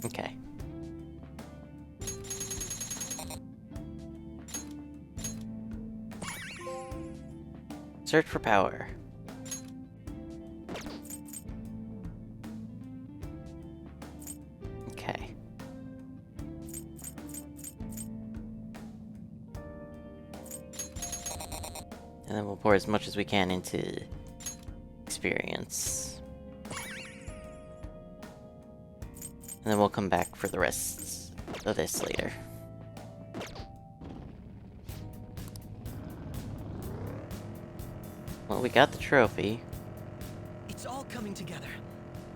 Okay. Search for power. Okay. And then we'll pour as much as we can into experience. And then we'll come back for the rest of this later. Well, we got the trophy. It's all coming together.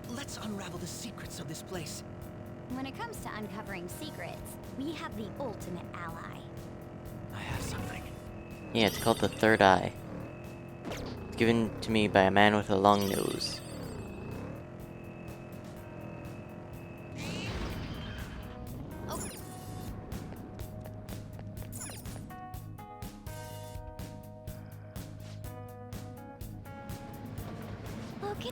Let's unravel the secrets of this place. When it comes to uncovering secrets, we have the ultimate ally. I have something. Yeah, it's called the Third Eye. Given to me by a man with a long nose. Okay.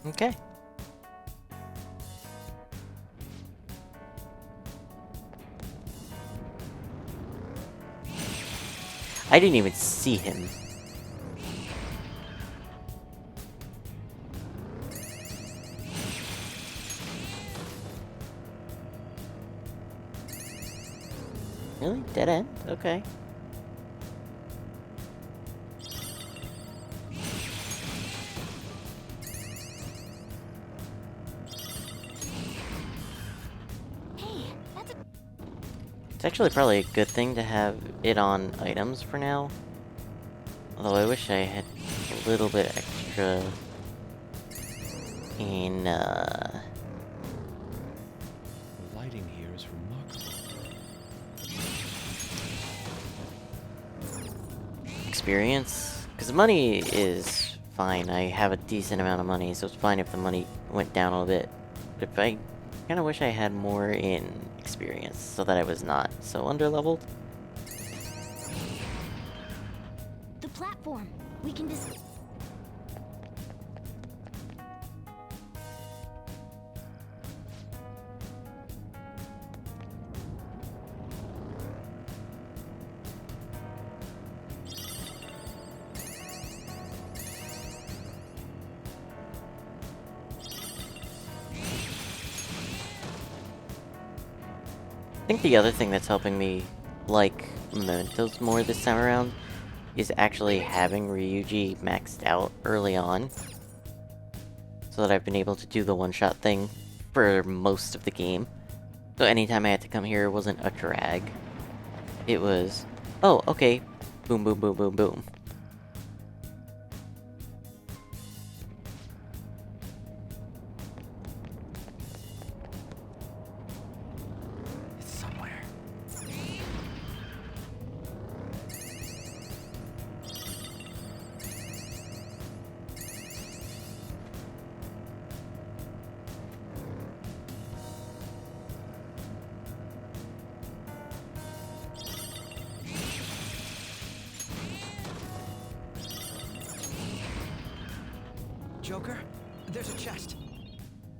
Okay. I didn't even see him. Really? Dead end? Okay. It's actually probably a good thing to have it on items for now. Although I wish I had a little bit extra in, The lighting here is remarkable. experience. Because money is fine. I have a decent amount of money, so it's fine if the money went down a little bit. But if I kind of wish I had more in experience, so that I was not so underleveled. The platform. We can just. I think the other thing that's helping me like Mementos more this time around is actually having Ryuji maxed out early on, so that I've been able to do the one-shot thing for most of the game. So anytime I had to come here, it wasn't a drag. It was, oh, okay, boom, boom, boom, boom, boom. It's somewhere. Joker, there's a chest.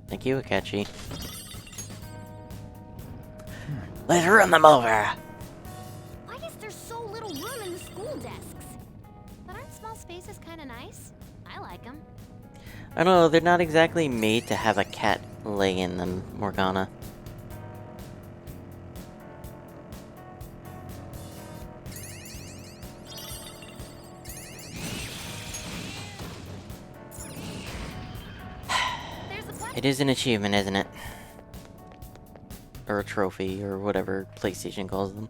Thank you, Akachi. Let's run them over! Why is there so little room in the school desks? But aren't small spaces kind of nice? I like them. I don't know, they're not exactly made to have a cat lay in them, Morgana. It is an achievement, isn't it? Or a trophy, or whatever PlayStation calls them.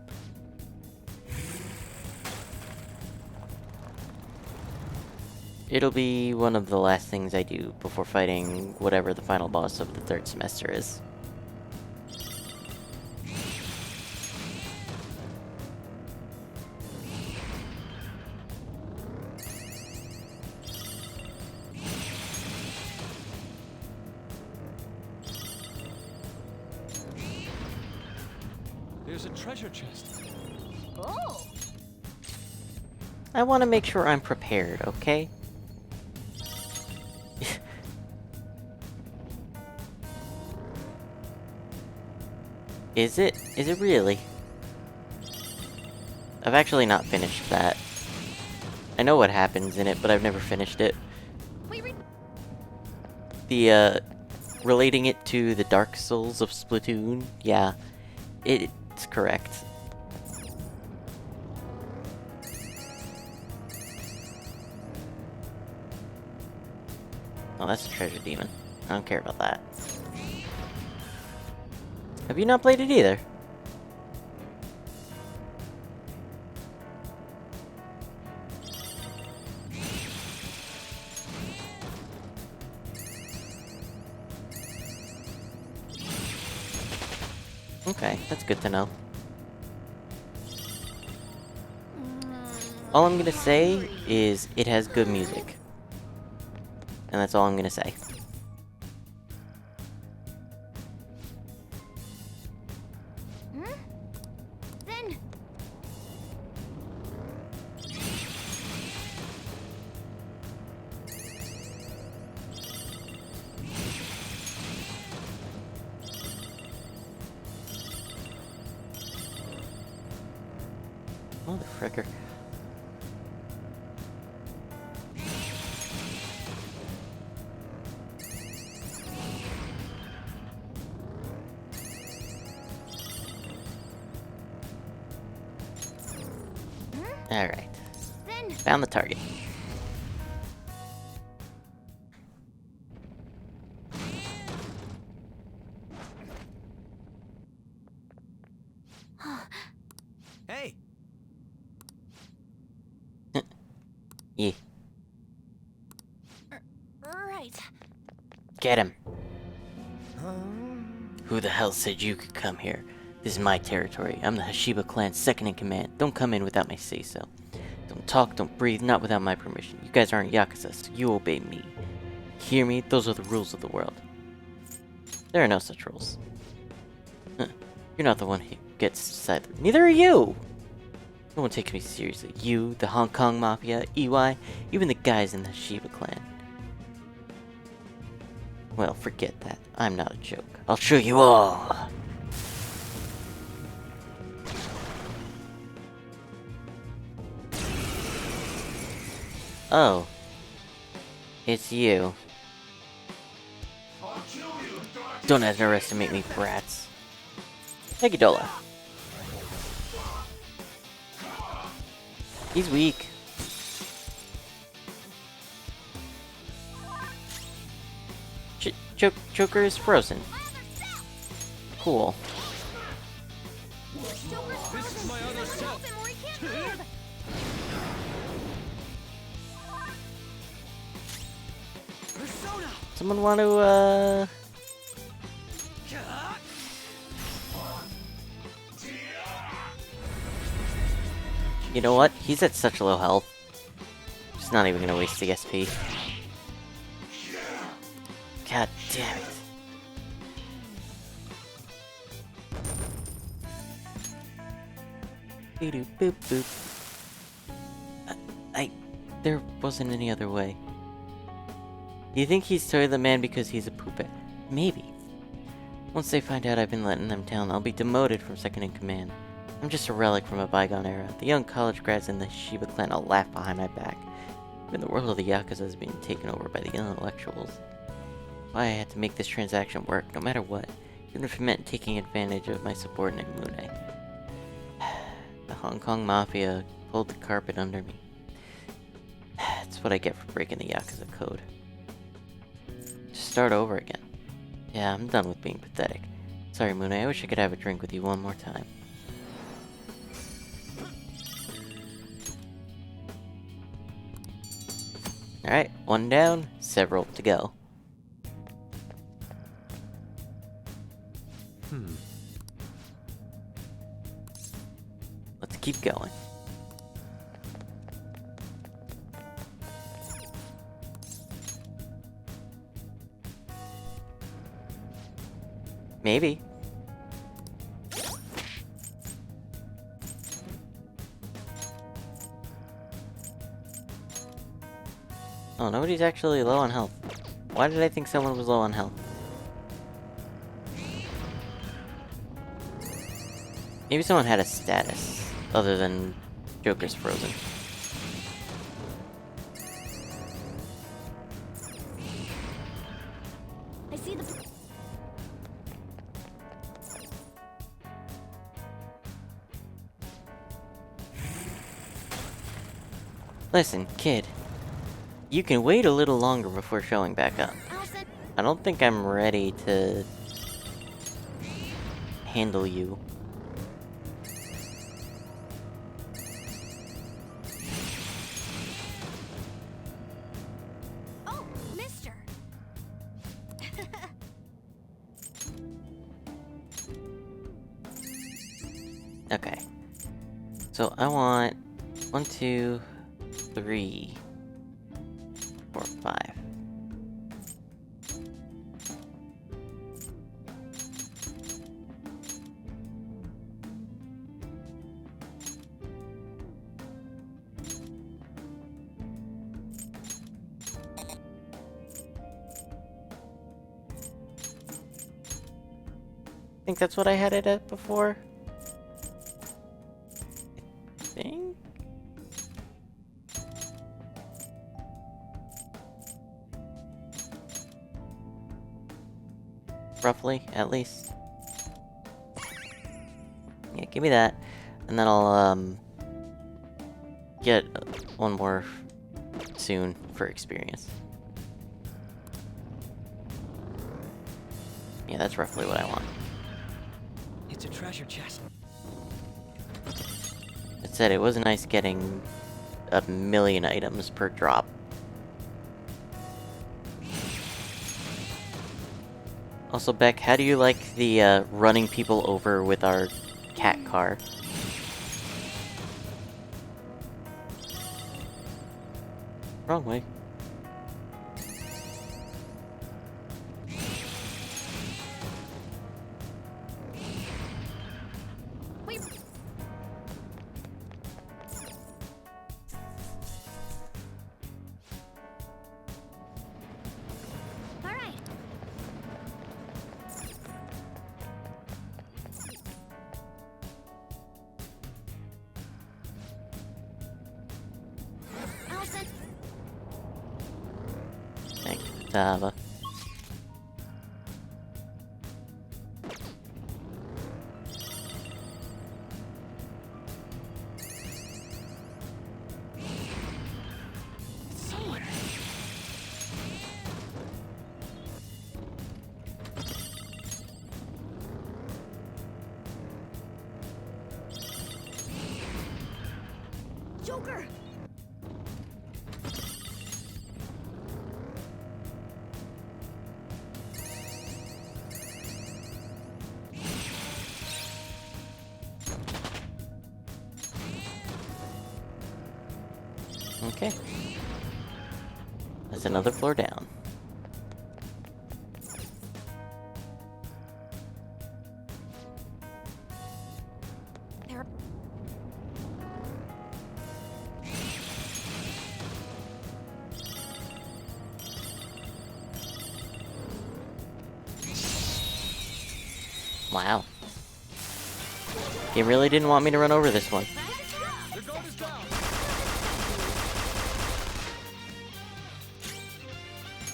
It'll be one of the last things I do before fighting whatever the final boss of the third semester is. There's a treasure chest. Oh. I want to make sure I'm prepared, okay? Is it? Is it really? I've actually not finished that. I know what happens in it, but I've never finished it. The, relating it to the Dark Souls of Splatoon, yeah, it's correct. Oh, that's a treasure demon. I don't care about that. Have you not played it either? Okay, that's good to know. All I'm gonna say is it has good music. And that's all I'm gonna say. Then Oh, the fricker. Alright. Found the target. Hey, Yeah. right. Get him. Who the hell said you could come here? This is my territory. I'm the Hashiba clan's second in command. Don't come in without my say-so. Don't talk, don't breathe, not without my permission. You guys aren't Yakuza, so you obey me. Hear me? Those are the rules of the world. There are no such rules. Huh. You're not the one who gets to decide. Neither are you! No one takes me seriously. You, the Hong Kong Mafia, EY, even the guys in the Hashiba clan. Well, forget that. I'm not a joke. I'll show you all! Oh. It's you. Don't underestimate me, brats. Thank you, Dola. He's weak. Joker is frozen. Cool. this is my other self. Persona. Someone want to, You know what? He's at such low health. Just not even gonna waste the SP. God damn it. Doo-doo boop boop. There wasn't any other way. Do you think he's Toilet Man because he's a poopet? Maybe. Once they find out I've been letting them down, I'll be demoted from second in command. I'm just a relic from a bygone era. The young college grads in the Shiba clan will laugh behind my back. Even the world of the Yakuza is being taken over by the intellectuals. Why I had to make this transaction work, no matter what, even if it meant taking advantage of my subordinate Mune. The Hong Kong Mafia pulled the carpet under me. That's what I get for breaking the Yakuza code. Just start over again. Yeah, I'm done with being pathetic. Sorry, Mune, I wish I could have a drink with you one more time. Alright, one down, several to go. Let's keep going. Maybe. Oh, nobody's actually low on health. Why did I think someone was low on health? Maybe someone had a status other than Joker's frozen. I see the. Listen, kid. You can wait a little longer before showing back up. I don't think I'm ready to handle you. Oh, mister. Okay. So I want 1, 2, 3, 4, 5. I think that's what I had it at before. I think? Roughly, at least. Yeah, give me that. And then I'll, get one more soon for experience. Yeah, that's roughly what I want. It's a treasure chest. It said it was nice getting 1,000,000 items per drop. Also, Beck, how do you like the running people over with our cat car? Wrong way. All right. Allison. Thank you, Tava. Somewhere. Joker. Okay. That's another floor down. There. Wow. He really didn't want me to run over this one.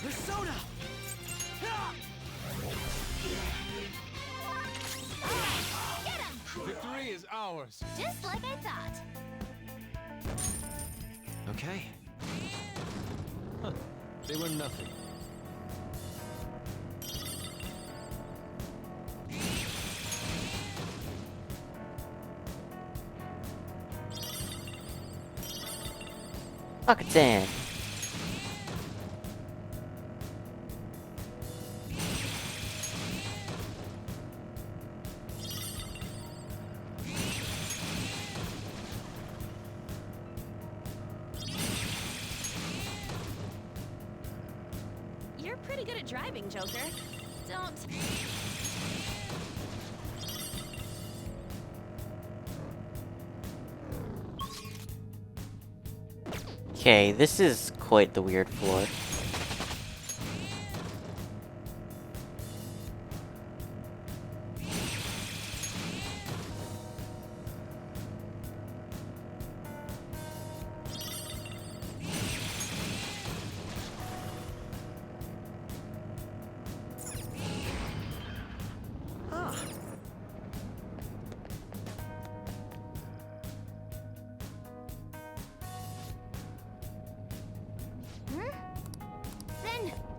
Persona! Victory is ours. Just like I thought. Okay. Huh. They were nothing. Pocket-san! You're pretty good at driving, Joker. Don't... Okay, this is quite the weird floor.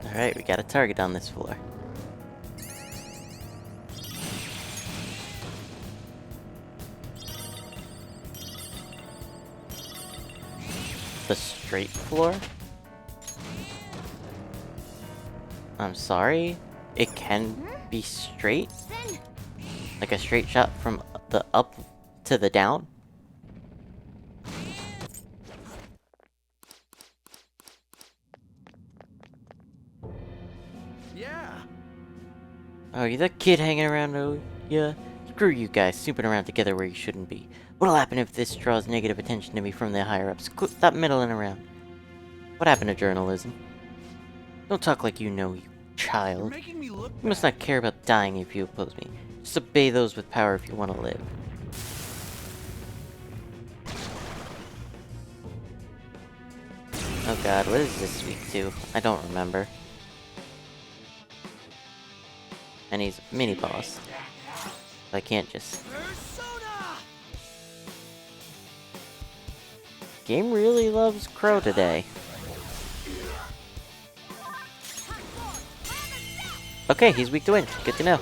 Alright, we got a target on this floor. The straight floor? I'm sorry? It can be straight? Like a straight shot from the up to the down? Oh, you that kid hanging around? Oh, yeah. Screw you guys, snooping around together where you shouldn't be. What'll happen if this draws negative attention to me from the higher-ups? Stop meddling around. What happened to journalism? Don't talk like you know, you child. You must not care about dying if you oppose me. Just obey those with power if you want to live. Oh god, what is this week to? I don't remember. And he's a mini-boss. I can't just... Game really loves Crow today. Okay, he's weak to wind. Good to know.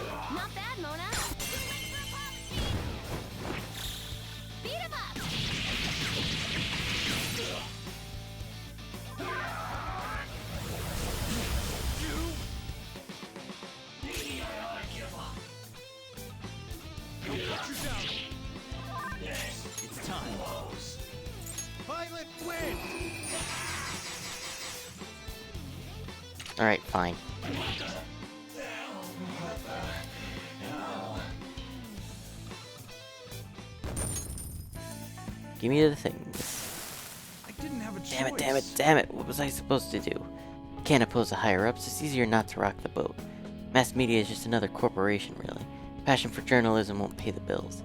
It's time. Pilot win. Alright, fine. Give me the things. I didn't have a choice. Damn it, damn it, damn it. What was I supposed to do? Can't oppose the higher-ups. It's easier not to rock the boat. Mass media is just another corporation, really. Passion for journalism won't pay the bills.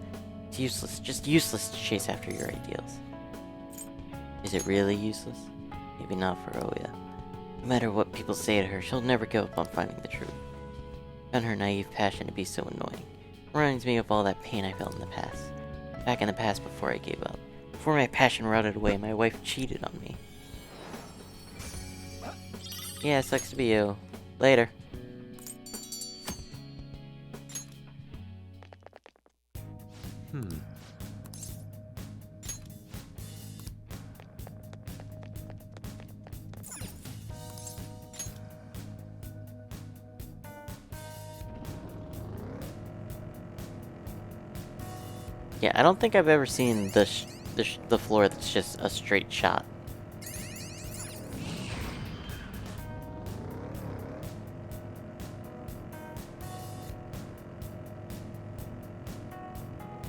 It's useless, just useless to chase after your ideals. Is it really useless? Maybe not for Oya. No matter what people say to her, she'll never give up on finding the truth. I found her naive passion to be so annoying. Reminds me of all that pain I felt in the past. Back in the past before I gave up. Before my passion rotted away, my wife cheated on me. Yeah, sucks to be you. Later. Yeah, I don't think I've ever seen the floor that's just a straight shot.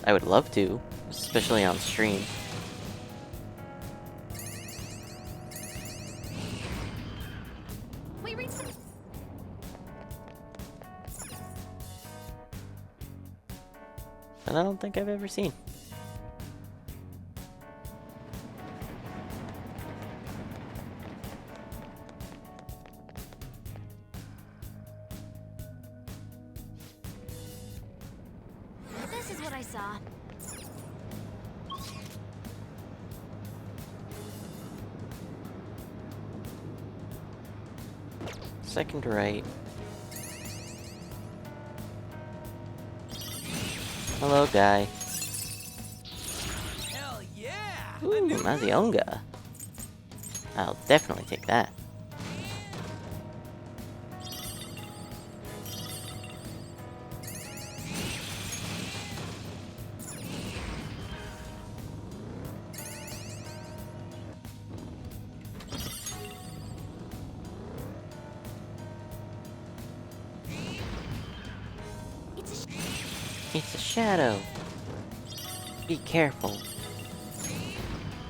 I would love to, especially on stream. We reached the... And I don't think I've ever seen. This is what I saw. Second right. Hello, guy. Hell yeah! Ooh, Mazionga. I'll definitely take that. It's a shadow. Be careful.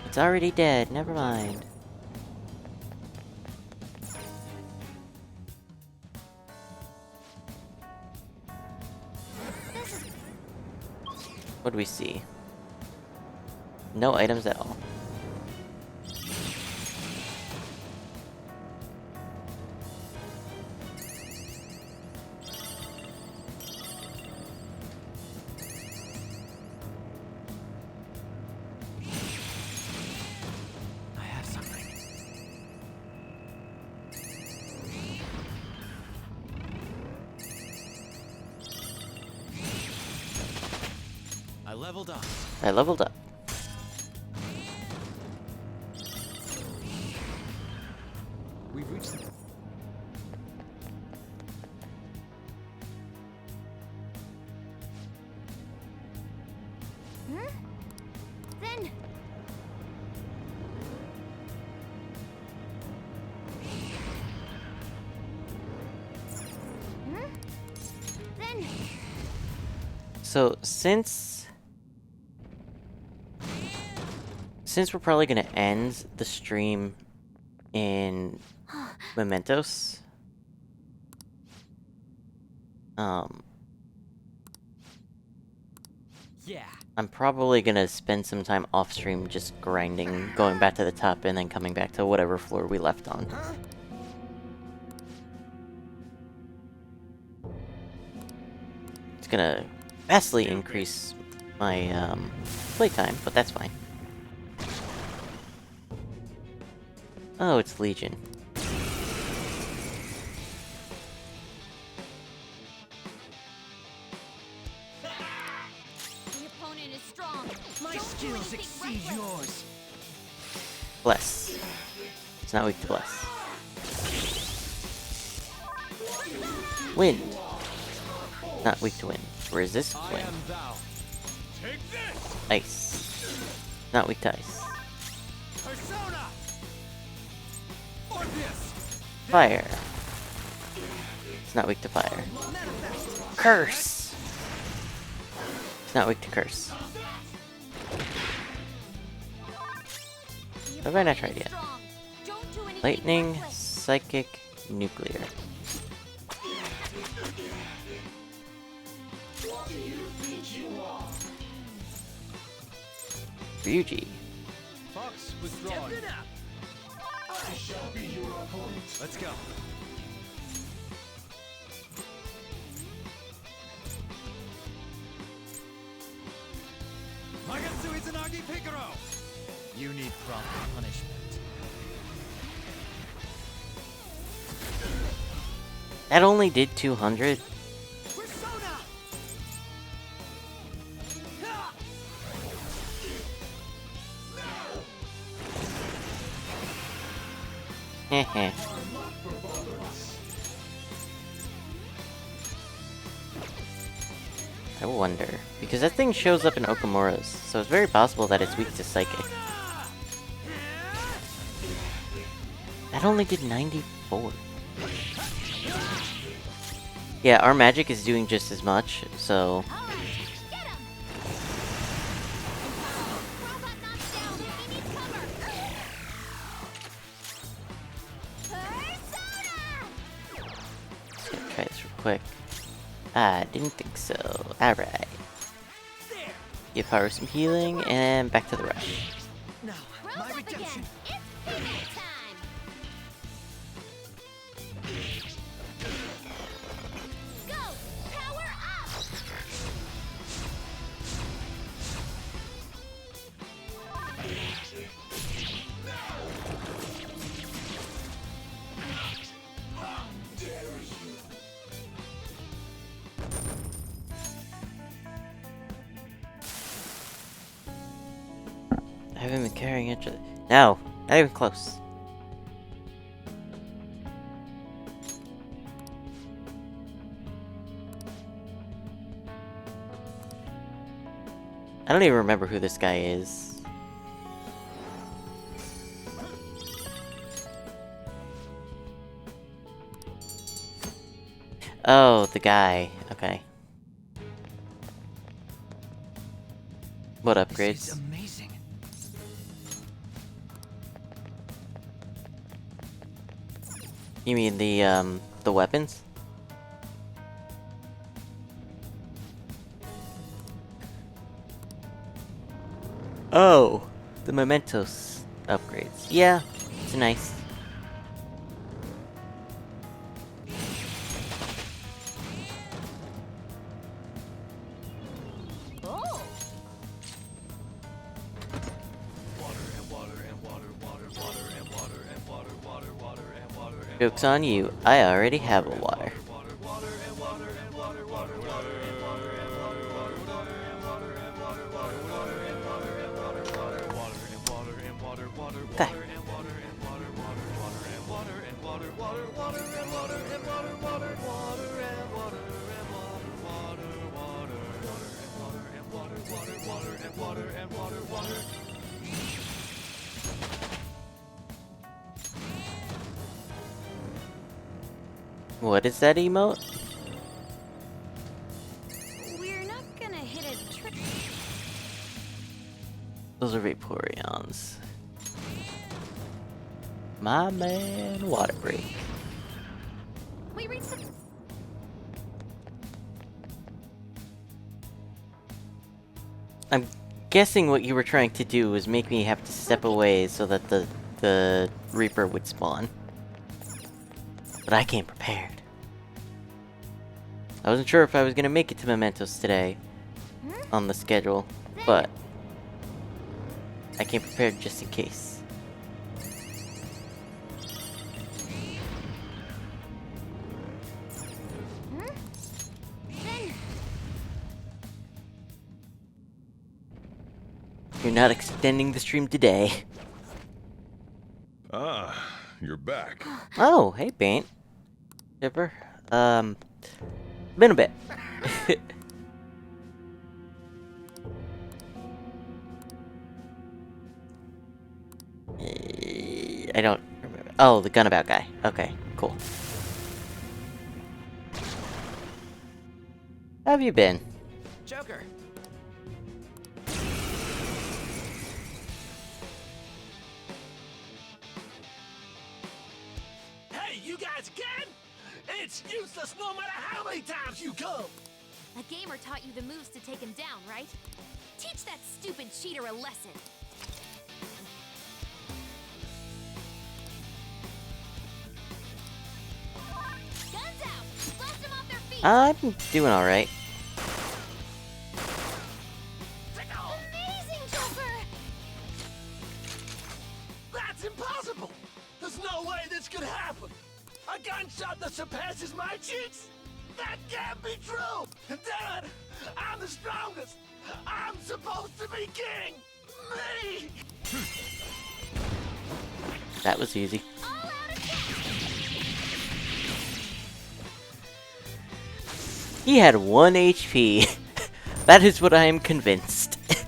It's already dead, never mind. What do we see? No items at all. I have something. I leveled up. I leveled up. We've reached the... Then... So since we're probably gonna end the stream in Mementos, Yeah. I'm probably gonna spend some time off stream just grinding, going back to the top and then coming back to whatever floor we left on. It's gonna vastly increase my playtime, but that's fine. Oh, it's Legion. The opponent is strong. My skills exceed yours. Bless. It's not weak to bless. Wind. Not weak to wind. Resist wind. Ice. Not weak to ice. Persona. Fire. It's not weak to fire. Curse. It's not weak to curse. What have I not tried yet? Lightning, psychic, nuclear. Ryuji. Fox withdrawn. Let's go. Magatsu Izanagi Picaro! You need proper punishment. That only did 200? Persona! Heh. I wonder. Because that thing shows up in Okamura's, so it's very possible that it's weak to Psychic. That only did 94. Yeah, our magic is doing just as much, so... Try this real quick. I didn't think so. Alright. Give power some healing, and back to the rush. Now, my redemption. I haven't been carrying it. No, not even close. I don't even remember who this guy is. Oh, the guy. Okay. What upgrades? This is amazing. You mean the weapons? Oh, the Mementos upgrades. Yeah, it's nice. Joke's on you, I already have a water. Okay. We're not gonna Those are Vaporeons. My man, Water Break. We reached the... I'm guessing what you were trying to do was make me have to step away so that the Reaper would spawn. But I came prepared. I wasn't sure if I was gonna make it to Mementos today on the schedule, but I came prepared just in case. You're not extending the stream today. Ah, you're back. Oh, hey, Paint. Dipper. Been a bit. I don't remember. Oh, the Gunabout guy. Okay, cool. How have you been? Joker. Hey, you guys again? It's useless no matter how many times you come. A gamer taught you the moves to take him down, right? Teach that stupid cheater a lesson. Guns out! Blast them off their feet! I'm doing alright. Amazing, Joker! That's impossible! There's no way this could happen! A gunshot that surpasses my cheeks? That can't be true! Dad, I'm the strongest! I'm supposed to be king! Me! That was easy. He had 1 HP. That is what I am convinced. This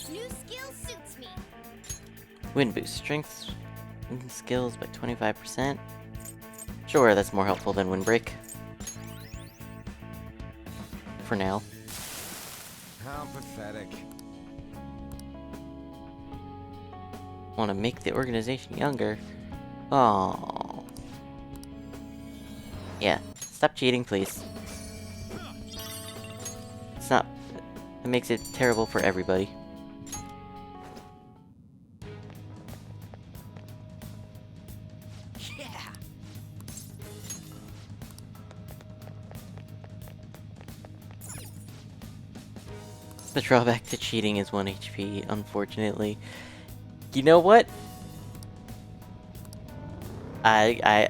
new skill suits me. Wind boost strength and skills by 25%. Sure, that's more helpful than windbreak. For now. How pathetic. Want to make the organization younger. Oh. Yeah, stop cheating, please. It's not... It makes it terrible for everybody. Yeah. The drawback to cheating is 1 HP, unfortunately. You know what? I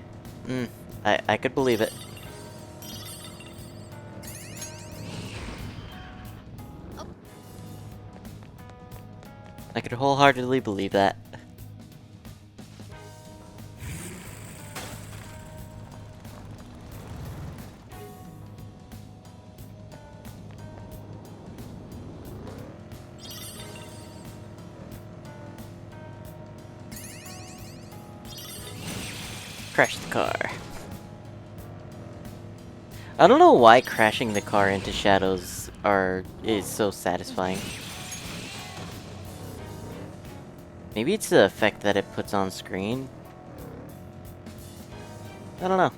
could believe it. I could wholeheartedly believe that. Crash the car. I don't know why crashing the car into shadows is so satisfying. Maybe it's the effect that it puts on screen. I don't know.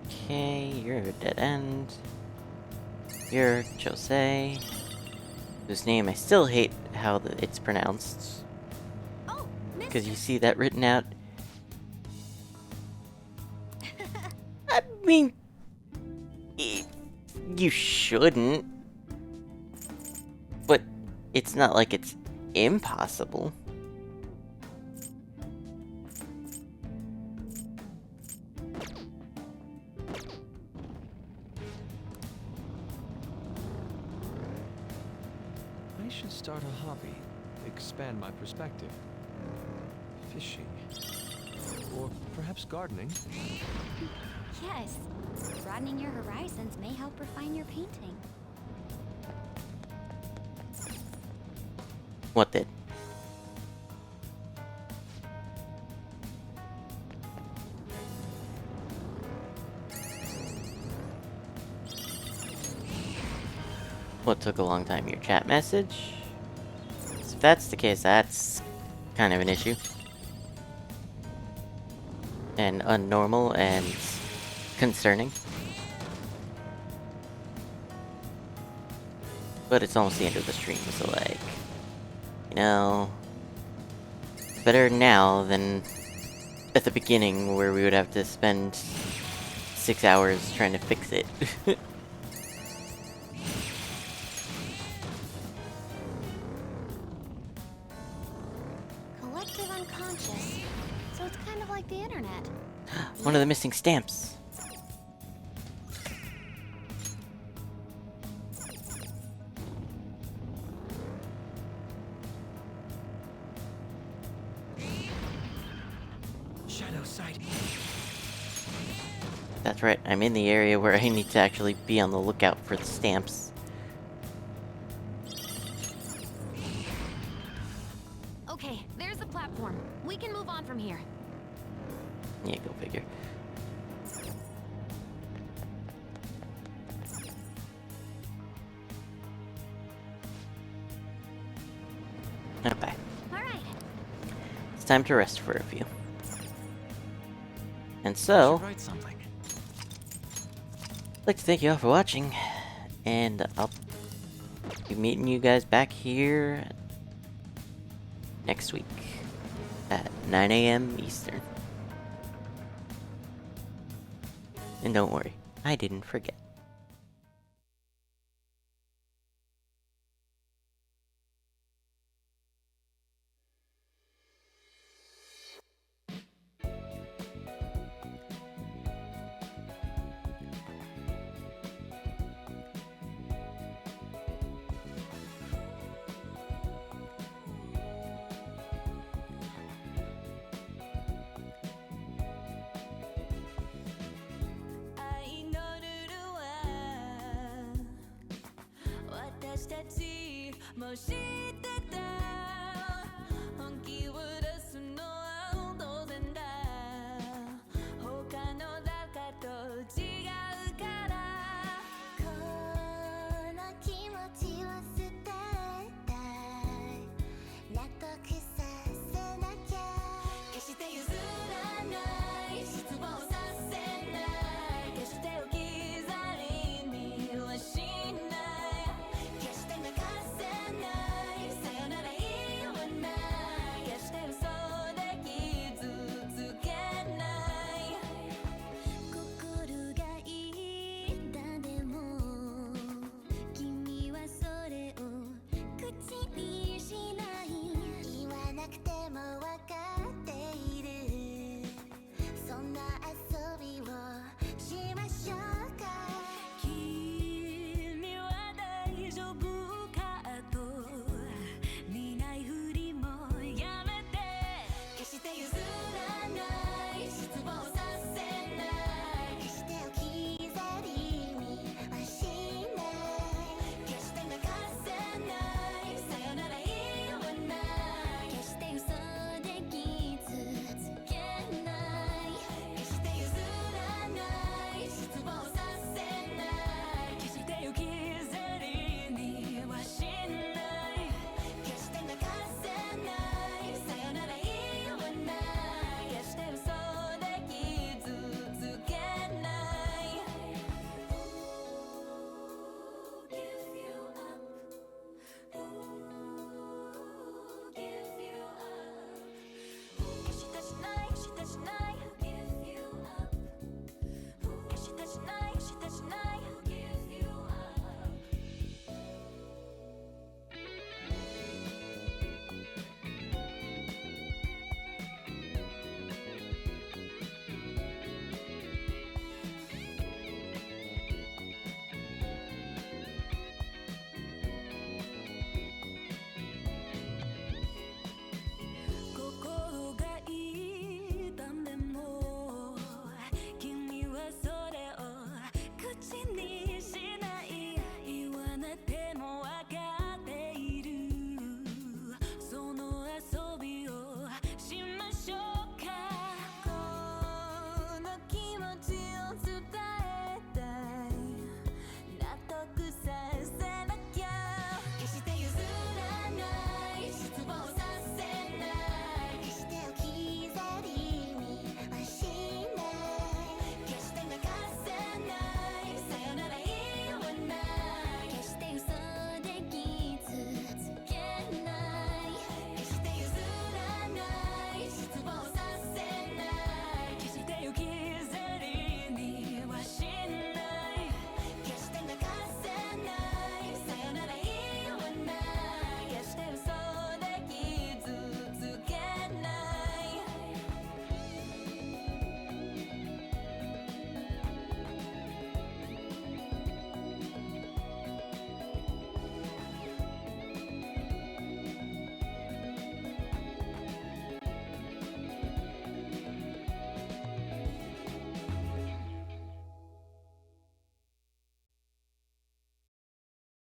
Okay, you're a dead end. You're Jose, whose name I still hate how it's pronounced. Because you see that written out. I mean, you shouldn't. But it's not like it's impossible. I should start a hobby, expand my perspective. Fishing. Or perhaps gardening. Yes, Broadening your horizons may help refine your painting. What did? What took a long time? Your chat message? So if that's the case, that's kind of an issue. And unnormal and concerning. But it's almost the end of the stream, so like, you know, better now than at the beginning where we would have to spend 6 hours trying to fix it. Collective unconscious. So it's kind of like the internet. One of the missing stamps. Shadow sight. That's right, I'm in the area where I need to actually be on the lookout for the stamps. Okay, there's the platform. We can move on from here. Yeah, go figure. Okay. Alright. It's time to rest for a few. And so, Write something. I'd like to thank you all for watching, and I'll be meeting you guys back here next week at 9 a.m. Eastern. And don't worry, I didn't forget. Moshi